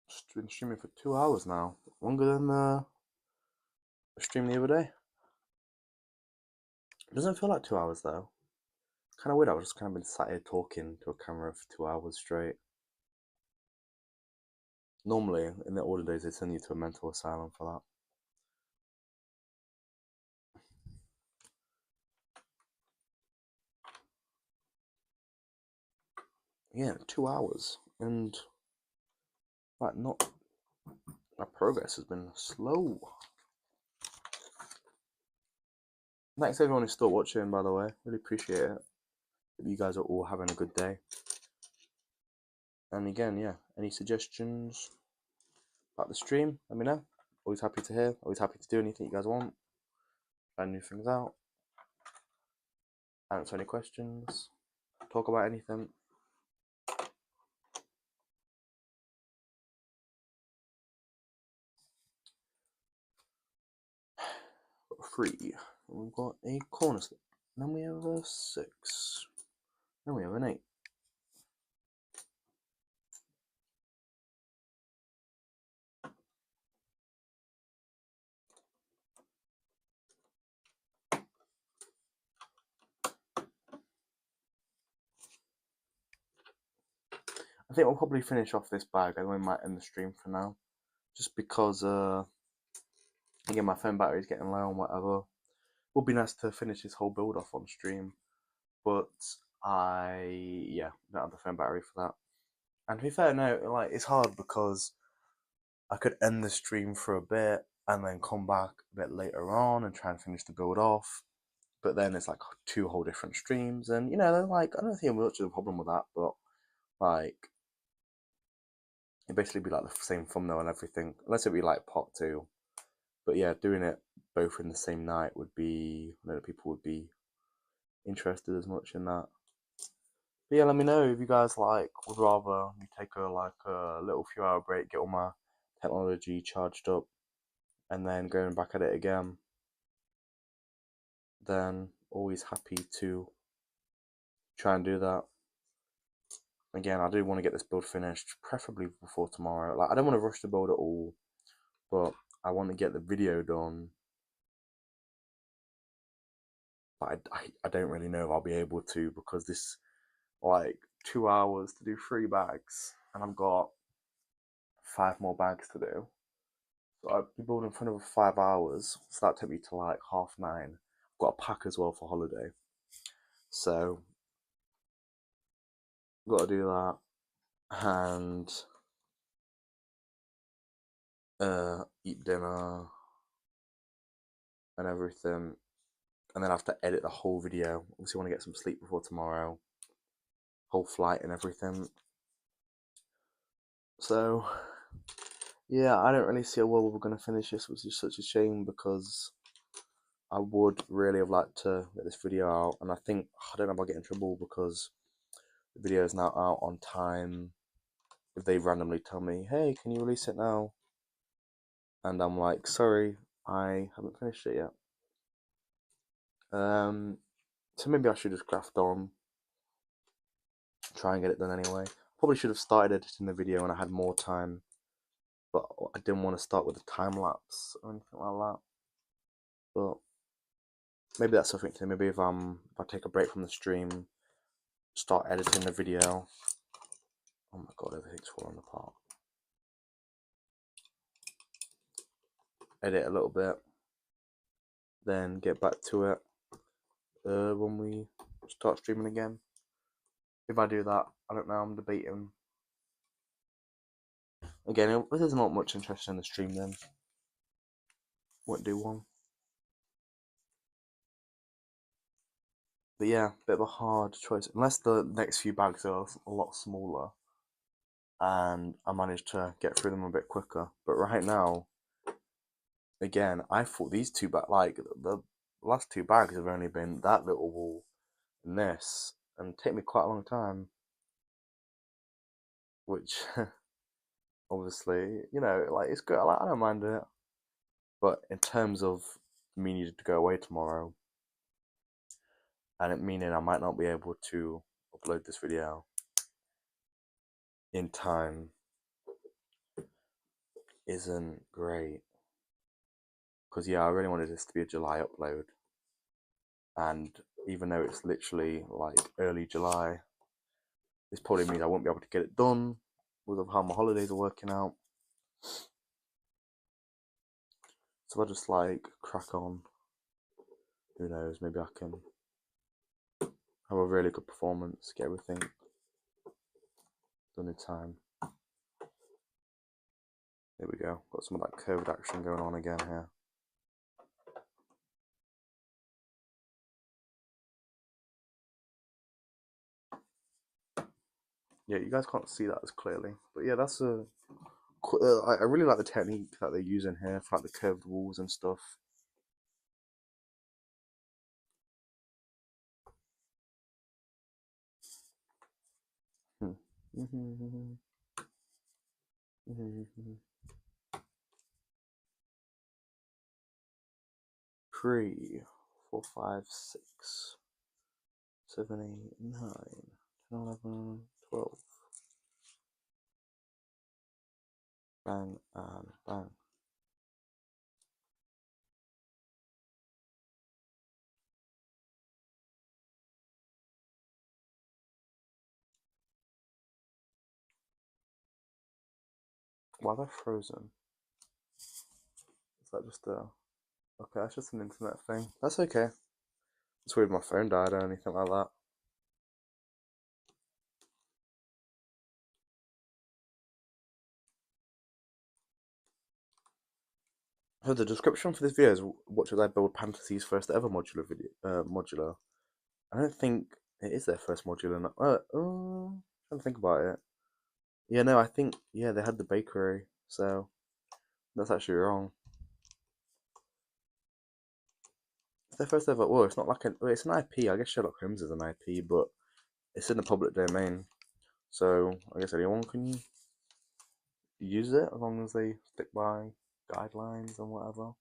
Just been streaming for 2 hours now. Longer than the stream the other day. It doesn't feel like 2 hours though. Kind of weird. I was just kind of been sat here talking to a camera for 2 hours straight. Normally, in the older days, they send you to a mental asylum for that. Yeah, 2 hours, and like not my progress has been slow. Thanks everyone who's still watching, by the way. Really appreciate it. Hope you guys are all having a good day. And again, yeah, any suggestions about the stream, let me know. Always happy to hear. Always happy to do anything you guys want. Try new things out. Answer any questions. Talk about anything. Three. We've got a corner slip. Then we have a 6. Then we have an 8. I think we'll probably finish off this bag and we might end the stream for now. Just because, again, my phone battery is getting low and whatever. Would be nice to finish this whole build off on stream. But yeah, don't have the phone battery for that. And to be fair, no, like, it's hard because I could end the stream for a bit and then come back a bit later on and try and finish the build off. But then it's like 2 whole different streams, and they're like, I don't think much of a problem with that, but like it basically be like the same thumbnail and everything, unless it be like part 2. But yeah, doing it both in the same night would be, I don't know, people would be interested as much in that. But yeah, let me know if you guys like would rather me take a little few hour break, get all my technology charged up, and then going back at it again. Then always happy to try and do that. Again, I do want to get this build finished, preferably before tomorrow. Like, I don't want to rush the build at all, but I want to get the video done. But I don't really know if I'll be able to, because this, like, 2 hours to do 3 bags, and I've got 5 more bags to do. So I'd be building for another 5 hours, so that took me to like 9:30. I've got a pack as well for holiday, so got to do that and eat dinner and everything, and then I have to edit the whole video. Obviously, want to get some sleep before tomorrow, whole flight and everything. So yeah, I don't really see a world where we're going to finish this, which is such a shame because I would really have liked to get this video out, and I think, I don't know if I'll get in trouble because the video is now out on time. If they randomly tell me, hey, can you release it now? And I'm like, sorry, I haven't finished it yet. So maybe I should just craft on, try and get it done anyway. Probably should have started editing the video when I had more time, but I didn't want to start with a time lapse or anything like that. But maybe that's something to do. Maybe if I take a break from the stream, start editing the video. Oh my god, everything's falling apart. Edit a little bit, then get back to it when we start streaming again. If I do that, I don't know, I'm debating. Again, if there's not much interest in the stream, then won't do one. But yeah, bit of a hard choice. Unless the next few bags are a lot smaller and I manage to get through them a bit quicker. But right now, again, I thought these 2 bags, like the last 2 bags have only been that little wall and this, and take me quite a long time. Which, obviously, like, it's good. I don't mind it. But in terms of me needing to go away tomorrow, and it meaning I might not be able to upload this video in time, isn't great. Because yeah, I really wanted this to be a July upload, and even though it's literally like early July, this probably means I won't be able to get it done because of how my holidays are working out. So I'll just like crack on. Who knows? Maybe I can have a really good performance, get everything done in time. There we go. Got some of that curved action going on again here. Yeah, you guys can't see that as clearly, but yeah, that's a. I really like the technique that they're using here for like the curved walls and stuff. Three, 4, 5, 6, 7, 8, 9, 10, 11, 12. Bang and bang. Why are they frozen? Is that just a. Okay, that's just an internet thing. That's okay. It's weird my phone died or anything like that. So the description for this video is what should I build Pantasy's first ever modular video modular. I don't think it is their first modular. Trying to think about it. Yeah, no, I think yeah they had the bakery, so that's actually wrong. It's their first ever. Well, it's not like well, it's an IP. I guess Sherlock Holmes is an IP, but it's in the public domain, so I guess anyone can use it as long as they stick by guidelines and whatever.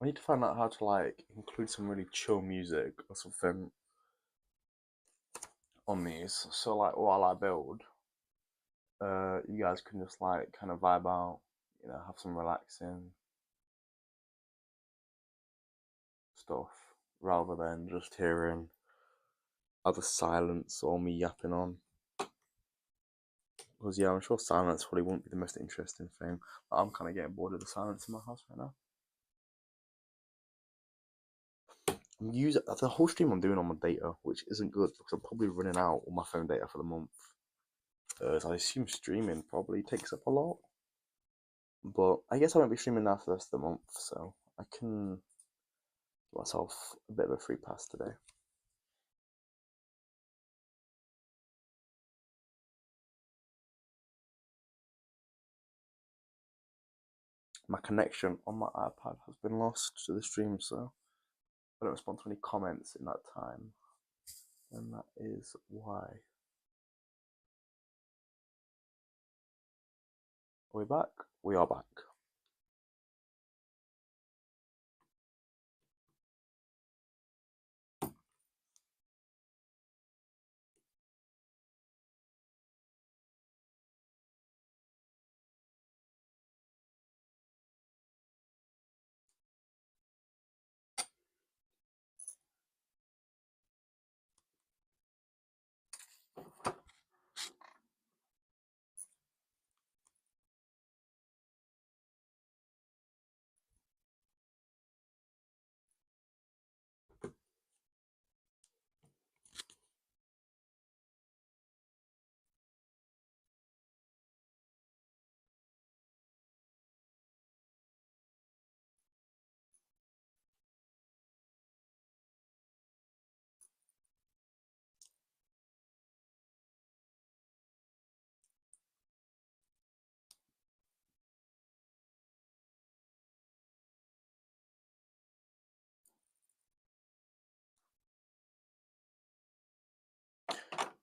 I need to find out how to like include some really chill music or something on these. So like while I build, you guys can just like kind of vibe out, have some relaxing stuff rather than just hearing either silence or me yapping on. Because yeah, I'm sure silence probably won't be the most interesting thing. I'm kind of getting bored of the silence in my house right now. I'm using the whole stream I'm doing on my data, which isn't good because I'm probably running out on my phone data for the month. So I assume streaming probably takes up a lot. But I guess I won't be streaming now for the rest of the month, so I can give myself a bit of a free pass today. My connection on my iPad has been lost to the stream, so I don't respond to any comments in that time. And that is why. Are we back? We are back.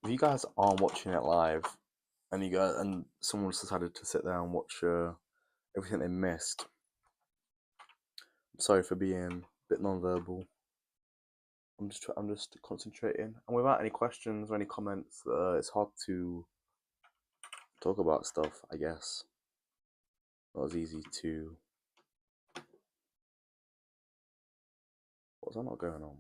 if you guys aren't watching it live, and someone's decided to sit there and watch everything they missed, I'm sorry for being a bit non-verbal. I'm just concentrating, and without any questions or any comments, it's hard to talk about stuff. I guess not as easy to. What's that not going on?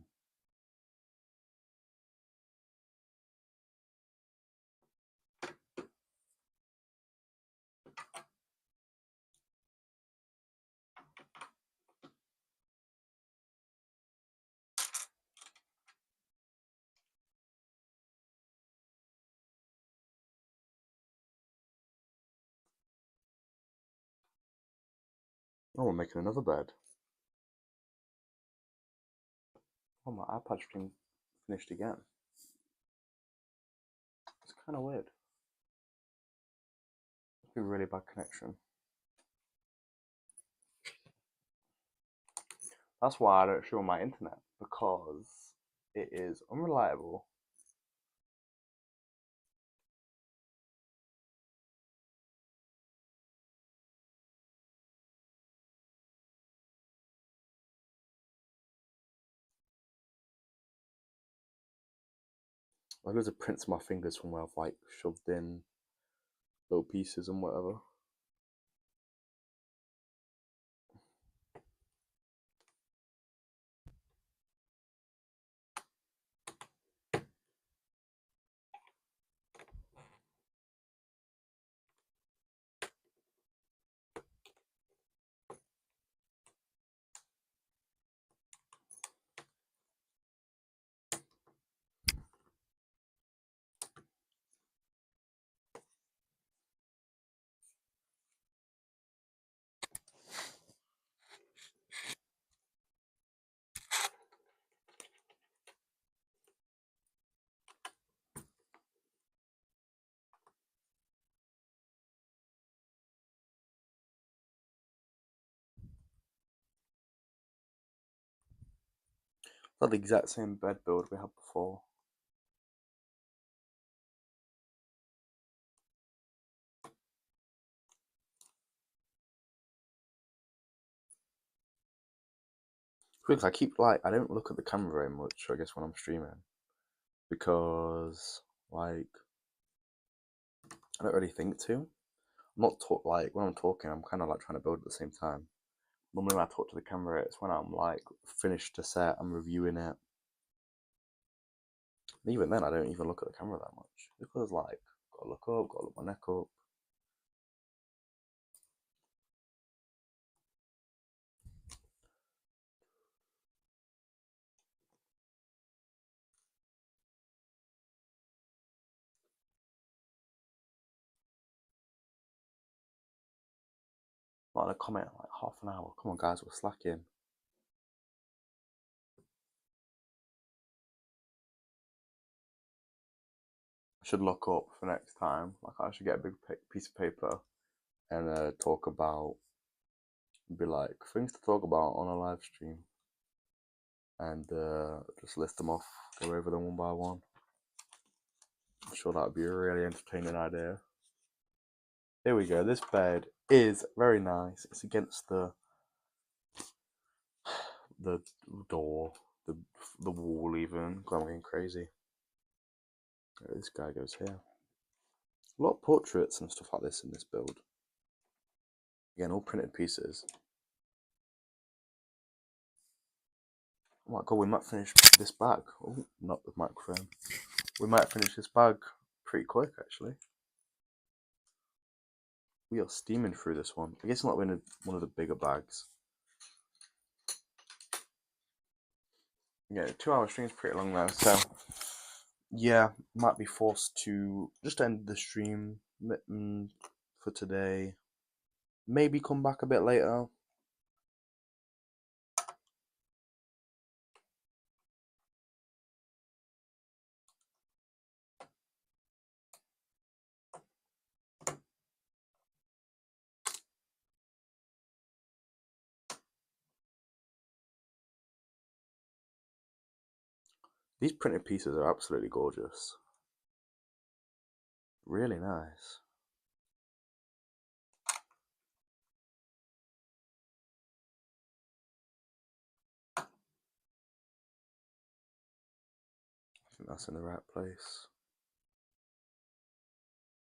Oh, we're making another bed. Oh, my iPad stream finished again. It's kind of weird. It's been a really bad connection. That's why I don't show my internet, because it is unreliable. I lose a prints of my fingers from where I've like shoved in little pieces and whatever. It's not the exact same bed build we had before. Because I keep I don't look at the camera very much, I guess, when I'm streaming, because like I don't really think to. I'm not when I'm talking, I'm kind of like trying to build at the same time. Normally, when I talk to the camera, it's when I'm like finished a set, I'm reviewing it. And even then, I don't even look at the camera that much, because like gotta look up, gotta look my neck up. Like a comment like half an hour. Come on, guys, we're slacking. I should look up for next time. Like I should get a big piece of paper and talk about, be like things to talk about on a live stream, and just list them off, go over them one by one. I'm sure that would be a really entertaining idea. Here we go. This bed is very nice. It's against the door, the the wall even. God, I'm getting crazy. This guy goes here. A lot of portraits and stuff like this in this build. Again, all printed pieces. Oh my god, we might finish this bag. Oh, not the microphone. We might finish this bag pretty quick, actually. We are steaming through this one. I guess not in one of the bigger bags. Yeah, 2 hour stream's pretty long now, so yeah, might be forced to just end the stream for today. Maybe come back a bit later. These printed pieces are absolutely gorgeous. Really nice. I think that's in the right place.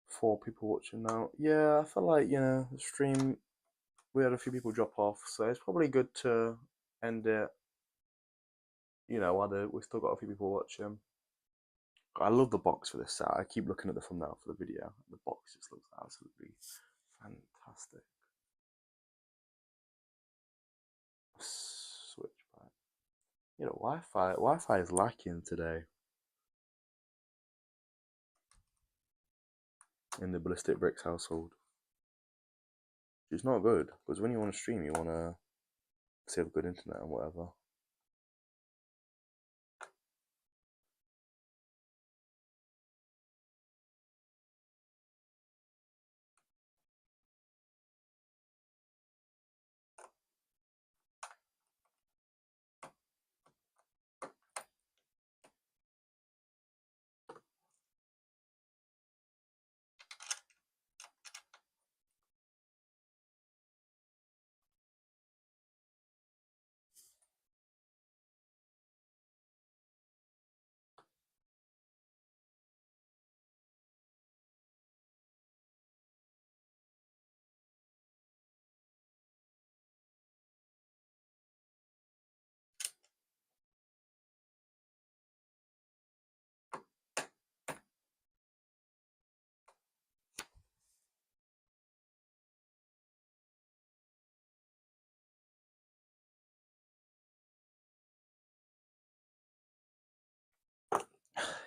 4 people watching now. Yeah, I feel like, the stream, we had a few people drop off, so it's probably good to end it, while we still got a few people watching. I love the box for this set. I keep looking at the thumbnail for the video. The box just looks absolutely fantastic. Switch back. Wi-Fi is lacking today in the Ballistic Bricks household. It's not good because when you want to stream, you want to save good internet and whatever.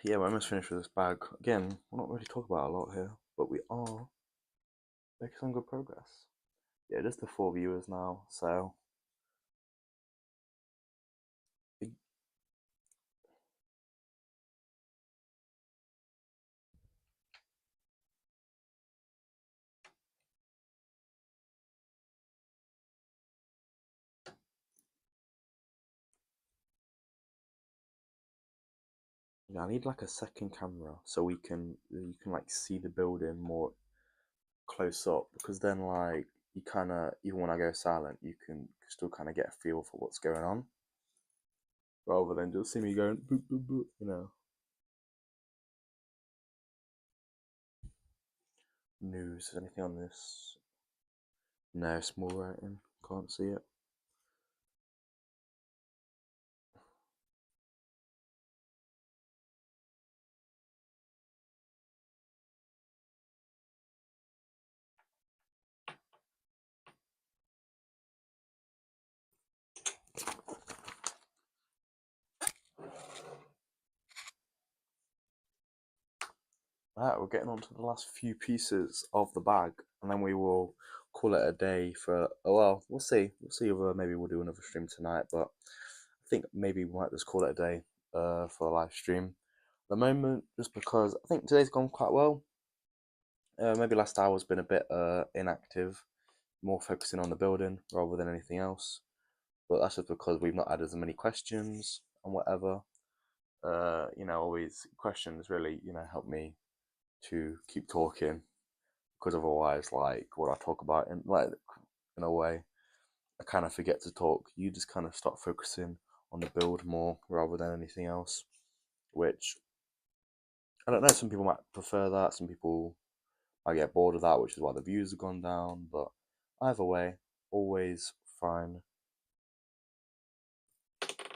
Yeah, we're almost finished with this bag. Again, we're not really talking about a lot here, but we are making some good progress. Yeah, just the 4 viewers now, so yeah, I need like a second camera so you can like see the building more close up because then like you kind of even when I go silent, you can still kind of get a feel for what's going on rather than just see me going boop boop boop. News? Is anything on this? No, small writing. Can't see it. Right, we're getting on to the last few pieces of the bag, and then we will call it a day for. Oh, well, we'll see. We'll see if maybe we'll do another stream tonight, but I think maybe we might just call it a day for the live stream. At the moment, just because I think today's gone quite well. Maybe last hour's been a bit inactive, more focusing on the building rather than anything else. But that's just because we've not had as many questions and whatever. Always questions really, help me to keep talking because otherwise, like what I talk about in a way, I kind of forget to talk. You just kind of start focusing on the build more rather than anything else, which I don't know. Some people might prefer that. Some people might get bored of that, which is why the views have gone down. But either way, always fine.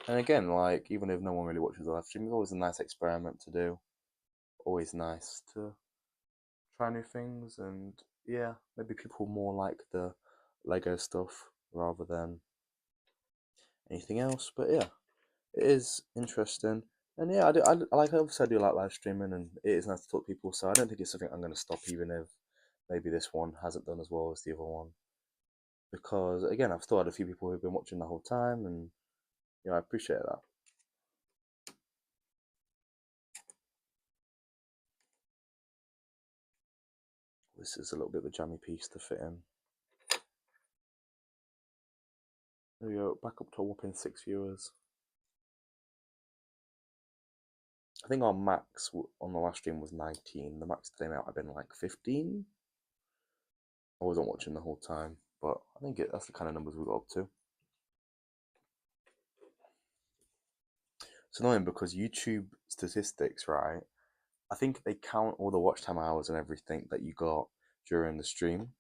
And again, like even if no one really watches the live stream, it's always a nice experiment to do. Always nice to try new things, and yeah, maybe people more like the Lego stuff rather than anything else. But yeah, it is interesting, and yeah, I like obviously I do like live streaming, and it is nice to talk to people. So I don't think it's something I'm going to stop, even if maybe this one hasn't done as well as the other one, because again, I've still had a few people who've been watching the whole time, and I appreciate that. This is a little bit of a jammy piece to fit in. There we go, back up to a whopping 6 viewers. I think our max on the last stream was 19. The max today might have been like 15. I wasn't watching the whole time, but I think that's the kind of numbers we got up to. It's annoying because YouTube statistics, right? I think they count all the watch time hours and everything that you got during the stream,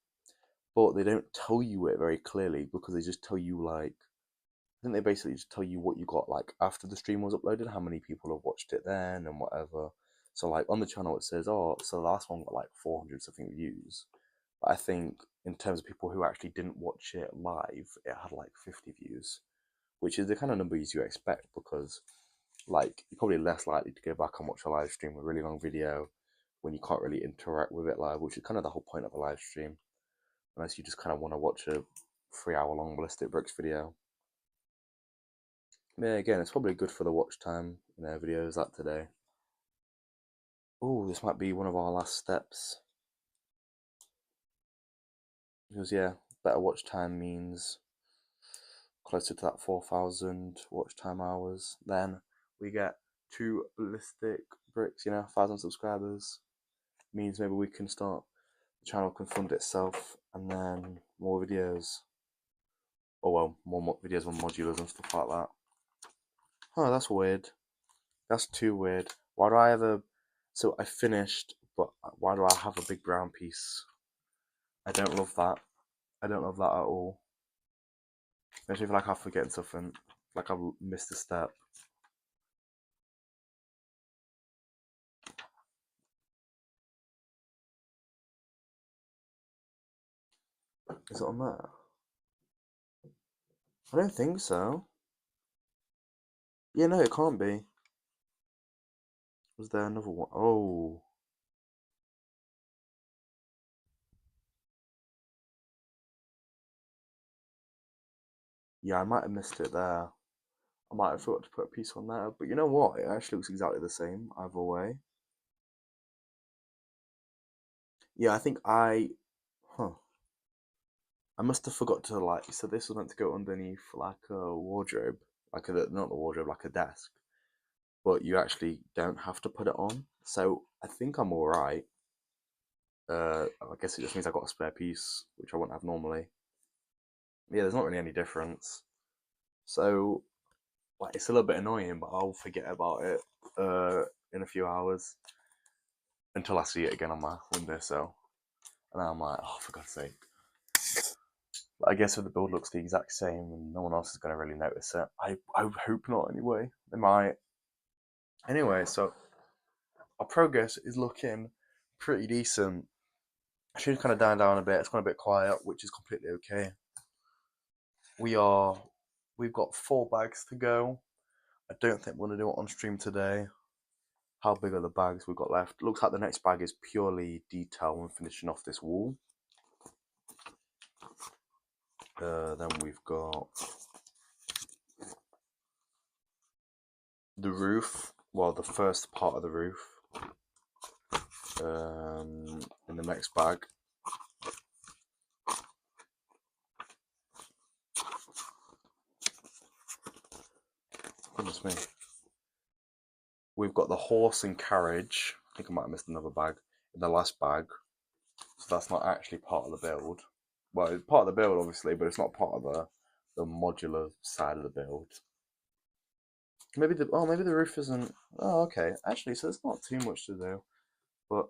but they don't tell you it very clearly because they just tell you like I think they basically just tell you what you got like after the stream was uploaded, how many people have watched it then and whatever. So like on the channel it says, oh, so the last one got like 400 something views. But I think in terms of people who actually didn't watch it live, it had like 50 views, which is the kind of numbers you expect because like you're probably less likely to go back and watch a live stream, a really long video, when you can't really interact with it live, which is kind of the whole point of a live stream, unless you just kind of want to watch a 3 hour long ballistic bricks video. Yeah, again, it's probably good for the watch time, videos that today. Oh, this might be one of our last steps. Because yeah, better watch time means closer to that 4,000 watch time hours. Then we get 2 ballistic bricks, 1,000 subscribers. Means maybe we can start, the channel can fund itself, and then more videos. Oh well, more videos on modulars and stuff like that. Oh, that's weird. That's too weird. Why do I have a... So I finished, but why do I have a big brown piece? I don't love that. I don't love that at all. Makes me feel like I'm forgetting something. Like I've missed a step. Is it on there? I don't think so. Yeah, no, it can't be. Was there another one? Oh. Yeah, I might have missed it there. I might have forgot to put a piece on there. But you know what? It actually looks exactly the same either way. Yeah, I think Huh. I must have forgot to like... So this was meant to go underneath like a wardrobe. Like a... Not the wardrobe, like a desk. But you actually don't have to put it on. So I think I'm alright. I guess it just means I got a spare piece, which I wouldn't have normally. Yeah, there's not really any difference. So, like, it's a little bit annoying, but I'll forget about it in a few hours until I see it again on my windowsill. And then I'm like, oh, for God's sake. But I guess if the build looks the exact same and no one else is going to really notice it, I hope not anyway. They might. Anyway, so our progress is looking pretty decent. I should kind of down a bit. It's gone a bit quiet, which is completely okay. We've got 4 bags to go. I don't think we're gonna do it on stream today. How big are the bags we've got left? Looks like the next bag is purely detail and finishing off this wall. Then we've got the roof. Well, the first part of the roof. In the next bag. Goodness me. We've got the horse and carriage. I think I might have missed another bag in the last bag. So that's not actually part of the build. Well, it's part of the build, obviously, but it's not part of the modular side of the build. Maybe the roof isn't. Oh, okay. Actually, so there's not too much to do. But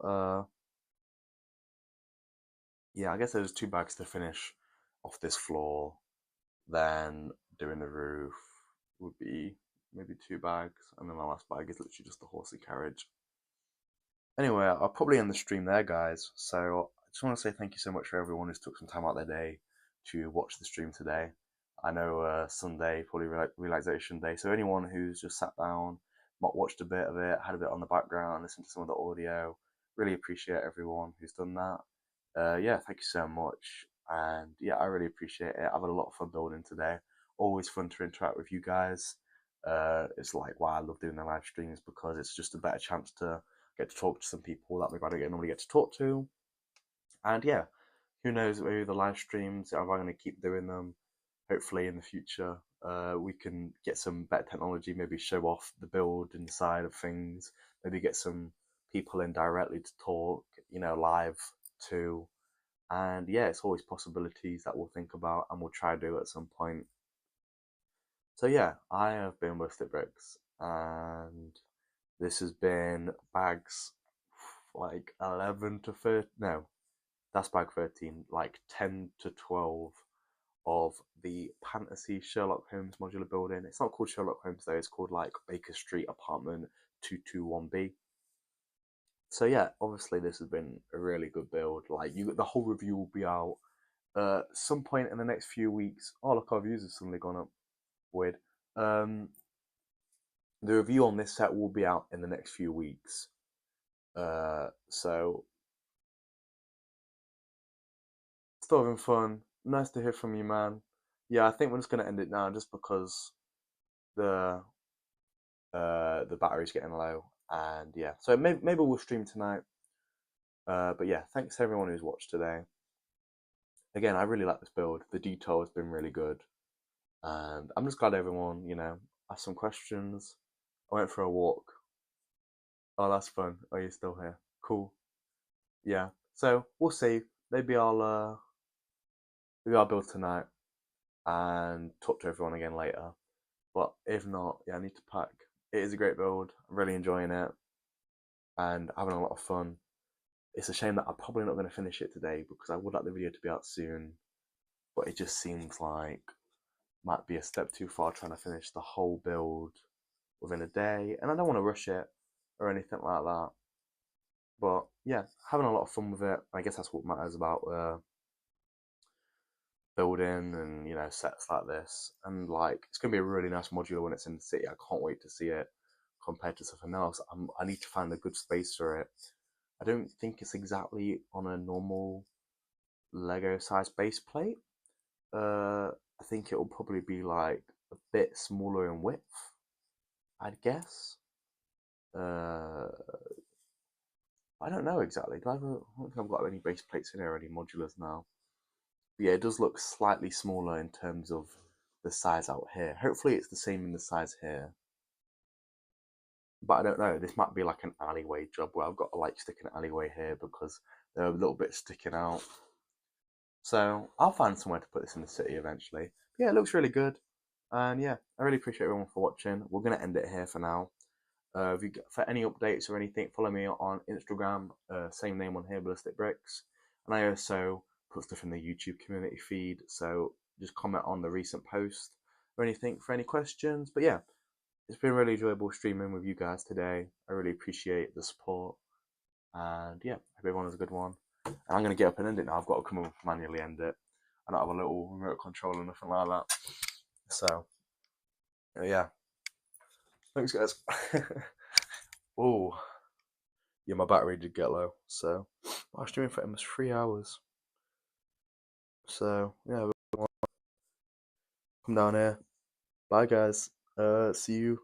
yeah, I guess there's 2 bags to finish off this floor. Then doing the roof would be maybe 2 bags, and then the last bag is literally just the horse and carriage. Anyway, I'll probably end the stream there, guys. So I just want to say thank you so much for everyone who's took some time out their day to watch the stream today. I know Sunday, probably relaxation day. So anyone who's just sat down, watched a bit of it, had a bit on the background, listened to some of the audio, really appreciate everyone who's done that. Yeah, thank you so much. And yeah, I really appreciate it. I've had a lot of fun building today. Always fun to interact with you guys. It's like why I love doing the live streams because it's just a better chance to get to talk to some people that maybe I don't normally get to talk to. And yeah, who knows, maybe the live streams, if I'm going to keep doing them, hopefully in the future. We can get some better technology, maybe show off the build inside of things, maybe get some people in directly to talk, live too. And yeah, it's always possibilities that we'll think about and we'll try to do at some point. So yeah, I have been with the bricks, and this has been bags like 11 to 13. No, that's bag 13, like 10 to 12 of the Pantasy Sherlock Holmes modular building. It's not called Sherlock Holmes though, it's called like Baker Street Apartment 221B. So yeah, obviously this has been a really good build. Like the whole review will be out some point in the next few weeks. Oh look, our views have suddenly gone up. Weird. Um, the review on this set will be out in the next few weeks. So still having fun. Nice to hear from you, man. Yeah, I think we're just gonna end it now, just because the the battery's getting low, and yeah. So maybe we'll stream tonight. But yeah, thanks to everyone who's watched today. Again, I really like this build. The detail has been really good, and I'm just glad everyone, asked some questions. I went for a walk. Oh, that's fun. Oh, you're still here. Cool. Yeah. So we'll see. Maybe I'll build tonight and talk to everyone again later. But if not, yeah, I need to pack. It is a great build. I'm really enjoying it and having a lot of fun. It's a shame that I'm probably not going to finish it today because I would like the video to be out soon. But it just seems like might be a step too far trying to finish the whole build within a day. And I don't want to rush it or anything like that. But yeah, having a lot of fun with it. I guess that's what matters about building and sets like this. And like it's gonna be a really nice modular when it's in the city. I can't wait to see it compared to something else. I need to find a good space for it. I don't think it's exactly on a normal Lego size base plate. I think it will probably be like a bit smaller in width, I'd guess. Uh, I don't know exactly. I don't think I've got any base plates in here, any modulars now. But yeah, it does look slightly smaller in terms of the size out here. Hopefully it's the same in the size here. But I don't know. This might be like an alleyway job where I've got to like stick an alleyway here because they're a little bit sticking out. So I'll find somewhere to put this in the city eventually. But yeah, it looks really good. And yeah, I really appreciate everyone for watching. We're going to end it here for now. For any updates or anything, follow me on Instagram, same name on here, Ballistic Bricks. And I also put stuff in the YouTube community feed, so just comment on the recent post or anything for any questions. But yeah, it's been really enjoyable streaming with you guys today. I really appreciate the support. And yeah, hope everyone has a good one. And I'm going to get up and end it now. I've got to come and manually end it. I don't have a little remote control or nothing like that. So, yeah. Thanks, guys. Oh, yeah, my battery did get low. So, I was streaming for almost 3 hours. So, yeah, come down here. Bye, guys. See you